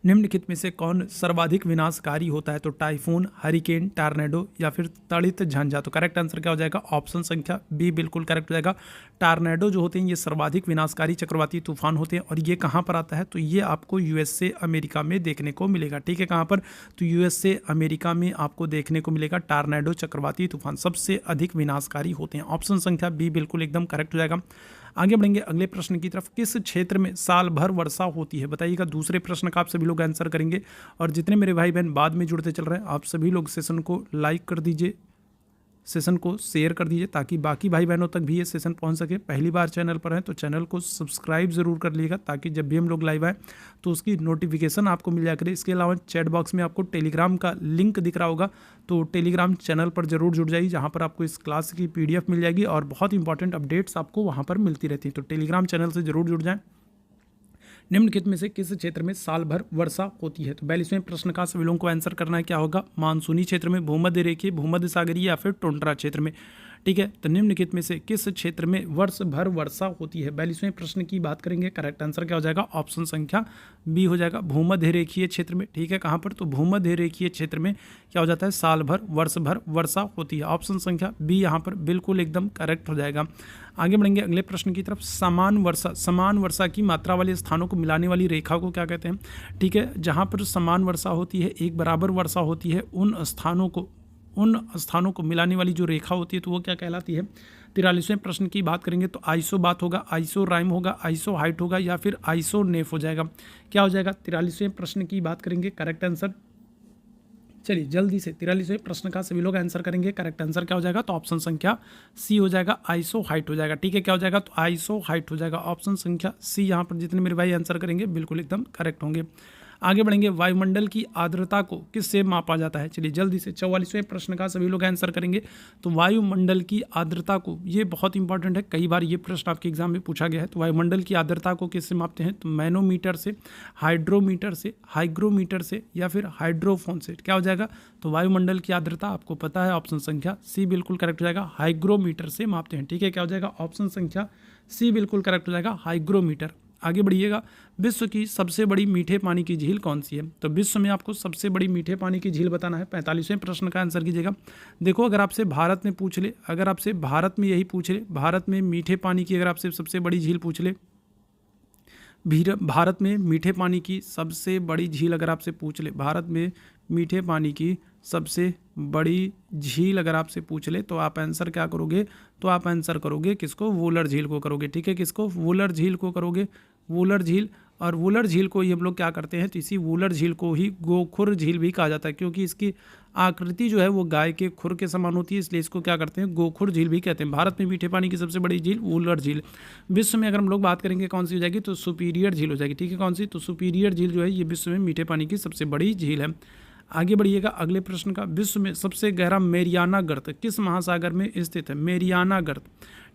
निम्नलिखित में से कौन सर्वाधिक विनाशकारी होता है, तो टाइफून, हरिकेन, टॉर्नेडो या फिर तड़ित झंझा। तो करेक्ट आंसर क्या हो जाएगा, ऑप्शन संख्या बी बिल्कुल करेक्ट हो जाएगा। टॉर्नेडो जो होते हैं ये सर्वाधिक विनाशकारी चक्रवाती तूफान होते हैं, और ये कहाँ पर आता है, तो ये आपको USA अमेरिका में देखने को मिलेगा। ठीक है, कहाँ पर, तो USA अमेरिका में आपको देखने को मिलेगा। टॉर्नेडो चक्रवाती तूफान सबसे अधिक विनाशकारी होते हैं। ऑप्शन संख्या बी बिल्कुल एकदम करेक्ट हो जाएगा। आगे बढ़ेंगे अगले प्रश्न की तरफ। किस क्षेत्र में साल भर वर्षा होती है, बताइएगा। दूसरे प्रश्न का आप सभी लोग आंसर करेंगे, और जितने मेरे भाई बहन बाद में जुड़ते चल रहे हैं आप सभी लोग सेशन को लाइक कर दीजिए, सेशन को शेयर कर दीजिए, ताकि बाकी भाई बहनों तक भी ये सेशन पहुंच सके। पहली बार चैनल पर हैं तो चैनल को सब्सक्राइब जरूर कर लीजिएगा, ताकि जब भी हम लोग लाइव आए तो उसकी नोटिफिकेशन आपको मिल जाया करे। इसके अलावा चैट बॉक्स में आपको टेलीग्राम का लिंक दिख रहा होगा, तो टेलीग्राम चैनल पर जरूर जुड़ जाइए, जहाँ पर आपको इस क्लास की PDF मिल जाएगी और बहुत इंपॉर्टेंट अपडेट्स आपको वहाँ पर मिलती रहती हैं। तो टेलीग्राम चैनल से जरूर जुड़ जाएँ। निम्नलिखित में से किस क्षेत्र में साल भर वर्षा होती है, तो 42वें प्रश्न का सभी लोगों को आंसर करना है, क्या होगा, मानसूनी क्षेत्र में, भूमध्य रेखीय, भूमध्य सागरीय या फिर टुंड्रा क्षेत्र में। ठीक है, तो निम्नलिखित में से किस क्षेत्र में वर्ष भर वर्षा होती है, 42वें प्रश्न की बात करेंगे। करेक्ट आंसर क्या हो जाएगा, ऑप्शन संख्या बी हो जाएगा, भूमध्य रेखीय क्षेत्र में। ठीक है, कहाँ पर, तो भूमध्य रेखीय क्षेत्र में क्या हो जाता है, साल भर वर्ष भर वर्षा होती है। ऑप्शन संख्या बी यहाँ पर बिल्कुल एकदम करेक्ट हो जाएगा। आगे बढ़ेंगे अगले प्रश्न की तरफ। समान वर्षा की मात्रा वाले स्थानों को मिलाने वाली रेखा को क्या कहते हैं। ठीक है, जहाँ पर समान वर्षा होती है, एक बराबर वर्षा होती है, उन स्थानों को मिलाने वाली जो रेखा होती है तो वो क्या कहलाती है। 43वें प्रश्न की बात करेंगे तो आइसो बात होगा, आइसो राइम होगा, आइसो हाइट होगा, या फिर आइसो नेफ हो जाएगा। क्या हो जाएगा, 43वें प्रश्न की बात करेंगे। करेक्ट आंसर, चलिए जल्दी से 43वें प्रश्न का सभी लोग आंसर करेंगे। करेक्ट आंसर क्या हो जाएगा, तो ऑप्शन संख्या सी हो जाएगा, आइसो हाइट हो जाएगा। ठीक है, क्या हो जाएगा, तो आइसो हाइट हो जाएगा। ऑप्शन संख्या सी यहाँ पर जितने मेरे भाई आंसर करेंगे बिल्कुल एकदम करेक्ट होंगे। आगे बढ़ेंगे, वायुमंडल की आर्द्रता को किससे मापा जाता है? चलिए जल्दी से 44वें प्रश्न का सभी लोग आंसर करेंगे। तो वायुमंडल की आर्द्रता को, ये बहुत इंपॉर्टेंट है, कई बार ये प्रश्न आपके एग्जाम में पूछा गया है। तो वायुमंडल की आर्द्रता को किससे मापते हैं? तो मैनोमीटर से, हाइड्रोमीटर से, हाइग्रोमीटर से या फिर हाइड्रोफोन से। क्या हो जाएगा? तो वायुमंडल की आर्द्रता आपको पता है, ऑप्शन संख्या सी बिल्कुल करेक्ट हो जाएगा, हाइग्रोमीटर से मापते हैं। ठीक है, क्या हो जाएगा? ऑप्शन संख्या सी बिल्कुल करेक्ट हो जाएगा, हाइग्रोमीटर। आगे बढ़िएगा, विश्व की सबसे बड़ी मीठे पानी की झील कौन सी है? तो विश्व में आपको सबसे बड़ी मीठे पानी की झील बताना है। 45वें प्रश्न का आंसर कीजिएगा। देखो, अगर आपसे भारत में पूछ ले, अगर आपसे भारत में यही पूछ ले, भारत में मीठे पानी की अगर आपसे सबसे बड़ी झील पूछ ले, भारत में मीठे पानी की सबसे बड़ी झील अगर आपसे पूछ ले, भारत में मीठे पानी की सबसे बड़ी झील अगर आपसे पूछ ले, तो आप आंसर क्या करोगे? तो आप आंसर करोगे किसको? वुलर झील को करोगे। ठीक है, किसको? वुलर झील को करोगे, वुलर झील। और वुलर झील को ही हम लोग क्या करते हैं? तो इसी वुलर झील को ही गोखुर झील भी कहा जाता है, क्योंकि इसकी आकृति जो है वो गाय के खुर के समान होती है, इसलिए इसको क्या करते हैं? गोखुर झील भी कहते हैं। भारत में मीठे पानी की सबसे बड़ी झील वुलर झील। विश्व में अगर हम लोग बात करेंगे कौन सी हो जाएगी? तो सुपीरियर झील हो जाएगी। ठीक है, कौन सी? तो सुपीरियर झील जो है ये विश्व में मीठे पानी की सबसे बड़ी झील है। आगे बढ़िएगा, अगले प्रश्न का, विश्व में सबसे गहरा मेरियाना गर्त किस महासागर में स्थित है? मेरियाना गर्त।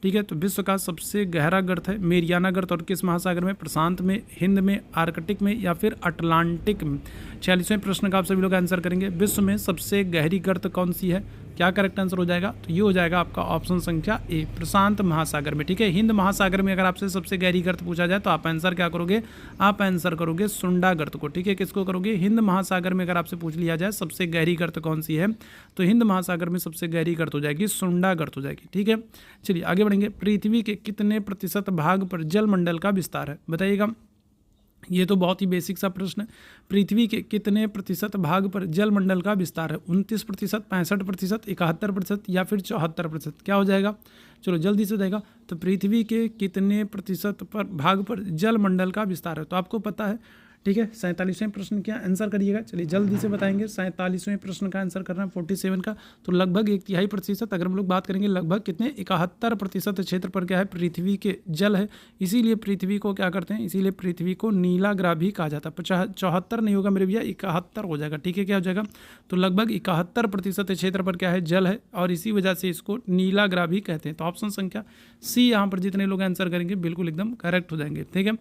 ठीक है, तो विश्व का सबसे गहरा गर्त है मेरियाना गर्त, और किस महासागर में? प्रशांत में, हिंद में, आर्कटिक में या फिर अटलांटिक में। 46वें प्रश्न का आप सभी लोग आंसर करेंगे, विश्व में सबसे गहरी गर्त कौन सी है? क्या करेक्ट आंसर हो जाएगा? तो ये हो जाएगा आपका ऑप्शन संख्या ए, प्रशांत महासागर में। ठीक है, हिंद महासागर में अगर आपसे सबसे गहरी गर्त पूछा जाए तो आप आंसर क्या करोगे? आप आंसर करोगे सुंडा गर्त को। ठीक है, किसको करोगे? हिंद महासागर में अगर आपसे पूछ लिया जाए सबसे गहरी गर्त कौन सी है, तो हिंद महासागर में सबसे गहरी गर्त हो जाएगी सुंडा गर्त हो जाएगी। ठीक है, चलिए आगे बढ़ेंगे, पृथ्वी के कितने प्रतिशत भाग पर जलमंडल का विस्तार है? बताइएगा। ये तो बहुत ही बेसिक सा प्रश्न है। पृथ्वी के कितने प्रतिशत भाग पर जलमंडल का विस्तार है? 29%, 65%, 71% या फिर 74%? क्या हो जाएगा? चलो जल्दी से देगा। तो पृथ्वी के कितने प्रतिशत पर भाग पर जलमंडल का विस्तार है? तो आपको पता है। ठीक है, 47वें प्रश्न क्या आंसर करिएगा। चलिए जल्दी से बताएंगे। 47वें प्रश्न का आंसर करना है 47 का। तो लगभग 1/3%, अगर हम लोग बात करेंगे लगभग कितने, 71% क्षेत्र पर क्या है? पृथ्वी के जल है। इसीलिए पृथ्वी को क्या करते हैं? इसीलिए पृथ्वी को नीला ग्रह भी कहा जाता है। 74 नहीं होगा मेरे भैया, 71 हो जाएगा। ठीक है, क्या हो जाएगा? तो लगभग 71% क्षेत्र पर क्या है? जल है, और इसी वजह से इसको नीला ग्रह भी कहते हैं। तो ऑप्शन संख्या सी यहाँ पर जितने लोग आंसर करेंगे बिल्कुल एकदम करेक्ट हो जाएंगे। ठीक है,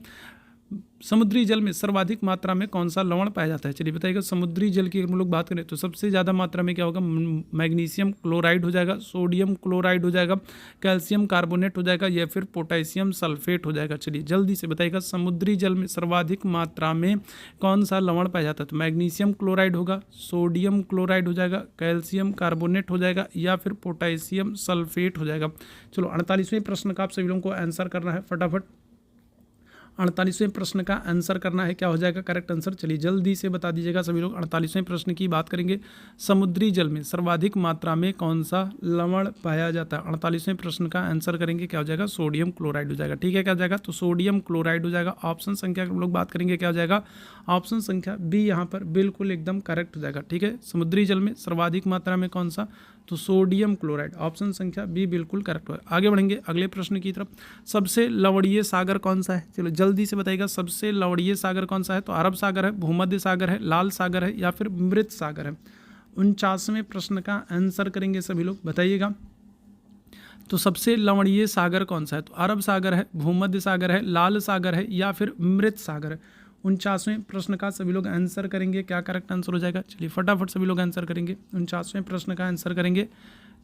समुद्री जल में सर्वाधिक मात्रा में कौन सा लवण पाया जाता है? चलिए बताइएगा। समुद्री जल की हम लोग बात करें तो सबसे ज़्यादा मात्रा में क्या होगा? मैग्नीशियम क्लोराइड हो जाएगा, सोडियम क्लोराइड हो जाएगा, कैल्शियम कार्बोनेट हो जाएगा या फिर पोटेशियम सल्फेट हो जाएगा। चलिए जल्दी से बताइएगा, समुद्री जल में सर्वाधिक मात्रा में कौन सा लवण पाया जाता है? तो मैग्नीशियम क्लोराइड होगा, सोडियम क्लोराइड हो जाएगा, कैल्शियम कार्बोनेट हो जाएगा या फिर पोटेशियम सल्फेट हो जाएगा। चलो 48वें प्रश्न का आप सभी लोगों को आंसर करना है फटाफट। 48वें प्रश्न का आंसर करना है, क्या हो जाएगा करेक्ट आंसर? चलिए जल्दी से बता दीजिएगा सभी लोग। 48वें प्रश्न की बात करेंगे, समुद्री जल में सर्वाधिक मात्रा में कौन सा लवण पाया जाता है? 48वें प्रश्न का आंसर करेंगे, क्या हो जाएगा? सोडियम क्लोराइड हो जाएगा। ठीक है, क्या हो जाएगा? तो सोडियम क्लोराइड हो जाएगा। ऑप्शन संख्या हम लोग बात करेंगे, क्या हो जाएगा? ऑप्शन संख्या बी यहाँ पर बिल्कुल एकदम करेक्ट हो जाएगा। ठीक है, समुद्री जल में सर्वाधिक मात्रा में कौन सा? तो सोडियम क्लोराइड। ऑप्शन संख्या बी बिल्कुल करेक्ट है। आगे बढ़ेंगे अगले प्रश्न की तरफ। सबसे लवणीय सागर कौन सा है? चलो जल्दी से बताइएगा, सबसे लवणीय सागर कौन सा है? तो अरब सागर है, भूमध्य सागर है, लाल सागर है या फिर मृत सागर है। 49वें प्रश्न का आंसर करेंगे सभी लोग, बताइएगा। तो सबसे लवणीय सागर कौन सा है? तो अरब सागर है, भूमध्य सागर है, लाल सागर है या फिर मृत सागर है। 49वें प्रश्न का सभी लोग आंसर करेंगे, क्या करेक्ट आंसर हो जाएगा? चलिए फटाफट सभी लोग आंसर करेंगे। 49वें प्रश्न का आंसर करेंगे,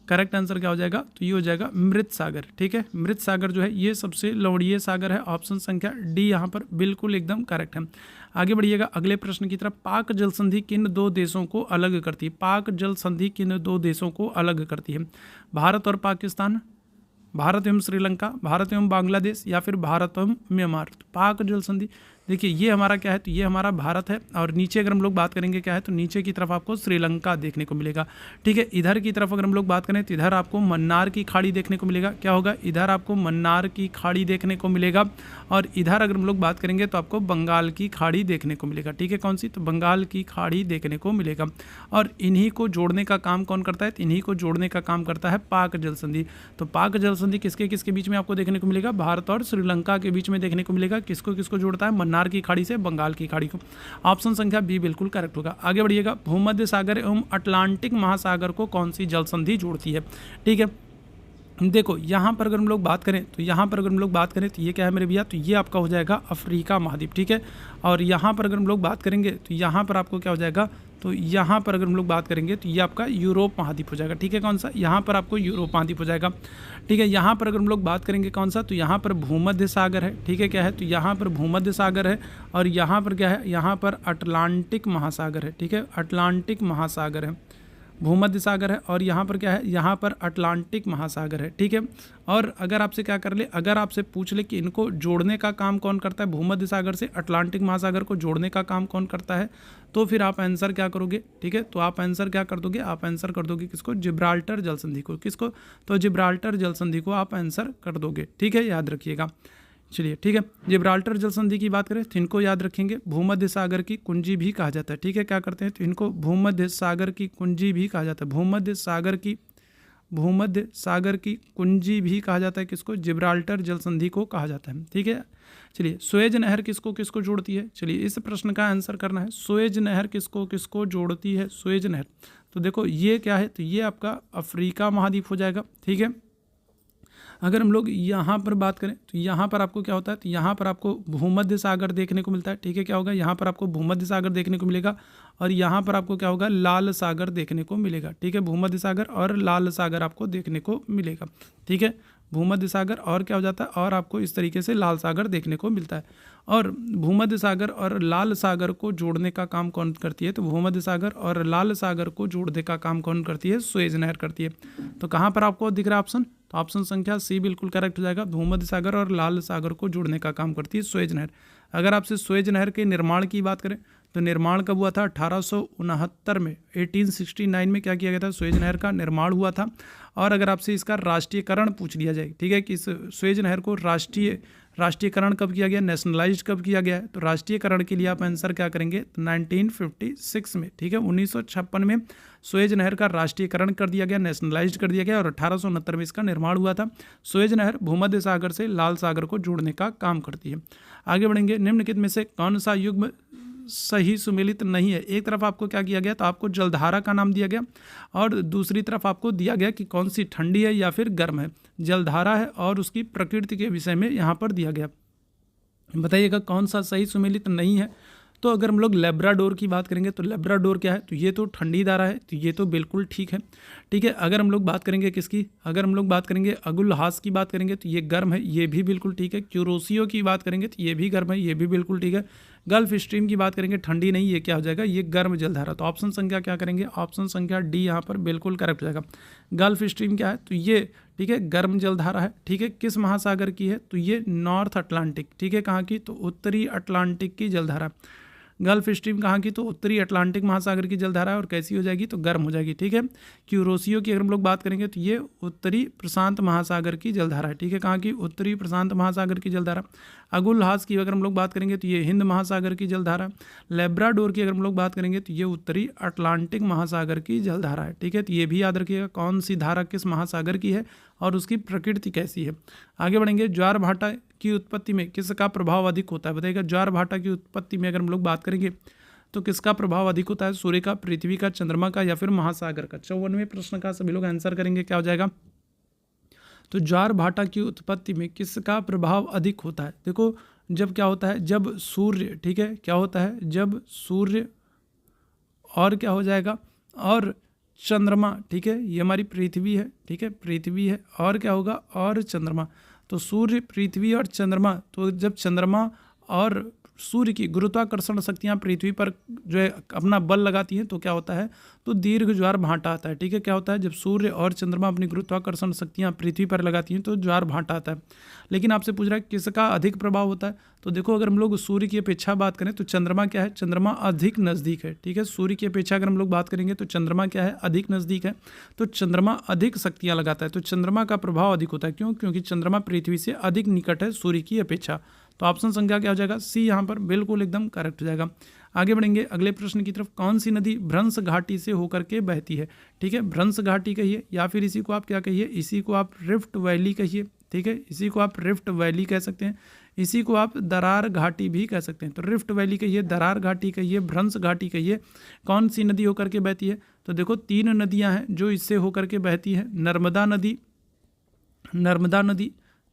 करेक्ट आंसर क्या हो जाएगा? तो ये हो जाएगा मृत सागर। ठीक है, मृत सागर जो है ये सबसे लवणीय सागर है। ऑप्शन संख्या डी यहाँ पर बिल्कुल एकदम करेक्ट है। आगे बढ़िएगा अगले प्रश्न की तरफ। पाक जल संधि किन दो देशों को अलग करती है? पाक जल संधि किन दो देशों को अलग करती है? भारत और पाकिस्तान, भारत एवं श्रीलंका, भारत एवं बांग्लादेश या फिर भारत एवं म्यांमार। पाक जल संधि, देखिए ये हमारा क्या है? तो ये हमारा भारत है, और नीचे अगर हम लोग बात करेंगे क्या है? तो नीचे की तरफ आपको श्रीलंका देखने को मिलेगा। ठीक है, इधर की तरफ अगर हम लोग बात करें तो इधर आपको मन्नार की खाड़ी देखने को मिलेगा। क्या होगा? इधर आपको मन्नार की खाड़ी देखने को मिलेगा, और इधर अगर हम लोग बात करेंगे तो आपको बंगाल की खाड़ी देखने को मिलेगा। ठीक है, कौन सी? तो बंगाल की खाड़ी देखने को मिलेगा। और इन्हीं को जोड़ने का काम कौन करता है? तो इन्हीं को जोड़ने का काम करता है पाक जल संधि। तो पाक जल संधि किसके किसके बीच में आपको देखने को मिलेगा? भारत और श्रीलंका के बीच में देखने को मिलेगा। किसको किसको जोड़ता है? मन्नार की खाड़ी से बंगाल की खाड़ी को। ऑप्शन संख्या बी बिल्कुल करेक्ट होगा। आगे बढ़िएगा, भूमध्य सागर एवं अटलांटिक महासागर को कौन सी जल संधि जोड़ती है? ठीक है, देखो यहाँ पर अगर हम लोग बात करें तो ये क्या है मेरे भैया, तो ये आपका हो जाएगा अफ्रीका महाद्वीप। ठीक है, और यहाँ पर अगर हम लोग बात करेंगे तो यहाँ पर आपको क्या हो जाएगा, तो यहाँ पर अगर हम लोग बात करेंगे तो ये आपका यूरोप महाद्वीप हो जाएगा। ठीक है, कौन सा, यहाँ पर आपको यूरोप महाद्वीप हो जाएगा। ठीक है, यहाँ पर अगर हम लोग बात करेंगे कौन सा, तो यहाँ पर भूमध्य सागर है। ठीक है, क्या है, तो यहाँ पर भूमध्य सागर है, और यहाँ पर क्या है, यहाँ पर अटलांटिक महासागर है। ठीक है, अटलांटिक महासागर है, भूमध्य सागर है, और यहाँ पर क्या है, यहाँ पर अटलांटिक महासागर है। ठीक है, और अगर आपसे क्या कर ले, अगर आपसे पूछ ले कि इनको जोड़ने का काम कौन करता है, भूमध्य सागर से अटलांटिक महासागर को जोड़ने का काम कौन करता है, तो फिर आप आंसर क्या करोगे? ठीक है, तो आप आंसर क्या कर दोगे, आप आंसर कर दोगे किसको, जिब्राल्टर जल संधि को। किसको? तो जिब्राल्टर जल संधि को आप आंसर कर दोगे। ठीक है, याद रखिएगा। चलिए, ठीक है, जिब्राल्टर जल संधि की बात करें तो इनको याद रखेंगे, भूमध्य सागर की कुंजी भी कहा जाता है। ठीक है, क्या करते हैं, तो इनको भूमध्य सागर की कुंजी भी कहा जाता है। भूमध्य सागर की कुंजी भी कहा जाता है। किसको? जिब्राल्टर जल संधि को कहा जाता है। ठीक है, चलिए, सुएज नहर किसको किसको जोड़ती है? चलिए, इस प्रश्न का आंसर करना है। सुएज नहर किसको किसको जोड़ती है? सुएज नहर, तो देखो ये क्या है, तो ये आपका अफ्रीका महाद्वीप हो जाएगा। ठीक है, अगर हम लोग यहाँ पर बात करें तो यहाँ पर आपको क्या होता है, तो यहाँ पर आपको भूमध्य सागर देखने को मिलता है। ठीक है, क्या होगा, यहाँ पर आपको भूमध्य सागर देखने को मिलेगा, और यहाँ पर आपको क्या होगा, लाल सागर देखने को मिलेगा। ठीक है, भूमध्य सागर और लाल सागर आपको देखने को मिलेगा। ठीक है, भूमध्य सागर और क्या हो जाता है, और आपको इस तरीके से लाल सागर देखने को मिलता है। और भूमध्य सागर और लाल सागर को जोड़ने का काम कौन करती है? तो भूमध्य सागर और लाल सागर को जोड़ने का काम कौन करती है? सुएज नहर करती है। तो कहाँ पर आपको दिख रहा है ऑप्शन? तो ऑप्शन संख्या सी बिल्कुल करेक्ट हो जाएगा। भूमध्य सागर और लाल सागर को जोड़ने का काम करती है सुएज नहर। अगर आपसे सुएज नहर के निर्माण की बात करें तो निर्माण कब हुआ था? 1869 में, 1869 में क्या किया गया था? सुएज नहर का निर्माण हुआ था। और अगर आपसे इसका राष्ट्रीयकरण पूछ लिया जाए, ठीक है, कि इस सुएज नहर को राष्ट्रीयकरण कब किया गया, नेशनलाइज कब किया गया है, तो राष्ट्रीयकरण के लिए आप आंसर क्या करेंगे? 1956 में। ठीक है, 1956 में सुएज नहर का राष्ट्रीयकरण कर दिया गया, नेशनलाइज कर दिया गया, और 1869 में इसका निर्माण हुआ था। सुएज नहर भूमध्य सागर से लाल सागर को जोड़ने का काम करती है। आगे बढ़ेंगे, निम्नलिखित में से कौन सा युग्म सही सुमेलित नहीं है? एक तरफ आपको क्या किया गया, तो आपको जलधारा का नाम दिया गया, और दूसरी तरफ आपको दिया गया कि कौन सी ठंडी है या फिर गर्म है। जलधारा है और उसकी प्रकृति के विषय में यहाँ पर दिया गया। बताइएगा कौन सा सही सुमेलित नहीं है। तो अगर हम लोग लेब्राडोर की बात करेंगे तो लेब्राडोर क्या है, तो ये तो ठंडी धारा है, तो ये तो बिल्कुल ठीक है। ठीक है, अगर हम लोग बात करेंगे किसकी, अगर हम लोग बात करेंगे अगुलहास की बात करेंगे तो ये गर्म है, ये भी बिल्कुल ठीक है। क्यूरोसियो की बात करेंगे तो ये भी गर्म है, ये भी बिल्कुल ठीक है। गल्फ स्ट्रीम की बात करेंगे, ठंडी नहीं, ये क्या हो जाएगा, ये गर्म जलधारा। तो ऑप्शन संख्या क्या करेंगे, ऑप्शन संख्या डी यहाँ पर बिल्कुल करेक्ट हो जाएगा। गल्फ स्ट्रीम क्या है, तो ये ठीक है गर्म जलधारा है। ठीक है, किस महासागर की है, तो ये नॉर्थ अटलांटिक। ठीक है, कहाँ की, तो उत्तरी अटलांटिक की जलधारा। गल्फ स्ट्रीम कहाँ की, तो उत्तरी अटलांटिक महासागर की जलधारा है, और कैसी हो जाएगी, तो गर्म हो जाएगी। ठीक है, क्यूरोसियो की अगर हम लोग बात करेंगे तो ये उत्तरी प्रशांत महासागर की जलधारा है। ठीक है, कहाँ की, उत्तरी प्रशांत महासागर की जलधारा। अगुलहास की अगर हम लोग बात करेंगे तो ये हिंद महासागर की जलधारा। लेब्राडोर की अगर हम लोग बात करेंगे तो ये उत्तरी अटलांटिक महासागर की जलधारा है। ठीक है, तो ये भी याद रखिएगा कौन सी धारा किस महासागर की है और उसकी प्रकृति कैसी है। आगे बढ़ेंगे, ज्वार भाटा की उत्पत्ति में किसका प्रभाव अधिक होता है? बताइएगा, ज्वार भाटा की उत्पत्ति में अगर हम लोग बात करेंगे तो किसका प्रभाव अधिक होता है? सूर्य का, पृथ्वी का, चंद्रमा का, या फिर महासागर का? 54वें प्रश्न का सभी लोग आंसर करेंगे, क्या हो जाएगा, तो ज्वार भाटा की उत्पत्ति में किसका प्रभाव अधिक होता है? देखो, जब क्या होता है, जब सूर्य, ठीक है, क्या होता है, जब सूर्य और क्या हो जाएगा, और चंद्रमा, ठीक है, ये हमारी पृथ्वी है, ठीक है, पृथ्वी है, और क्या होगा, और चंद्रमा। तो सूर्य, पृथ्वी और चंद्रमा, तो जब चंद्रमा और सूर्य की गुरुत्वाकर्षण शक्तियाँ पृथ्वी पर जो है अपना बल लगाती हैं तो क्या होता है, तो दीर्घ ज्वार भाटा आता है। ठीक है, क्या होता है, जब सूर्य और चंद्रमा अपनी गुरुत्वाकर्षण शक्तियाँ पृथ्वी पर लगाती हैं तो ज्वार भाटा आता है। लेकिन आपसे पूछ रहा है किसका अधिक प्रभाव होता है, तो देखो अगर हम लोग सूर्य की अपेक्षा बात करें तो चंद्रमा क्या है, चंद्रमा अधिक नज़दीक है। ठीक है, सूर्य की अपेक्षा अगर हम लोग बात करेंगे तो चंद्रमा क्या है, अधिक नज़दीक है, तो चंद्रमा अधिक शक्तियाँ लगाता है, तो चंद्रमा का प्रभाव अधिक होता है। क्यों? क्योंकि चंद्रमा पृथ्वी से अधिक निकट है सूर्य की अपेक्षा। तो ऑप्शन संख्या क्या हो जाएगा, सी यहाँ पर बिल्कुल एकदम करेक्ट हो जाएगा। आगे बढ़ेंगे अगले प्रश्न की तरफ, कौन सी नदी भ्रंश घाटी से होकर के बहती है? ठीक है, भ्रंश घाटी कहिए या फिर इसी को आप क्या कहिए, इसी को आप रिफ्ट वैली कहिए। ठीक है। इसी को आप रिफ्ट वैली कह सकते हैं, इसी को आप दरार घाटी भी कह सकते हैं। तो रिफ्ट वैली कहिए, दरार घाटी कहिए, भ्रंश घाटी कहिए। कौन सी नदी होकर के बहती है? तो देखो 3 नदियां हैं जो इससे होकर के बहती है, नर्मदा नदी,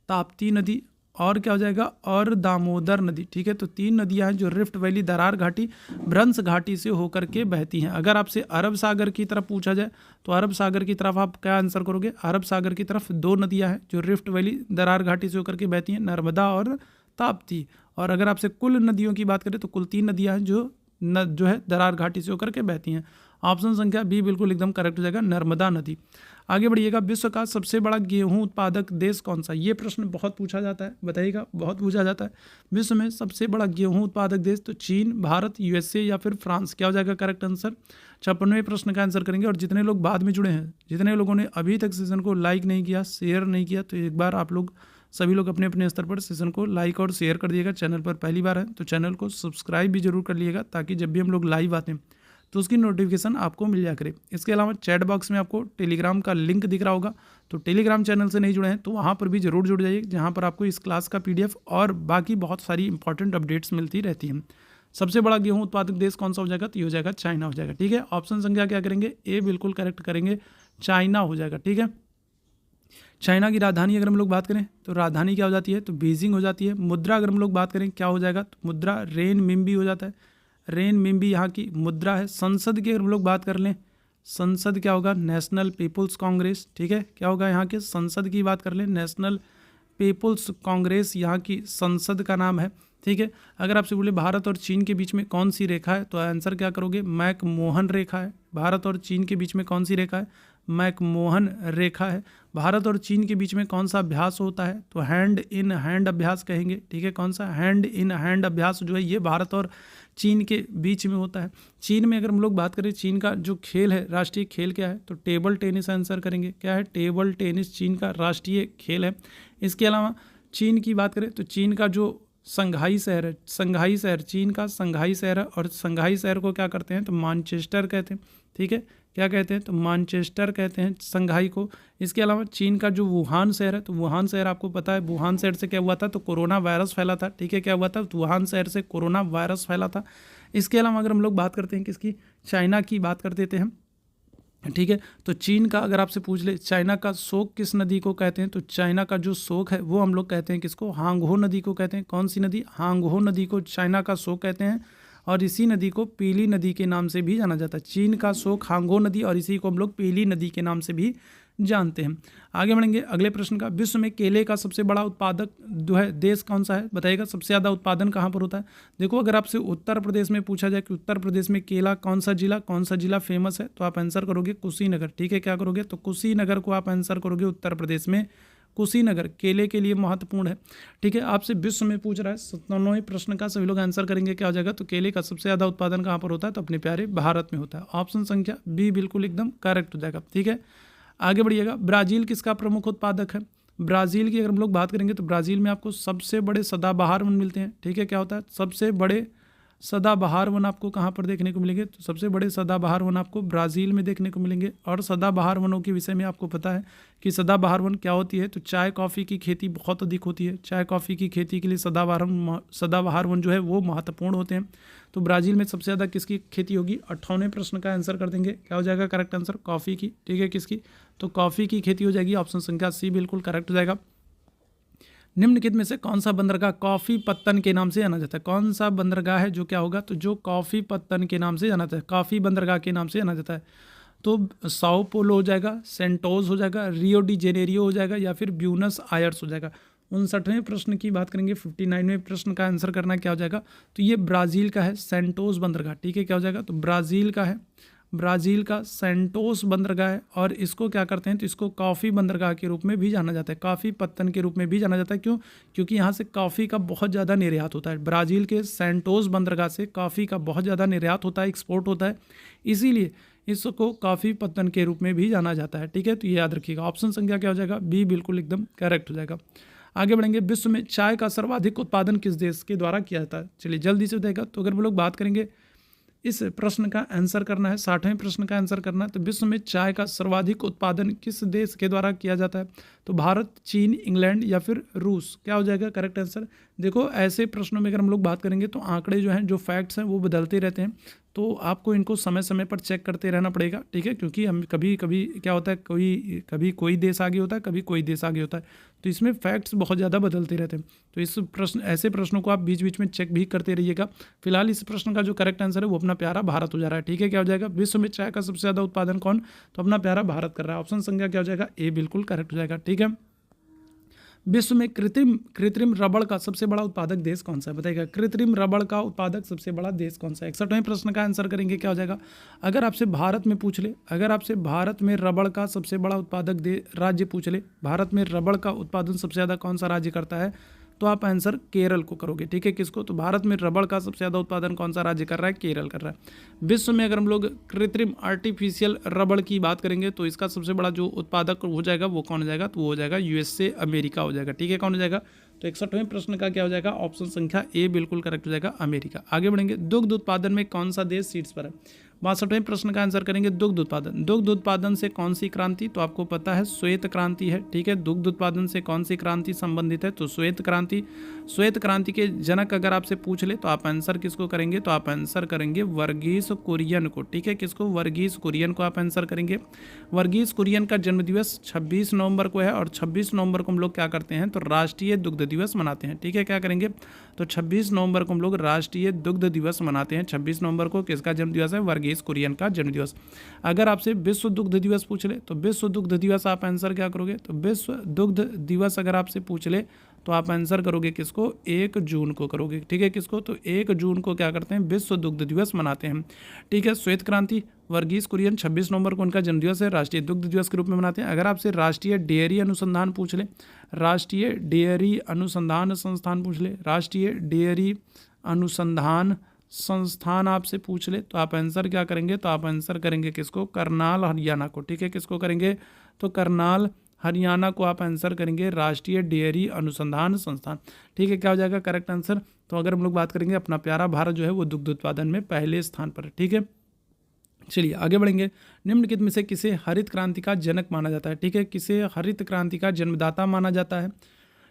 ताप्ती नदी और क्या हो जाएगा, और दामोदर नदी, ठीक है। तो 3 नदियां हैं जो रिफ्ट वैली, दरार घाटी, भ्रंश घाटी से होकर के बहती हैं। अगर आपसे अरब सागर की तरफ पूछा जाए तो अरब सागर की तरफ आप क्या आंसर करोगे? अरब सागर की तरफ 2 नदियां हैं जो रिफ्ट वैली, दरार घाटी से होकर के बहती हैं, नर्मदा और ताप्ती। और अगर आपसे कुल नदियों की बात करें तो कुल 3 नदियां हैं जो है दरार घाटी से होकर के बहती हैं। ऑप्शन संख्या बी बिल्कुल एकदम करेक्ट हो जाएगा, नर्मदा नदी। आगे बढ़िएगा, विश्व का सबसे बड़ा गेहूं उत्पादक देश कौन सा? ये प्रश्न बहुत पूछा जाता है, बताइएगा, बहुत पूछा जाता है। विश्व में सबसे बड़ा गेहूं उत्पादक देश, तो चीन, भारत, यूएसए या फिर फ्रांस। क्या हो जाएगा करेक्ट आंसर? 56वें प्रश्न का आंसर करेंगे। और जितने लोग बाद में जुड़े हैं, जितने लोगों ने अभी तक सेशन को लाइक नहीं किया, शेयर नहीं किया, तो एक बार आप लोग सभी लोग अपने अपने स्तर पर सेशन को लाइक और शेयर कर दिएगा। चैनल पर पहली बार है तो चैनल को सब्सक्राइब भी जरूर कर लिएगा, ताकि जब भी हम लोग लाइव आते हैं तो उसकी नोटिफिकेशन आपको मिल जाया करे। इसके अलावा चैट बॉक्स में आपको टेलीग्राम का लिंक दिख रहा होगा, तो टेलीग्राम चैनल से नहीं जुड़े हैं तो वहाँ पर भी जरूर जुड़ जाइए, जहाँ पर आपको इस क्लास का PDF और बाकी बहुत सारी इंपॉर्टेंट अपडेट्स मिलती रहती हैं। सबसे बड़ा गेहूं उत्पादक देश कौन सा हो जाएगा? तो ये हो जाएगा चाइना हो जाएगा, ठीक है। ऑप्शन संख्या क्या करेंगे? ए बिल्कुल करेक्ट करेंगे, चाइना हो जाएगा, ठीक है। चाइना की राजधानी अगर हम लोग बात करें तो राजधानी क्या हो जाती है? तो बीजिंग हो जाती है। मुद्रा अगर हम लोग बात करें क्या हो जाएगा? तो मुद्रा रेनमिनबी हो जाता है, रेनमिनबी यहाँ की मुद्रा है। संसद की अगर हम लोग बात कर लें, संसद क्या होगा? नेशनल पीपुल्स कांग्रेस, ठीक है। क्या होगा यहाँ के? संसद की बात कर लें, नेशनल पीपुल्स कांग्रेस यहाँ की संसद का नाम है, ठीक है। अगर आपसे बोले भारत और चीन के बीच में कौन सी रेखा है, तो आंसर क्या करोगे? मैकमोहन रेखा है। भारत और चीन के बीच में कौन सी रेखा है? मैकमोहन रेखा है। भारत और चीन के बीच में कौन सा अभ्यास होता है? तो हैंड इन हैंड अभ्यास कहेंगे, ठीक है। कौन सा? हैंड इन हैंड अभ्यास जो है ये भारत और चीन के बीच में होता है। चीन में अगर हम लोग बात करें, चीन का जो खेल है, राष्ट्रीय खेल क्या है? तो टेबल टेनिस आंसर करेंगे। क्या है? टेबल टेनिस चीन का राष्ट्रीय खेल है। इसके अलावा चीन की बात करें तो चीन का जो संघाई शहर है, संघाई शहर, चीन का संघाई शहर है। और संघाई शहर को क्या करते हैं? तो मानचेस्टर कहते हैं, ठीक है। क्या कहते हैं? तो मानचेस्टर कहते हैं संघाई को। इसके अलावा चीन का जो वुहान शहर है, तो वुहान शहर आपको पता है, वुहान शहर से क्या हुआ था? तो कोरोना वायरस फैला था, ठीक है। क्या हुआ था? तो वुहान शहर से कोरोना वायरस फैला था। इसके अलावा अगर हम लोग बात करते हैं किसकी? चाइना की बात कर देते हैं, ठीक है। तो चीन का अगर आपसे पूछ ले चाइना का शोक किस नदी को कहते हैं, तो चाइना का जो शोक है वो हम लोग कहते हैं किसको? हांगहो नदी को कहते हैं। कौन सी नदी? हांगहो नदी को चाइना का शोक कहते हैं। और इसी नदी को पीली नदी के नाम से भी जाना जाता है। चीन का शोक हांगहो नदी, और इसी को हम लोग पीली नदी के नाम से भी जानते हैं। आगे बढ़ेंगे अगले प्रश्न का। विश्व में केले का सबसे बड़ा उत्पादक जो है देश कौन सा है? बताइएगा, सबसे ज़्यादा उत्पादन कहाँ पर होता है? देखो, अगर आपसे उत्तर प्रदेश में पूछा जाए कि उत्तर प्रदेश में केला कौन सा जिला फेमस है, तो आप आंसर करोगे कुशीनगर, ठीक है। क्या करोगे? तो कुशीनगर को आप आंसर करोगे। उत्तर प्रदेश में कुशीनगर केले के लिए महत्वपूर्ण है, ठीक है। आपसे विश्व में पूछ रहा है, 97वें प्रश्न का सभी लोग आंसर करेंगे। क्या हो जाएगा? तो केले का सबसे ज़्यादा उत्पादन कहाँ पर होता है? तो अपने प्यारे भारत में होता है। ऑप्शन संख्या बी बिल्कुल एकदम करेक्ट हो जाएगा, ठीक है। आगे बढ़िएगा, ब्राज़ील किसका प्रमुख उत्पादक है? ब्राज़ील की अगर हम लोग बात करेंगे तो ब्राज़ील में आपको सबसे बड़े सदाबहार वन मिलते हैं, ठीक है। क्या होता है? सबसे बड़े सदाबहार वन आपको कहाँ पर देखने को मिलेंगे? तो सबसे बड़े सदाबहार वन आपको ब्राज़ील में देखने को मिलेंगे। और सदाबहार वनों के विषय में आपको पता है कि सदाबहार वन क्या होती है? तो चाय कॉफ़ी की खेती बहुत अधिक होती है। चाय कॉफ़ी की खेती के लिए सदाबहार वन जो है वो महत्वपूर्ण होते हैं। तो ब्राज़ील में सबसे ज़्यादा किसकी खेती होगी? 58वें प्रश्न का आंसर कर देंगे। क्या हो जाएगा करेक्ट आंसर? कॉफ़ी की, ठीक है। किसकी? तो कॉफ़ी की खेती हो जाएगी। ऑप्शन संख्या सी बिल्कुल करेक्ट हो जाएगा। निम्नलिखित में से कौन सा बंदरगाह कॉफ़ी पत्तन के नाम से जाना जाता है? कौन सा बंदरगाह है जो क्या होगा? तो जो कॉफ़ी पत्तन के नाम से जाना जाता है, कॉफ़ी बंदरगाह के नाम से जाना जाता है। तो साओ पोलो हो जाएगा, सेंटोस हो जाएगा, रियो डी जेनेरियो हो जाएगा, या फिर ब्यूनस आयर्स हो जाएगा। 59वें प्रश्न की बात करेंगे। 59वें प्रश्न का आंसर करना क्या हो जाएगा? तो ये ब्राज़ील का है सेंटोस बंदरगाह, ठीक है। क्या हो जाएगा? तो ब्राज़ील का है, ब्राज़ील का सेंटोस बंदरगाह है। और इसको क्या करते हैं? तो इसको कॉफ़ी बंदरगाह के रूप में भी जाना जाता है, कॉफ़ी पत्तन के रूप में भी जाना जाता है। क्यों? क्योंकि यहाँ से कॉफ़ी का बहुत ज़्यादा निर्यात होता है। ब्राज़ील के सेंटोस बंदरगाह से कॉफ़ी का बहुत ज़्यादा निर्यात होता है, एक्सपोर्ट होता है, इसीलिए इसको कॉफ़ी पत्तन के रूप में भी जाना जाता है, ठीक है। तो ये याद रखिएगा। ऑप्शन संख्या क्या हो जाएगा? बी बिल्कुल एकदम करेक्ट हो जाएगा। आगे बढ़ेंगे, विश्व में चाय का सर्वाधिक उत्पादन किस देश के द्वारा किया जाता है? चलिए जल्दी से बताएगा। तो अगर हम लोग बात करेंगे इस प्रश्न का आंसर करना है, 60वें प्रश्न का आंसर करना है। तो विश्व में चाय का सर्वाधिक उत्पादन किस देश के द्वारा किया जाता है? तो भारत, चीन, इंग्लैंड या फिर रूस। क्या हो जाएगा करेक्ट आंसर? देखो ऐसे प्रश्नों में अगर हम लोग बात करेंगे तो आंकड़े जो हैं, जो फैक्ट्स हैं वो बदलते रहते हैं, तो आपको इनको समय समय पर चेक करते रहना पड़ेगा, ठीक है, क्योंकि हम कभी कभी क्या होता है, कभी कोई देश आगे होता है, कभी कोई देश आगे होता है, तो इसमें फैक्ट्स बहुत ज़्यादा बदलते रहते हैं। तो इस प्रश्न ऐसे प्रश्नों को आप बीच बीच में चेक भी करते रहिएगा। फिलहाल इस प्रश्न का जो करेक्ट आंसर है वो अपना प्यारा भारत हो जा रहा है, ठीक है। क्या हो जाएगा? विश्व में चाय का सबसे ज़्यादा उत्पादन कौन? तो अपना प्यारा भारत कर रहा है। ऑप्शन संख्या क्या हो जाएगा? ए बिल्कुल करेक्ट हो जाएगा, ठीक है। विश्व में कृत्रिम रबड़ का सबसे बड़ा उत्पादक देश कौन सा है? बताइएगा, कृत्रिम रबड़ का उत्पादक सबसे बड़ा देश कौन सा है? 61वें प्रश्न का आंसर करेंगे, क्या हो जाएगा? अगर आपसे भारत में पूछ ले, अगर आपसे भारत में रबड़ का सबसे बड़ा उत्पादक राज्य पूछ ले, भारत में रबड़ का उत्पादन सबसे ज़्यादा कौन सा राज्य करता है, तो आप आंसर केरल को करोगे, ठीक है। किसको? तो भारत में रबड़ का सबसे ज़्यादा उत्पादन कौन सा राज्य कर रहा है? केरल कर रहा है। विश्व में अगर हम लोग कृत्रिम आर्टिफिशियल रबड़ की बात करेंगे तो इसका सबसे बड़ा जो उत्पादक हो जाएगा वो कौन हो जाएगा? तो वो हो जाएगा यूएसए, अमेरिका हो जाएगा, ठीक है। कौन हो जाएगा? तो 61वें प्रश्न का क्या हो जाएगा? ऑप्शन संख्या ए बिल्कुल करेक्ट हो जाएगा, अमेरिका। आगे बढ़ेंगे, दुग्ध उत्पादन में कौन सा देश शीर्ष पर है? 62वें प्रश्न का आंसर करेंगे, दुग्ध उत्पादन। दुग्ध उत्पादन से कौन सी क्रांति? तो आपको पता है श्वेत क्रांति है, ठीक है। दुग्ध उत्पादन से कौन सी क्रांति संबंधित है? तो श्वेत क्रांति। श्वेत क्रांति के जनक अगर आपसे पूछ ले तो आप आंसर किसको करेंगे? तो आप आंसर करेंगे वर्गीस कुरियन को, ठीक है। किसको? वर्गीस कुरियन को आप आंसर करेंगे। वर्गीस कुरियन का जन्मदिवस 26 नवंबर को है और 26 नवंबर को हम लोग क्या करते हैं? तो राष्ट्रीय दुग्ध दिवस मनाते हैं, ठीक है। क्या करेंगे? तो 26 नवंबर को हम लोग राष्ट्रीय दुग्ध दिवस मनाते हैं। 26 नवंबर को किसका जन्मदिवस है? वर्गीस कुरियन का जन्मदिवस। अगर आपसे विश्व दुग्ध दिवस पूछ ले तो विश्व दुग्ध दिवस आप आंसर क्या करोगे? तो विश्व दुग्ध दिवस अगर आपसे पूछ ले तो आप आंसर करोगे किसको? 1 जून को करोगे, ठीक है। किसको? तो 1 जून को क्या करते हैं? विश्व दुग्ध दिवस मनाते हैं, ठीक है। श्वेत क्रांति, वर्गीस कुरियन, 26 नवंबर को उनका जन्मदिवस है, राष्ट्रीय दुग्ध दिवस के रूप में मनाते हैं। अगर आपसे राष्ट्रीय डेयरी अनुसंधान पूछ ले, राष्ट्रीय डेयरी अनुसंधान संस्थान पूछ ले, राष्ट्रीय डेयरी अनुसंधान संस्थान आपसे पूछ ले तो आप आंसर क्या करेंगे? तो आप आंसर करेंगे किसको? करनाल हरियाणा को, ठीक है। किसको करेंगे? तो करनाल हरियाणा को आप आंसर करेंगे राष्ट्रीय डेयरी अनुसंधान संस्थान, ठीक है। क्या हो जाएगा करेक्ट आंसर? तो अगर हम लोग बात करेंगे, अपना प्यारा भारत जो है वो दुग्ध उत्पादन में पहले स्थान पर है, ठीक है। चलिए आगे बढ़ेंगे। निम्नलिखित में से किसे हरित क्रांति का जनक माना जाता है? ठीक है, किसे हरित क्रांति का जन्मदाता माना जाता है?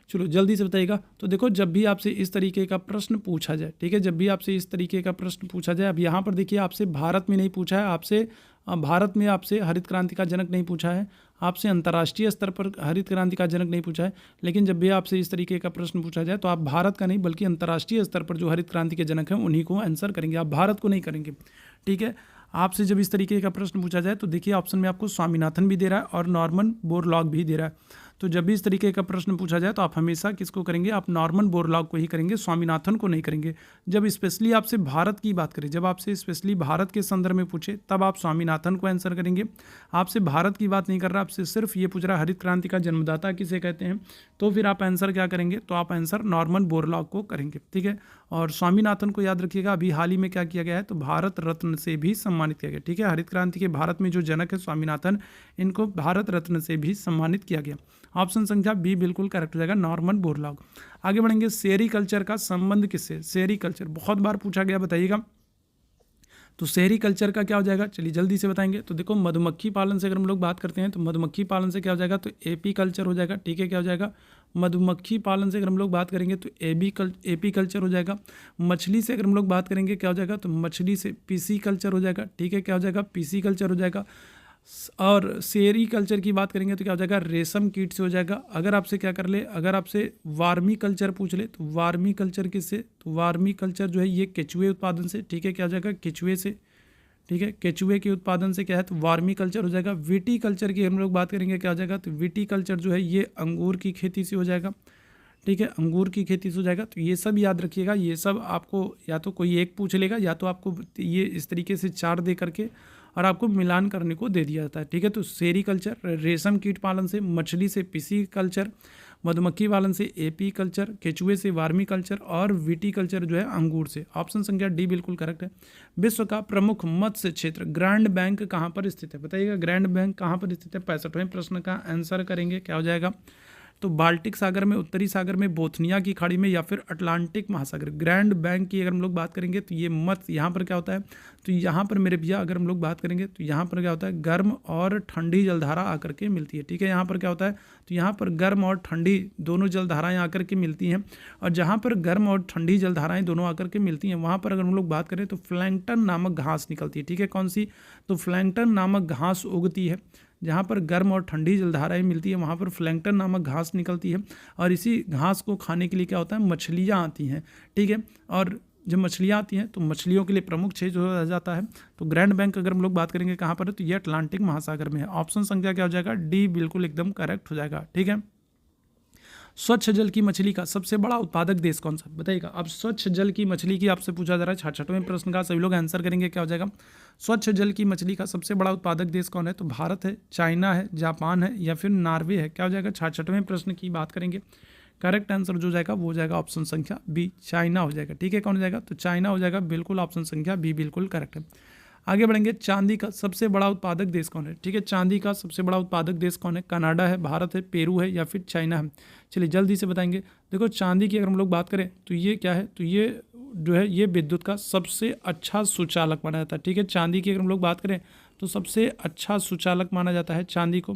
चलो जल्दी से बताइएगा। तो देखो, जब भी आपसे इस तरीके का प्रश्न पूछा जाए, ठीक है, जब भी आपसे इस तरीके का प्रश्न पूछा जाए, अब यहाँ पर देखिए आपसे भारत में नहीं पूछा है, आपसे भारत में आपसे हरित क्रांति का जनक नहीं पूछा है, आपसे अंतर्राष्ट्रीय स्तर पर हरित क्रांति का जनक नहीं पूछा है, लेकिन जब भी आपसे इस तरीके का प्रश्न पूछा जाए तो आप भारत का नहीं बल्कि अंतर्राष्ट्रीय स्तर पर जो हरित क्रांति के जनक हैं उन्हीं को आंसर करेंगे, आप भारत को नहीं करेंगे, ठीक है। आपसे जब इस तरीके का प्रश्न पूछा जाए तो देखिए ऑप्शन में आपको स्वामीनाथन भी दे रहा है और नॉर्मन बोरलॉग भी दे रहा है। तो जब भी इस तरीके का प्रश्न पूछा जाए तो आप हमेशा किसको करेंगे? आप नॉर्मन बोरलॉग को ही करेंगे, स्वामीनाथन को नहीं करेंगे। जब स्पेशली आपसे भारत की बात करें, जब आपसे स्पेशली भारत के संदर्भ में पूछे तब आप स्वामीनाथन को आंसर करेंगे। आपसे भारत की बात नहीं कर रहा, आपसे सिर्फ ये पूछ रहा हरित क्रांति का जन्मदाता किसे कहते हैं, तो फिर आप आंसर क्या करेंगे? तो आप आंसर नॉर्मन बोरलॉग को करेंगे, ठीक है। और स्वामीनाथन को याद रखिएगा, अभी हाल ही में क्या किया गया है? तो भारत रत्न से भी सम्मानित किया गया, ठीक है। हरित क्रांति के भारत में जो जनक है स्वामीनाथन, इनको भारत रत्न से भी सम्मानित किया गया। ऑप्शन संख्या बी बिल्कुल करेक्ट हो जाएगा, नॉर्मन बोरलॉग। आगे बढ़ेंगे, सेरीकल्चर का संबंध किससे? सेरीकल्चर बहुत बार पूछा गया, बताइएगा। तो सेरीकल्चर का क्या हो जाएगा? चलिए जल्दी से बताएंगे। तो देखो, मधुमक्खी पालन से अगर हम लोग बात करते हैं तो मधुमक्खी पालन से क्या हो जाएगा? तो एपी कल्चर हो जाएगा, ठीक है। क्या हो जाएगा? मधुमक्खी पालन से अगर हम लोग बात करेंगे तो एपी कल्चर हो जाएगा। मछली से अगर हम लोग बात करेंगे क्या हो जाएगा? तो मछली से पीसी कल्चर हो जाएगा, ठीक है। क्या हो जाएगा? पीसी कल्चर हो जाएगा। और सेरी कल्चर की बात करेंगे तो क्या हो जाएगा? रेशम कीट से हो जाएगा। अगर आपसे क्या कर ले, अगर आपसे वार्मी कल्चर पूछ ले तो वार्मी कल्चर किससे? तो वार्मी कल्चर जो है ये केचुए उत्पादन से, ठीक है। क्या हो जाएगा? केचुए से, ठीक है। केचुए के उत्पादन से क्या है? तो वार्मी कल्चर हो जाएगा। विटी कल्चर की हम लोग बात करेंगे क्या हो जाएगा? तो विटी कल्चर जो है ये अंगूर की खेती से हो जाएगा, ठीक है। अंगूर की खेती से हो जाएगा। तो ये सब याद रखिएगा, ये सब आपको या तो कोई एक पूछ लेगा या तो आपको ये इस तरीके से 4 दे करके और आपको मिलान करने को दे दिया जाता है, ठीक है। तो सेरी कल्चर, रेशम कीट पालन से, मछली से पीसी कल्चर, मधुमक्खी पालन से एपी कल्चर, केचुए से वार्मी कल्चर और विटी कल्चर जो है अंगूर से। ऑप्शन संख्या डी बिल्कुल करेक्ट है। विश्व का प्रमुख मत्स्य क्षेत्र ग्रैंड बैंक कहाँ पर स्थित है? बताइएगा, ग्रैंड बैंक कहाँ पर स्थित है? 65वें प्रश्न का आंसर करेंगे, क्या हो जाएगा? तो बाल्टिक सागर में, उत्तरी सागर में, बोथनिया की खाड़ी में, या फिर अटलांटिक महासागर। ग्रैंड बैंक की अगर हम लोग बात करेंगे तो ये मत यहाँ पर क्या होता है, तो यहाँ पर मेरे भैया अगर हम लोग बात करेंगे तो यहाँ पर क्या होता है, गर्म और ठंडी जलधारा आकर के मिलती है। ठीक है, यहाँ पर क्या होता है, तो यहाँ पर गर्म और ठंडी दोनों जलधाराएं आकर के मिलती हैं, और जहाँ पर गर्म और ठंडी जलधाराएं दोनों आकर के मिलती हैं वहाँ पर अगर हम लोग बात करें तो प्लैंकटन नामक घास निकलती है। ठीक है, कौन सी, तो प्लैंकटन नामक घास उगती है। जहाँ पर गर्म और ठंडी जलधाराएं मिलती है वहाँ पर प्लैंकटन नामक घास निकलती है, और इसी घास को खाने के लिए क्या होता है, मछलियाँ आती हैं। ठीक है, और जब मछलियाँ आती हैं तो मछलियों के लिए प्रमुख क्षेत्र जो रह जाता है। तो ग्रैंड बैंक अगर हम लोग बात करेंगे कहाँ पर है, तो ये अटलांटिक महासागर में है। ऑप्शन संख्या क्या हो जाएगा, डी बिल्कुल एकदम करेक्ट हो जाएगा। ठीक है, स्वच्छ जल की मछली का सबसे बड़ा उत्पादक देश कौन सा, बताइएगा। अब स्वच्छ जल की मछली की आपसे पूछा जा रहा है 66वें प्रश्न का, सभी लोग आंसर करेंगे, क्या हो जाएगा, स्वच्छ जल की मछली का सबसे बड़ा उत्पादक देश कौन है, तो भारत है, चाइना है, जापान है, या फिर नॉर्वे है। क्या हो जाएगा, 66वें प्रश्न की बात करेंगे, करेक्ट आंसर जो जाएगा वो हो जाएगा ऑप्शन संख्या बी, चाइना हो जाएगा। ठीक है, कौन हो जाएगा, तो चाइना हो जाएगा, बिल्कुल ऑप्शन संख्या बी बिल्कुल करेक्ट है। आगे बढ़ेंगे, चांदी का सबसे बड़ा उत्पादक देश कौन है। ठीक है, चांदी का सबसे बड़ा उत्पादक देश कौन है, कनाडा है, भारत है, पेरू है, या फिर चाइना है। चलिए जल्दी से बताएंगे। देखो चांदी की अगर हम लोग बात करें तो ये क्या है, तो ये जो है ये विद्युत का सबसे अच्छा सुचालक माना जाता है। ठीक है, चांदी की अगर हम लोग बात करें तो सबसे अच्छा सुचालक माना जाता है चांदी को।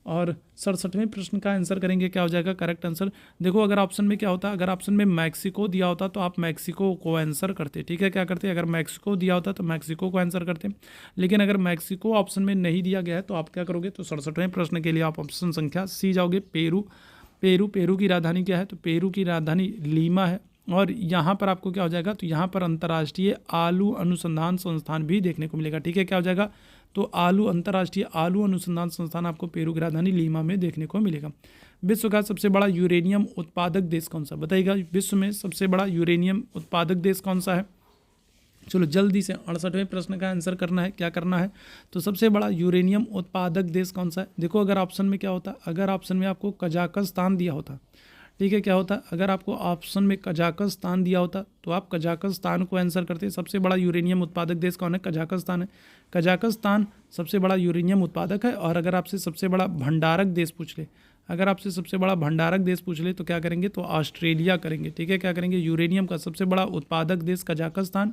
और 67वें प्रश्न का आंसर करेंगे, क्या हो जाएगा करेक्ट आंसर। देखो अगर ऑप्शन में क्या होता, अगर ऑप्शन में मैक्सिको दिया होता तो आप मैक्सिको को आंसर करते। ठीक है, क्या करते, अगर मैक्सिको दिया होता तो मैक्सिको को आंसर करते, लेकिन अगर मैक्सिको ऑप्शन में नहीं दिया गया है तो आप क्या करोगे, तो 67वें प्रश्न के लिए आप ऑप्शन संख्या सी जाओगे, पेरू। पेरू की राजधानी क्या है, तो पेरू की राजधानी लीमा है। और यहाँ पर आपको क्या हो जाएगा, तो यहाँ पर अंतर्राष्ट्रीय आलू अनुसंधान संस्थान भी देखने को मिलेगा। ठीक है, क्या हो जाएगा, तो अंतर्राष्ट्रीय आलू अनुसंधान संस्थान आपको पेरू की राजधानी लीमा में देखने को मिलेगा। विश्व का सबसे बड़ा यूरेनियम उत्पादक देश कौन सा, बताइएगा। विश्व में सबसे बड़ा यूरेनियम उत्पादक देश कौन सा है। चलो जल्दी से 68वें प्रश्न का आंसर करना है, क्या करना है, तो सबसे बड़ा यूरेनियम उत्पादक देश कौन सा है। देखो अगर ऑप्शन में क्या होता, अगर ऑप्शन में आपको कजाकिस्तान दिया होता, ठीक है, क्या होता, अगर आपको ऑप्शन में कजाकिस्तान दिया होता तो आप कजाकिस्तान को आंसर करते। सबसे बड़ा यूरेनियम उत्पादक देश कौन है, कजाकिस्तान है। कजाकिस्तान सबसे बड़ा यूरेनियम उत्पादक है। और अगर आपसे सबसे बड़ा भंडारक देश पूछ ले, अगर आपसे सबसे बड़ा भंडारक देश पूछ ले तो क्या करेंगे, तो ऑस्ट्रेलिया करेंगे। ठीक है, क्या करेंगे, यूरेनियम का सबसे बड़ा उत्पादक देश कजाकिस्तान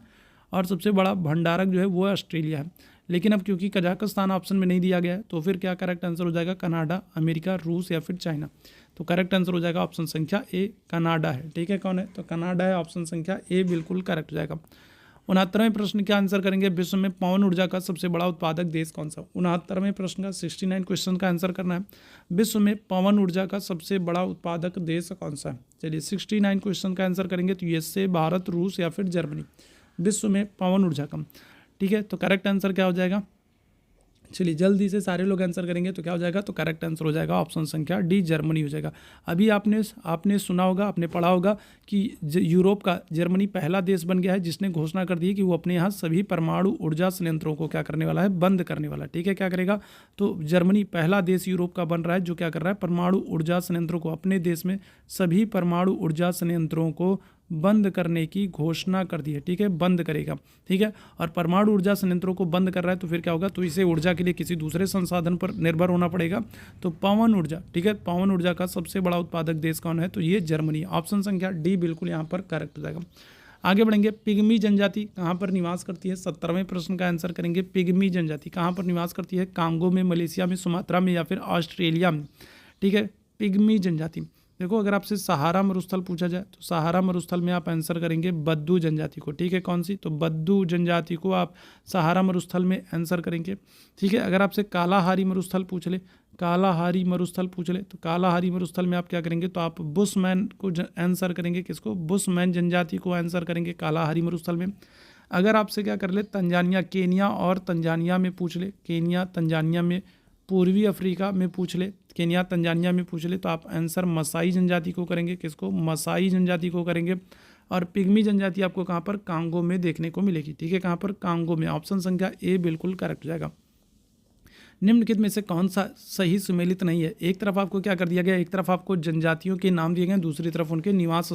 और सबसे बड़ा भंडारक जो है वो ऑस्ट्रेलिया है। लेकिन अब क्योंकि कजाकिस्तान ऑप्शन में नहीं दिया गया है तो फिर क्या करेक्ट आंसर हो जाएगा, कनाडा, अमेरिका, रूस या फिर चाइना। तो करेक्ट आंसर हो जाएगा ऑप्शन संख्या ए, कनाडा है। ठीक है, कौन है, तो कनाडा है, ऑप्शन संख्या ए बिल्कुल करेक्ट हो जाएगा। 69वें प्रश्न का आंसर करेंगे, विश्व में पवन ऊर्जा का सबसे बड़ा उत्पादक देश कौन सा। 69वें प्रश्न का 69 क्वेश्चन का आंसर करना है, विश्व में पवन ऊर्जा का सबसे बड़ा उत्पादक देश कौन सा है। चलिए 69 क्वेश्चन का आंसर करेंगे, तो यूएसए, भारत, रूस या फिर जर्मनी। विश्व में पवन ऊर्जा का, ठीक है, तो करेक्ट आंसर क्या हो जाएगा। चलिए जल्दी से सारे लोग आंसर करेंगे तो क्या हो जाएगा, तो करेक्ट आंसर हो जाएगा ऑप्शन संख्या डी, जर्मनी हो जाएगा। अभी आपने सुना होगा, आपने पढ़ा होगा कि यूरोप का जर्मनी पहला देश बन गया है जिसने घोषणा कर दी है कि वो अपने यहाँ सभी परमाणु ऊर्जा संयंत्रों को क्या करने वाला है, बंद करने वाला। ठीक है, क्या करेगा, तो जर्मनी पहला देश यूरोप का बन रहा है जो क्या कर रहा है, परमाणु ऊर्जा संयंत्रों को, अपने देश में सभी परमाणु ऊर्जा संयंत्रों को बंद करने की घोषणा कर दी है। ठीक है, बंद करेगा। ठीक है, और परमाणु ऊर्जा संयंत्रों को बंद कर रहा है तो फिर क्या होगा, तो इसे ऊर्जा के लिए किसी दूसरे संसाधन पर निर्भर होना पड़ेगा। तो पवन ऊर्जा, ठीक है, पवन ऊर्जा का सबसे बड़ा उत्पादक देश कौन है, तो ये जर्मनी। ऑप्शन संख्या डी बिल्कुल यहाँ पर करेक्ट हो जाएगा। आगे बढ़ेंगे, पिग्मी जनजाति कहाँ पर निवास करती है। 70वें प्रश्न का आंसर करेंगे, पिग्मी जनजाति कहाँ पर निवास करती है, कांगो में, मलेशिया में, सुमात्रा में या फिर ऑस्ट्रेलिया में। ठीक है, पिग्मी जनजाति। देखो अगर आपसे सहारा मरुस्थल पूछा जाए तो सहारा मरुस्थल में आप आंसर करेंगे बद्दू जनजाति को। ठीक है, कौन सी, तो बद्दू जनजाति को आप सहारा मरुस्थल में आंसर करेंगे। ठीक है, अगर आपसे कालाहारी मरुस्थल पूछ ले, कालाहारी मरुस्थल पूछ ले तो कालाहारी मरुस्थल में आप क्या करेंगे, तो आप बुशमैन को आंसर करेंगे। किसको, बुशमैन जनजाति को आंसर करेंगे कालाहारी मरुस्थल में। अगर आपसे क्या कर ले, तंजानिया, केनिया और तंजानिया में पूछ ले, केनिया तंजानिया में, पूर्वी अफ्रीका में पूछ ले, केनिया तंजानिया में पूछ ले तो आप आंसर मसाई जनजाति को करेंगे। किसको, मसाई जनजाति को करेंगे। और पिग्मी जनजाति आपको कहाँ पर, कांगो में देखने को मिलेगी। ठीक है, कहाँ पर, कांगो में। ऑप्शन संख्या ए बिल्कुल करेक्ट हो जाएगा। निम्नलिखित में से कौन सा सही सुमेलित नहीं है। एक तरफ आपको क्या कर दिया गया, एक तरफ आपको जनजातियों के नाम दिए गए, दूसरी तरफ उनके निवास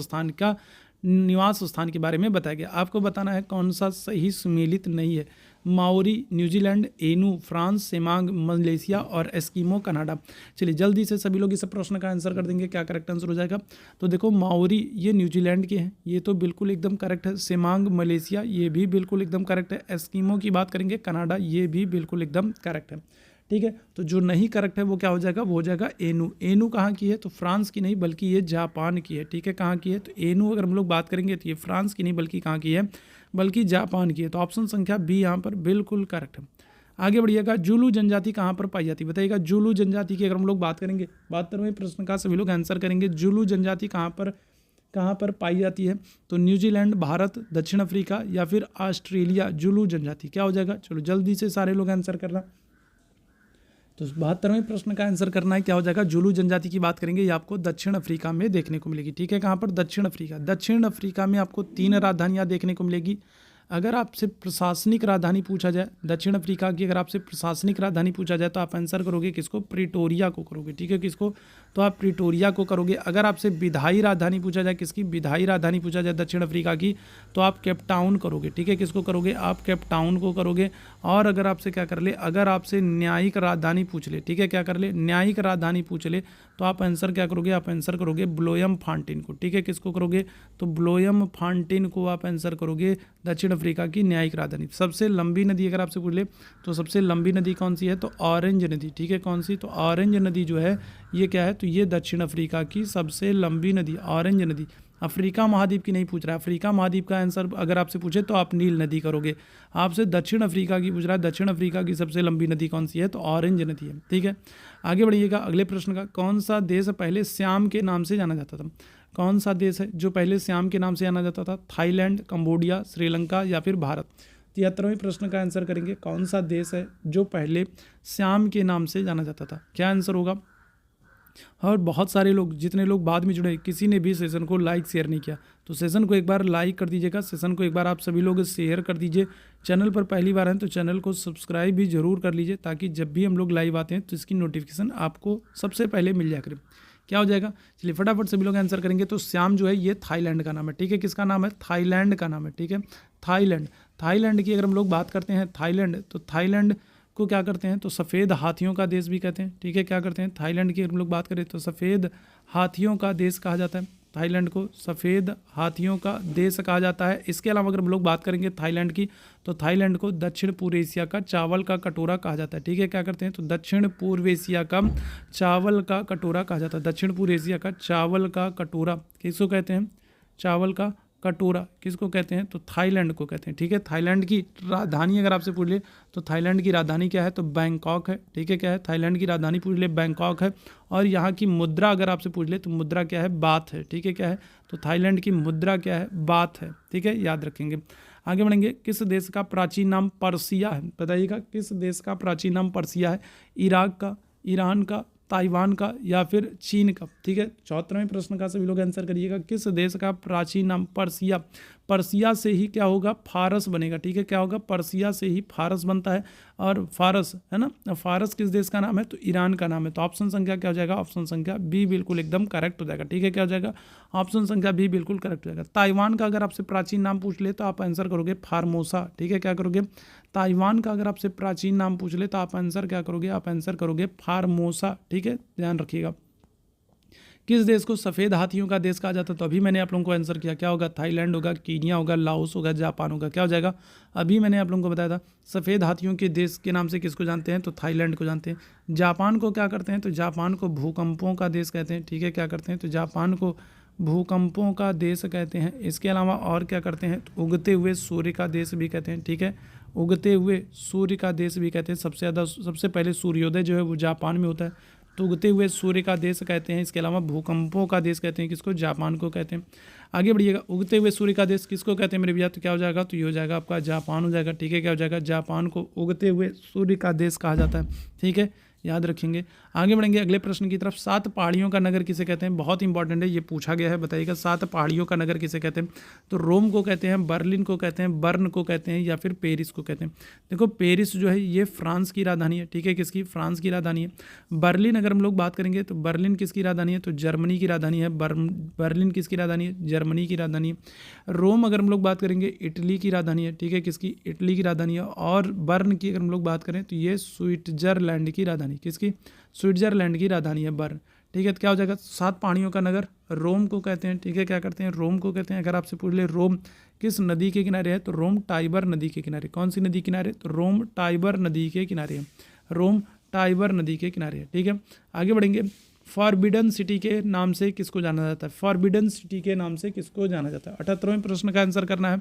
स्थान के बारे में बताया गया। आपको बताना है कौन सा सही सुमेलित नहीं है। Maori New Zealand, Inu France, Semang Malaysia और एस्किमो कनाडा। चलिए जल्दी से सभी लोग इस प्रश्न का आंसर कर देंगे, क्या करेक्ट आंसर हो जाएगा। तो देखो माओरी ये न्यूजीलैंड के हैं, ये तो बिल्कुल एकदम करेक्ट है। सेमांग मलेशिया ये भी बिल्कुल एकदम करेक्ट है। एस्किमो की बात करेंगे कनाडा, ये भी बिल्कुल एकदम करेक्ट है। ठीक है, तो जो नहीं करेक्ट है वो क्या हो जाएगा, वो हो जाएगा एनू। एनू कहाँ की है, तो फ्रांस की नहीं बल्कि ये जापान की है। ठीक है, कहाँ की है, तो एनू अगर हम लोग बात करेंगे तो ये फ्रांस की नहीं बल्कि कहाँ की है, बल्कि जापान की है। तो ऑप्शन संख्या बी यहाँ पर बिल्कुल करेक्ट है। आगे बढ़िएगा, जुलू जनजाति कहाँ पर पाई जाती है, बताइएगा। जुलू जनजाति की अगर हम लोग बात करेंगे, 72वें प्रश्न का सभी लोग आंसर करेंगे। जुलू जनजाति कहाँ पर पाई जाती है, तो न्यूजीलैंड, भारत, दक्षिण अफ्रीका या फिर ऑस्ट्रेलिया। जुलू जनजाति क्या हो जाएगा, चलो जल्दी से सारे लोग आंसर करना। तो 72वें प्रश्न का आंसर करना है, क्या हो जाएगा। जुलू जनजाति की बात करेंगे, ये आपको दक्षिण अफ्रीका में देखने को मिलेगी। ठीक है, कहाँ पर, दक्षिण अफ्रीका। दक्षिण अफ्रीका में आपको 3 राजधानियाँ देखने को मिलेगी। अगर आपसे प्रशासनिक राजधानी पूछा जाए दक्षिण अफ्रीका की, अगर आपसे प्रशासनिक राजधानी पूछा जाए तो आप आंसर करोगे किसको, प्रिटोरिया को करोगे। ठीक है, किसको, तो आप प्रिटोरिया को करोगे। अगर आपसे विधायी राजधानी पूछा जाए, किसकी विधायी राजधानी पूछा जाए दक्षिण अफ्रीका की, तो आप केपटाउन करोगे। ठीक है, किसको करोगे, आप केपटाउन को करोगे। और अगर आपसे क्या कर ले, अगर आपसे न्यायिक राजधानी पूछ ले, ठीक है, क्या कर ले, न्यायिक राजधानी पूछ ले, तो आप आंसर क्या करोगे, आप आंसर करोगे ब्लोयम फांटिन को। ठीक है, किसको करोगे, तो ब्लोयम फांटिन को आप आंसर करोगे दक्षिण अफ्रीका की न्यायिक राजधानी। सबसे लंबी नदी अगर आपसे पूछ ले तो सबसे लंबी नदी कौन सी है, तो ऑरेंज नदी। ठीक है, कौन सी, तो ऑरेंज नदी जो है ये क्या है, तो ये दक्षिण अफ्रीका की सबसे लंबी नदी ऑरेंज नदी। अफ्रीका महाद्वीप की नहीं पूछ रहा है, अफ्रीका महाद्वीप का आंसर अगर आपसे पूछे तो आप नील नदी करोगे। आपसे दक्षिण अफ्रीका की पूछ रहा है, दक्षिण अफ्रीका की सबसे लंबी नदी कौन सी है, तो ऑरेंज नदी है। ठीक है, आगे बढ़िएगा अगले प्रश्न का, कौन सा देश पहले श्याम के नाम से जाना जाता था। कौन सा देश है जो पहले श्याम के नाम से जाना जाता था, थाईलैंड, कंबोडिया, श्रीलंका या फिर भारत। 73वें प्रश्न का आंसर करेंगे, कौन सा देश है जो पहले श्याम के नाम से जाना जाता था, क्या आंसर होगा। और बहुत सारे लोग, जितने लोग बाद में जुड़े, किसी ने भी सेशन को लाइक शेयर नहीं किया, तो सेशन को एक बार लाइक कर दीजिएगा, सेशन को एक बार आप सभी लोग शेयर कर दीजिए। चैनल पर पहली बार हैं तो चैनल को सब्सक्राइब भी जरूर कर लीजिए, ताकि जब भी हम लोग लाइव आते हैं तो इसकी नोटिफिकेशन आपको सबसे पहले मिल जाया करे। क्या हो जाएगा, चलिए फटाफट सभी लोग आंसर करेंगे। तो श्याम जो है ये थाईलैंड का नाम है। ठीक है, किसका नाम है, थाईलैंड का नाम है। ठीक है, थाईलैंड। थाईलैंड की अगर हम लोग बात करते हैं, थाईलैंड, तो थाईलैंड को क्या करते हैं, तो सफ़ेद हाथियों का देश भी कहते हैं। ठीक है, क्या करते हैं, थाईलैंड की अगर हम लोग बात करें तो सफ़ेद हाथियों का देश कहा जाता है। थाईलैंड को सफ़ेद हाथियों का देश कहा जाता है। इसके अलावा अगर हम लोग बात करेंगे थाईलैंड की, तो थाईलैंड को दक्षिण पूर्व एशिया का चावल का कटोरा कहा जाता है। ठीक है, क्या करते हैं, तो दक्षिण पूर्व एशिया का चावल का कटोरा कहा जाता है। दक्षिण पूर्व एशिया का चावल का कटोरा किसको कहते हैं, चावल का कटोरा किसको कहते हैं, तो थाईलैंड को कहते हैं। ठीक है, थाईलैंड की राजधानी अगर आपसे पूछ ले तो थाईलैंड की राजधानी क्या है, तो बैंकॉक है। ठीक है, क्या है, थाईलैंड की राजधानी पूछ ले बैंकॉक है। और यहाँ की मुद्रा अगर आपसे पूछ ले तो मुद्रा क्या है, बात है। ठीक है, क्या है, तो थाईलैंड की मुद्रा क्या है, बात है। ठीक है, याद रखेंगे। आगे बढ़ेंगे, किस देश का प्राचीन नाम पर्सिया है, बताइएगा किस देश का प्राचीन नाम पर्सिया है, इराक का, ईरान का, ताइवान का या फिर चीन का। ठीक है, 74वें प्रश्न का सभी लोग आंसर करिएगा, किस देश का प्राचीन नाम पर्सिया। पर्सिया से ही क्या होगा, फारस बनेगा। ठीक है, क्या होगा, पर्सिया से ही फारस बनता है। और फारस है ना, फारस किस देश का नाम है, तो ईरान का नाम है। तो ऑप्शन संख्या क्या हो जाएगा, ऑप्शन संख्या बी बिल्कुल एकदम करेक्ट हो जाएगा। ठीक है, क्या हो जाएगा, ऑप्शन संख्या बी बिल्कुल करेक्ट हो जाएगा। ताइवान का अगर आपसे प्राचीन नाम पूछ ले तो आप आंसर करोगे फार्मोसा। ठीक है, क्या करोगे, ताइवान का अगर आपसे प्राचीन नाम पूछ ले तो आप आंसर क्या करोगे, आप आंसर करोगे फार्मोसा। ठीक है, ध्यान रखिएगा। किस देश को सफ़ेद हाथियों का देश कहा जाता है, तो अभी मैंने आप लोगों को आंसर किया, क्या होगा, थाईलैंड होगा, कीनिया होगा, लाओस होगा, जापान होगा। क्या हो जाएगा, अभी मैंने आप लोगों को बताया था सफ़ेद हाथियों के देश के नाम से किसको जानते हैं, तो थाईलैंड को जानते हैं। जापान को क्या करते हैं, तो जापान को भूकंपों का देश कहते हैं। ठीक है, क्या करते हैं, तो जापान को भूकंपों का देश कहते हैं। इसके अलावा और क्या करते हैं, तो उगते हुए सूर्य का देश भी कहते हैं। ठीक है, उगते हुए सूर्य का देश भी कहते हैं। सबसे पहले सूर्योदय जो है वो जापान में होता है, तो उगते हुए सूर्य का देश कहते हैं। इसके अलावा भूकंपों का देश कहते हैं, किसको, जापान को कहते हैं। आगे बढ़िएगा, उगते हुए सूर्य का देश किसको कहते हैं मेरे भैया, तो क्या हो जाएगा, तो ये हो जाएगा आपका जापान हो जाएगा। ठीक है, क्या हो जाएगा, जापान को उगते हुए सूर्य का देश कहा जाता है। ठीक है, याद रखेंगे। आगे बढ़ेंगे अगले प्रश्न की तरफ। 7 पहाड़ियों का नगर किसे कहते हैं? बहुत इंपॉर्टेंट है, ये पूछा गया है, बताइएगा 7 पहाड़ियों का नगर किसे कहते हैं? तो रोम को कहते हैं, बर्लिन को कहते हैं, बर्न को कहते हैं, या फिर पेरिस को कहते हैं। देखो पेरिस जो है ये फ्रांस की राजधानी है, ठीक है, किसकी? फ्रांस की राजधानी है। बर्लिन अगर हम लोग बात करेंगे तो बर्लिन किसकी राजधानी है? तो जर्मनी की राजधानी है। बर्लिन किसकी राजधानी है? जर्मनी की राजधानी है। रोम अगर हम लोग बात करेंगे इटली की राजधानी है, ठीक है, किसकी? इटली की राजधानी है। और बर्न की अगर हम लोग बात करें तो ये स्विट्जरलैंड की राजधानी, किसकी? स्विट्जरलैंड की राजधानी है बर्न, ठीक है। तो क्या हो जाएगा? 7 पहाड़ियों का नगर रोम को कहते हैं, ठीक है, क्या करते हैं? रोम को कहते हैं। अगर आपसे पूछ ले रोम किस नदी के किनारे है, तो रोम टाइबर नदी के किनारे। कौन सी नदी किनारे? तो रोम टाइबर नदी के किनारे है, रोम टाइबर नदी के किनारे है, ठीक है। आगे बढ़ेंगे। फॉरबिडन सिटी के नाम से किसको जाना जाता है? फॉरबिडन सिटी के नाम से किसको जाना जाता है? 78वें प्रश्न का आंसर करना है।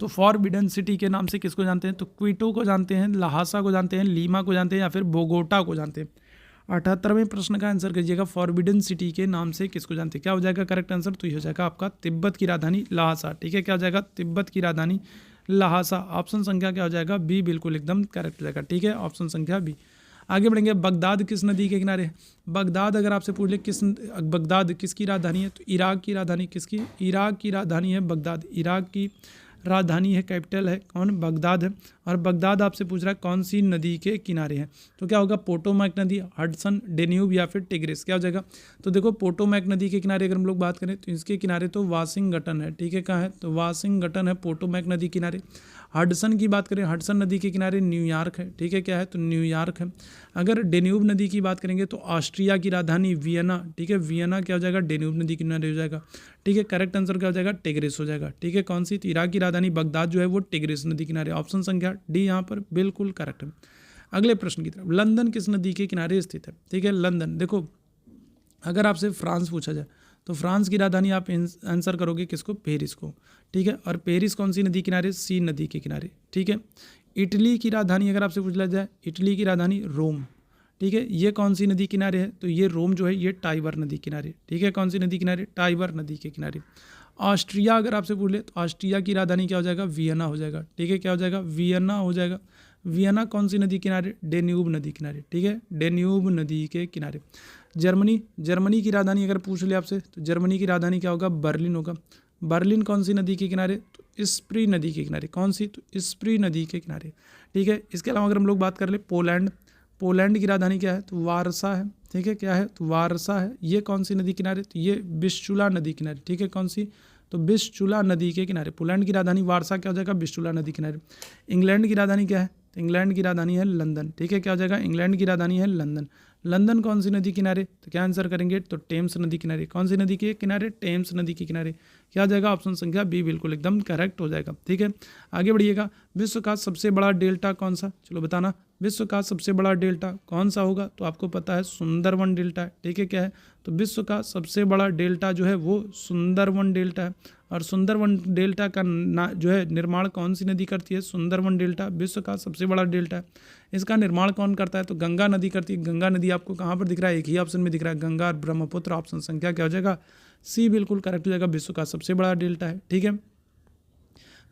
तो फॉरबिडन सिटी के नाम से किसको जानते हैं? तो क्विटो को जानते हैं, लहासा को जानते हैं, लीमा को जानते हैं, या फिर बोगोटा को जानते हैं। 78वें प्रश्न का आंसर कीजिएगा। फॉरबिडन सिटी के नाम से किसको जानते हैं? क्या हो जाएगा करेक्ट आंसर? तो ये हो जाएगा आपका तिब्बत की राजधानी लहासा, ठीक है। क्या हो जाएगा? तिब्बत की राजधानी लहासा। ऑप्शन संख्या क्या हो जाएगा? बी बिल्कुल एकदम करेक्ट हो जाएगा, ठीक है, ऑप्शन संख्या बी। आगे बढ़ेंगे। बगदाद किस नदी के किनारे है? बगदाद अगर आपसे पूछ ले बगदाद किसकी राजधानी है? तो इराक की राजधानी, किसकी? इराक की राजधानी है बगदाद। इराक की राजधानी है, कैपिटल है कौन? बगदाद है। और बगदाद आपसे पूछ रहा है कौन सी नदी के किनारे है? तो क्या होगा? पोटोमैक नदी, हडसन, डेन्यूब, या फिर टिग्रिस। क्या हो जाएगा? तो देखो पोटोमैक नदी के किनारे अगर हम लोग बात करें तो इसके किनारे तो वाशिंगटन है, ठीक है, कहाँ है? तो वाशिंगटन है पोटोमैक नदी किनारे। हडसन की बात करें, हडसन नदी के किनारे न्यूयॉर्क है, ठीक है, क्या है? तो न्यूयॉर्क है। अगर डेन्यूब नदी की बात करेंगे तो ऑस्ट्रिया की राजधानी वियना, ठीक है, वियना क्या हो जाएगा? डेन्यूब नदी के किनारे हो जाएगा, ठीक है। करेक्ट आंसर क्या हो जाएगा? टिग्रिस हो जाएगा, ठीक है। कौन सी? इराक की राजधानी बगदाद जो है वो टिग्रिस नदी किनारे। ऑप्शन संख्या डी यहाँ पर बिल्कुल करेक्ट है। अगले प्रश्न की तरफ। लंदन किस नदी के किनारे स्थित है? ठीक है, लंदन। देखो अगर आपसे फ्रांस पूछा जाए तो फ्रांस की राजधानी आप आंसर करोगे किसको? पेरिस को, ठीक है। और पेरिस कौन सी नदी किनारे? सी नदी के किनारे, ठीक है। इटली की राजधानी अगर आपसे पूछ लिया जाए, इटली की राजधानी रोम, ठीक है। ये कौन सी नदी किनारे है? तो ये रोम जो है ये टाइबर नदी किनारे, ठीक है। कौन सी नदी किनारे? टाइबर नदी के किनारे। ऑस्ट्रिया अगर आपसे पूछ ले तो ऑस्ट्रिया की राजधानी क्या हो जाएगा? वियना हो जाएगा, ठीक है। क्या हो जाएगा? वियना हो जाएगा। वियना कौन सी नदी किनारे? डेन्यूब नदी किनारे, ठीक है, डेन्यूब नदी के किनारे। जर्मनी, जर्मनी की राजधानी अगर पूछ ले आपसे तो जर्मनी की राजधानी क्या होगा? बर्लिन होगा। बर्लिन कौन सी नदी के किनारे? तो स्प्री नदी के किनारे। कौन सी? तो स्प्री नदी के किनारे, ठीक है। इसके अलावा अगर हम लोग बात कर ले पोलैंड, पोलैंड की राजधानी क्या है? तो वारसा है, ठीक है, क्या है? तो वारसा है। ये कौन सी नदी किनारे? तो ये विस्चुला नदी किनारे, ठीक है। कौन सी? तो विस्चुला नदी के किनारे। पोलैंड की राजधानी वारसा क्या हो जाएगा? विस्चुला नदी किनारे। इंग्लैंड की राजधानी क्या है? तो इंग्लैंड की राजधानी है लंदन, ठीक है। क्या हो जाएगा? इंग्लैंड की राजधानी है लंदन। लंदन कौन सी नदी किनारे? तो क्या आंसर करेंगे? तो टेम्स नदी किनारे। कौन सी नदी के किनारे? टेम्स नदी के किनारे। क्या आ जाएगा? ऑप्शन संख्या बी बिल्कुल एकदम करेक्ट हो जाएगा, ठीक है। आगे बढ़िएगा। विश्व का सबसे बड़ा डेल्टा कौन सा? चलो बताना। विश्व का सबसे बड़ा डेल्टा कौन सा होगा? तो आपको पता है सुंदरवन डेल्टा है, ठीक है, क्या है? तो विश्व का सबसे बड़ा डेल्टा जो है वो सुंदरवन डेल्टा है। और सुंदरवन डेल्टा का जो है निर्माण कौन सी नदी करती है? सुंदरवन डेल्टा विश्व का सबसे बड़ा डेल्टा है। इसका निर्माण कौन करता है? तो गंगा नदी करती है। गंगा नदी आपको कहाँ पर दिख रहा है? एक ही ऑप्शन में दिख रहा है, गंगा और ब्रह्मपुत्र। ऑप्शन संख्या क्या हो जाएगा? सी बिल्कुल करेक्ट हो जाएगा। विश्व का सबसे बड़ा डेल्टा है, ठीक है।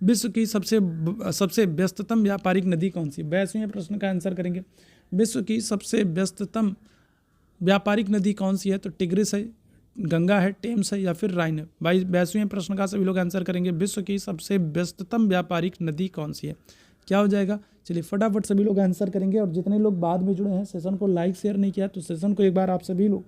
विश्व की सबसे व्यस्ततम व्यापारिक नदी कौन सी? 22वें प्रश्न का आंसर करेंगे। विश्व की सबसे व्यस्ततम व्यापारिक नदी कौन सी है? तो टिग्रिस है, गंगा है, टेम्स है, या फिर राइन है। 22वें प्रश्न का सभी लोग आंसर करेंगे। विश्व की सबसे व्यस्ततम व्यापारिक नदी कौन सी है? क्या हो जाएगा? चलिए फटाफट सभी लोग आंसर करेंगे। और जितने लोग बाद में जुड़े हैं, सेशन को लाइक शेयर नहीं किया तो सेशन को एक बार आप सभी लोग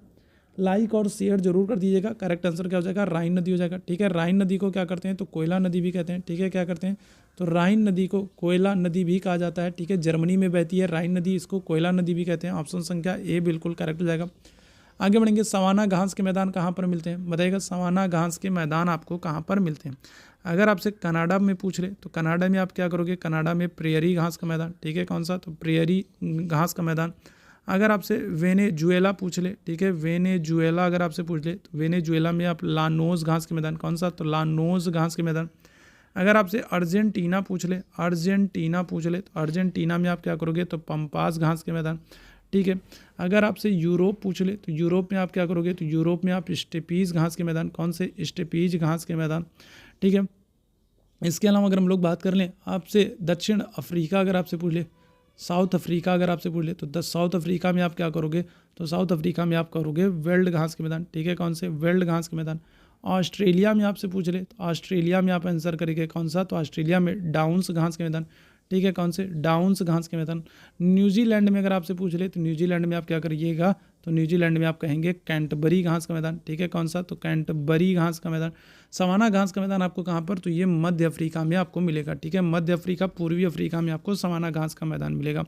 लाइक और शेयर जरूर कर दीजिएगा। करेक्ट आंसर क्या हो जाएगा? राइन नदी हो जाएगा, ठीक है। राइन नदी को क्या करते हैं? तो कोयला नदी भी कहते हैं, ठीक है। क्या करते हैं? तो राइन नदी को कोयला नदी भी कहा जाता है, ठीक है। जर्मनी में बहती है राइन नदी, इसको कोयला नदी भी कहते हैं। ऑप्शन संख्या ए बिल्कुल करेक्ट हो जाएगा। आगे बढ़ेंगे। सवाना घास के मैदान कहाँ पर मिलते हैं? बताइएगा, सवाना घास के मैदान आपको कहाँ पर मिलते हैं? अगर आपसे कनाडा में पूछ ले तो कनाडा में आप क्या करोगे? कनाडा में प्रेयरी घास का मैदान, ठीक है। कौन सा? तो प्रेयरी घास का मैदान। अगर आपसे वेनेजुएला पूछ ले, ठीक है, वेनेजुएला अगर आपसे पूछ ले तो वेनेजुएला में आप लानोस घास के मैदान। कौन सा? तो लानोस घास के मैदान। अगर आपसे अर्जेंटीना पूछ ले, अर्जेंटीना पूछ ले तो अर्जेंटीना में आप क्या करोगे? तो पंपास घास के मैदान, ठीक है। अगर आपसे यूरोप पूछ ले तो यूरोप में आप क्या करोगे? तो यूरोप में आप स्टेपीज घास के मैदान। कौन से? स्टेपीज घास के मैदान, ठीक है। इसके अलावा अगर हम लोग बात कर लें आपसे दक्षिण अफ्रीका अगर आपसे पूछ ले साउथ अफ्रीका अगर आपसे पूछ ले तो साउथ अफ्रीका में आप क्या करोगे, तो साउथ अफ्रीका में आप करोगे वेल्ड घास के मैदान, ठीक है, कौन से, वेल्ड घास के मैदान। ऑस्ट्रेलिया में आपसे पूछ ले तो ऑस्ट्रेलिया में आप आंसर करेंगे कौन सा, तो ऑस्ट्रेलिया में डाउन्स घास के मैदान, ठीक है, कौन से, डाउन्स घास के मैदान। न्यूजीलैंड में अगर आपसे पूछ ले तो न्यूजीलैंड में आप क्या करिएगा, तो न्यूजीलैंड में आप कहेंगे कैंटबरी घास का मैदान, ठीक है, कौन सा, तो कैंटबरी घास का मैदान। सवाना घास का मैदान आपको कहाँ पर, तो ये मध्य अफ्रीका में आपको मिलेगा, ठीक है, मध्य अफ्रीका, पूर्वी अफ्रीका में आपको सवाना घास का मैदान मिलेगा।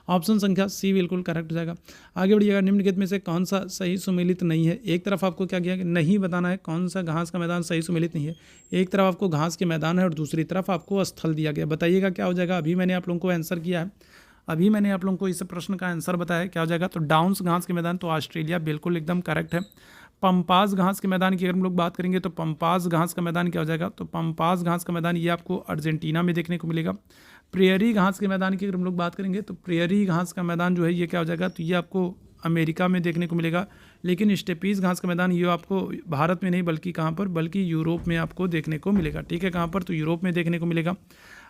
ऑप्शन संख्या सी बिल्कुल करेक्ट हो जाएगा। आगे बढ़िएगा, निम्नलिखित में से कौन सा सही सुमेलित नहीं है। एक तरफ आपको क्या किया, नहीं बताना है कौन सा घास का मैदान सही सुमेलित नहीं है। एक तरफ आपको घास के मैदान है और दूसरी तरफ आपको स्थल दिया गया, बताइएगा क्या हो जाएगा। अभी मैंने आप लोगों को आंसर किया है, अभी मैंने आप लोगों को इस प्रश्न का आंसर बताया, क्या हो जाएगा, तो डाउन्स घास के मैदान, तो ऑस्ट्रेलिया बिल्कुल एकदम करेक्ट है। पंपास घास के मैदान की अगर हम लोग बात करेंगे तो पंपास घास का मैदान क्या हो जाएगा, तो पंपास घास का मैदान ये आपको अर्जेंटीना में देखने को मिलेगा। प्रेयरी घास के मैदान की अगर हम लोग बात करेंगे तो प्रेयरी घास का मैदान जो है ये क्या हो जाएगा, तो ये आपको अमेरिका में देखने को मिलेगा। लेकिन स्टेपीज घास का मैदान ये आपको भारत में नहीं बल्कि कहाँ पर, बल्कि यूरोप में आपको देखने को मिलेगा, ठीक है, कहाँ पर, तो यूरोप में देखने को मिलेगा।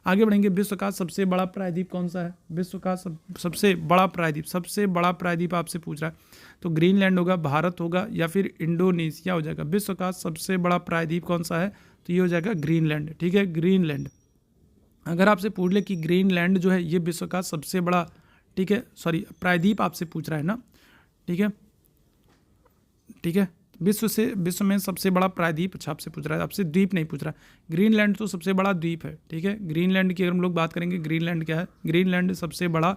आगे बढ़ेंगे, विश्व का सबसे बड़ा प्रायद्वीप कौन सा है, विश्व का सबसे बड़ा प्रायद्वीप, सबसे बड़ा प्रायद्वीप आपसे पूछ रहा है, तो ग्रीनलैंड होगा, भारत होगा या फिर इंडोनेशिया हो जाएगा। विश्व का सबसे बड़ा प्रायद्वीप कौन सा है, तो ये हो जाएगा ग्रीनलैंड, ठीक है, ग्रीनलैंड। अगर आपसे पूछ ले कि ग्रीनलैंड जो है ये विश्व का सबसे बड़ा, ठीक है, सॉरी प्रायद्वीप आपसे पूछ रहा है ना, ठीक है, ठीक है, विश्व में सबसे बड़ा प्रायद्वीप, अच्छा आपसे पूछ रहा है, आपसे द्वीप नहीं पूछ रहा है। ग्रीनलैंड तो सबसे बड़ा द्वीप है, ठीक है, ग्रीनलैंड की अगर हम लोग बात करेंगे, ग्रीनलैंड क्या है, ग्रीनलैंड सबसे बड़ा,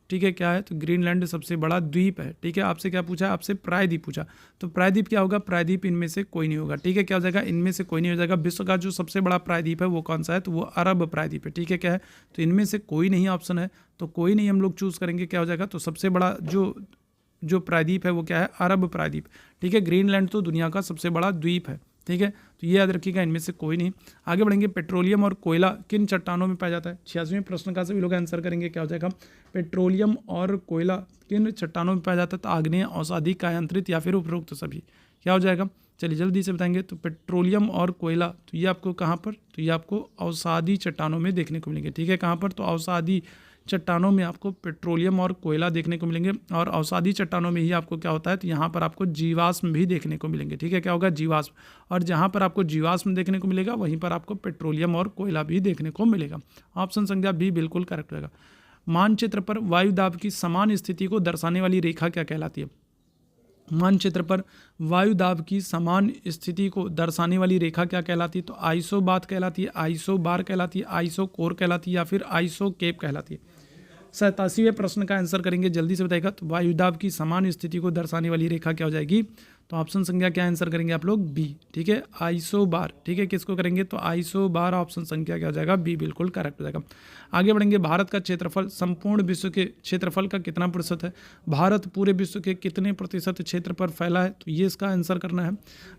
ठीक है, क्या है, तो ग्रीनलैंड सबसे बड़ा द्वीप है, ठीक है। आपसे क्या पूछा है, आपसे प्रायद्वीप पूछा, तो प्रायद्वीप क्या होगा, प्रायद्वीप इनमें से कोई नहीं होगा, ठीक है, क्या हो जाएगा, इनमें से कोई नहीं हो जाएगा। विश्व का जो सबसे बड़ा प्रायद्वीप है वो कौन सा है, तो वो अरब प्रायद्वीप है, ठीक है, क्या है, तो इनमें से कोई नहीं ऑप्शन है, तो कोई नहीं हम लोग चूज करेंगे, क्या हो जाएगा, तो सबसे बड़ा जो प्रायद्वीप है वो क्या है, अरब प्रायद्वीप, ठीक है। ग्रीनलैंड तो दुनिया का सबसे बड़ा द्वीप है, ठीक है, तो ये याद रखिएगा, इनमें से कोई नहीं। आगे बढ़ेंगे, पेट्रोलियम और कोयला किन चट्टानों में पाया जाता है। 86वें प्रश्न का सभी लोग आंसर करेंगे, क्या हो जाएगा, पेट्रोलियम और कोयला किन चट्टानों में पाया जाता है, तो आग्नेय, औषधि, कायांतरित या फिर उपरोक्त सभी, क्या हो जाएगा, चलिए जल्दी से बताएंगे। तो पेट्रोलियम और कोयला, तो ये आपको कहाँ पर, तो ये आपको औषधि चट्टानों में देखने को मिलेंगे, ठीक है, कहाँ पर, तो औषधि चट्टानों में आपको पेट्रोलियम और कोयला देखने को मिलेंगे। और औषधि चट्टानों में ही आपको क्या होता है, तो यहाँ पर आपको जीवाश्म भी देखने को मिलेंगे, ठीक है, क्या होगा, जीवाश्म। और जहाँ पर आपको जीवाश्म देखने को मिलेगा वहीं पर आपको पेट्रोलियम और कोयला भी देखने को मिलेगा। ऑप्शन संख्या बी बिल्कुल करेक्ट रहेगा। मानचित्र पर वायुदाब की समान स्थिति को दर्शाने वाली रेखा क्या कहलाती है। मानचित्र पर वायुदाब की समान स्थिति को दर्शाने वाली रेखा क्या कहलाती है, तो आइसोबाथ कहलाती है, आइसोबार कहलाती है, आइसोकोर कहलाती है या फिर आइसोकेप कहलाती है। 87वें प्रश्न का आंसर करेंगे, जल्दी से बताएगा। तो वायुदाब की समान स्थिति को दर्शाने वाली रेखा क्या हो जाएगी, तो ऑप्शन संख्या क्या आंसर करेंगे आप लोग, बी, ठीक है, आइसोबार, ठीक है, किसको करेंगे, तो आइसोबार, ऑप्शन संख्या क्या हो जाएगा, बी बिल्कुल करेक्ट हो जाएगा। आगे बढ़ेंगे, भारत का क्षेत्रफल संपूर्ण विश्व के क्षेत्रफल का कितना प्रतिशत है। भारत पूरे विश्व के कितने प्रतिशत क्षेत्र पर फैला है, तो ये इसका आंसर करना है।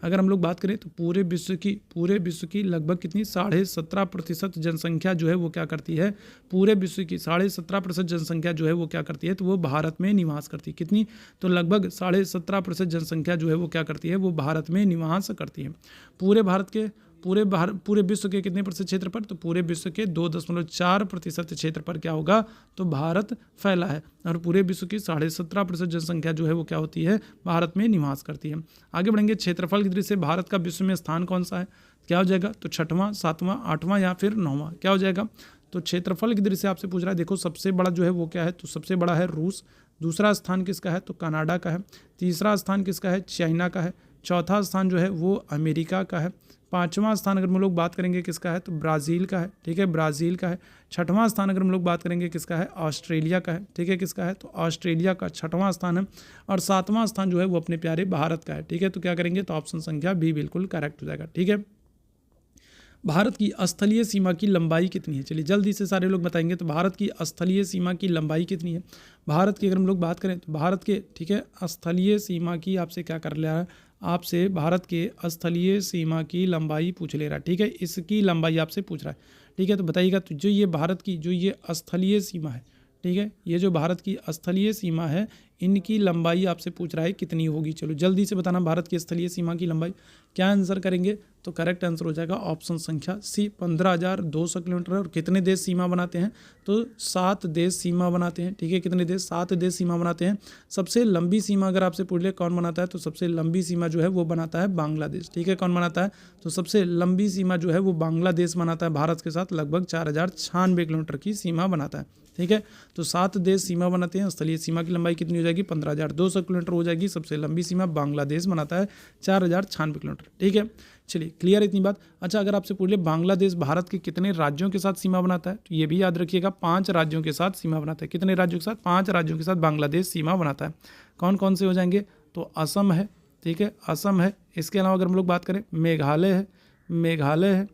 अगर हम लोग बात करें तो पूरे विश्व की लगभग कितनी 17.5% जनसंख्या जो है वो क्या करती है, पूरे विश्व की 17.5% जनसंख्या जो है वो क्या करती है, तो वो भारत में निवास करती है। कितनी, तो लगभग 17.5% जनसंख्या जो है वो क्या करती है, वो भारत में निवास करती है। पूरे विश्व के कितने प्रतिशत क्षेत्र पर, तो पूरे विश्व के 2.4% क्षेत्र पर क्या होगा, तो भारत फैला है। और पूरे विश्व की 17.5% जनसंख्या जो है वो क्या होती है, भारत में निवास करती है। आगे बढ़ेंगे, क्षेत्रफल की दृष्टि से भारत का विश्व में स्थान कौन सा है, क्या हो जाएगा, तो 6वां, 7वां, 8वां या फिर 9वां, क्या हो जाएगा। तो क्षेत्रफल की दृष्टि से आपसे पूछ रहा है, देखो सबसे बड़ा जो है वो क्या है, तो सबसे बड़ा है रूस, दूसरा स्थान किसका है, तो कनाडा का है, तीसरा स्थान किसका है, चाइना का है, चौथा स्थान जो है वो अमेरिका का है, 5वां स्थान अगर हम लोग बात करेंगे किसका है, तो ब्राज़ील का है, ठीक है, ब्राज़ील का है। 6वां स्थान अगर हम लोग बात करेंगे किसका है, ऑस्ट्रेलिया का है, ठीक है, किसका है, तो ऑस्ट्रेलिया का 6वां स्थान है। और 7वां स्थान जो है वो अपने प्यारे भारत का है, ठीक है, तो क्या करेंगे, तो ऑप्शन संख्या बी बिल्कुल करेक्ट हो जाएगा, ठीक है। भारत की स्थलीय सीमा की लंबाई कितनी है, चलिए जल्दी से सारे लोग बताएंगे। तो भारत की स्थलीय सीमा की लंबाई कितनी है। भारत की अगर हम लोग बात करें तो भारत के, ठीक है, स्थलीय सीमा की आपसे क्या कर ले रहा है, आपसे भारत के स्थलीय सीमा की लंबाई पूछ ले रहा है, ठीक है, इसकी लंबाई आपसे पूछ रहा है, ठीक है। तो बताइएगा, तो जो ये भारत की जो ये स्थलीय सीमा है, ठीक है, ये जो भारत की स्थलीय सीमा है इनकी लंबाई आपसे पूछ रहा है कितनी होगी। चलो जल्दी से बताना भारत की स्थलीय सीमा की लंबाई। क्या आंसर करेंगे? तो करेक्ट आंसर हो जाएगा ऑप्शन संख्या सी, 15,200 किलोमीटर। और कितने देश सीमा बनाते हैं? तो 7 देश सीमा बनाते हैं। ठीक है, कितने देश? 7 देश सीमा बनाते हैं। सबसे लंबी सीमा अगर आपसे पूछ ले कौन बनाता है, तो सबसे लंबी सीमा जो है वो बनाता है बांग्लादेश। ठीक है, कौन बनाता है? तो सबसे लंबी सीमा जो है वो बांग्लादेश बनाता है भारत के साथ, लगभग 4,096 किलोमीटर की सीमा बनाता है। ठीक है, तो 7 देश सीमा बनाते हैं। स्थलीय सीमा की लंबाई कितनी हो जाएगी? 15,200 किलोमीटर हो जाएगी। सबसे लंबी सीमा बांग्लादेश बनाता है 4,096 किलोमीटर। ठीक है, चलिए क्लियर इतनी बात। अच्छा, अगर आपसे पूछ ले बांग्लादेश भारत के कितने राज्यों के साथ सीमा बनाता है, तो ये भी याद रखिएगा 5 राज्यों के साथ सीमा बनाता है। कितने राज्यों के साथ? 5 राज्यों के साथ बांग्लादेश सीमा बनाता है। कौन कौन से हो जाएंगे? तो असम है, ठीक है, असम है। इसके अलावा अगर हम लोग बात करें, मेघालय है,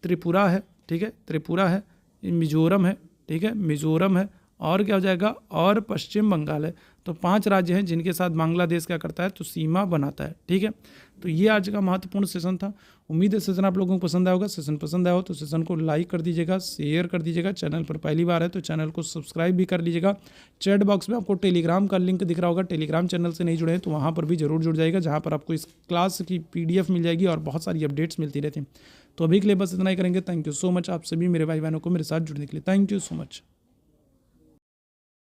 त्रिपुरा है, ठीक है, त्रिपुरा है, मिजोरम है, ठीक है, मिजोरम है, और क्या हो जाएगा? और पश्चिम बंगाल है। तो 5 राज्य हैं जिनके साथ बांग्लादेश क्या करता है? तो सीमा बनाता है। ठीक है, तो ये आज का महत्वपूर्ण सेशन था। उम्मीद है सेशन आप लोगों को पसंद आया होगा। सेशन पसंद आया हो तो सेशन को लाइक कर दीजिएगा, शेयर कर दीजिएगा। चैनल पर पहली बार है तो चैनल को सब्सक्राइब भी कर लीजिएगा। चैट बॉक्स में आपको टेलीग्राम का लिंक दिख रहा होगा। टेलीग्राम चैनल से नहीं जुड़े हैं तो वहाँ पर भी जरूर जुड़ जाएगा, जहाँ पर आपको इस क्लास की PDF मिल जाएगी और बहुत सारी अपडेट्स मिलती रहती हैं। तो अभी के लिए बस इतना ही करेंगे। थैंक यू सो मच आप सभी मेरे भाई बहनों को मेरे साथ जुड़ने के लिए। Thank you so much.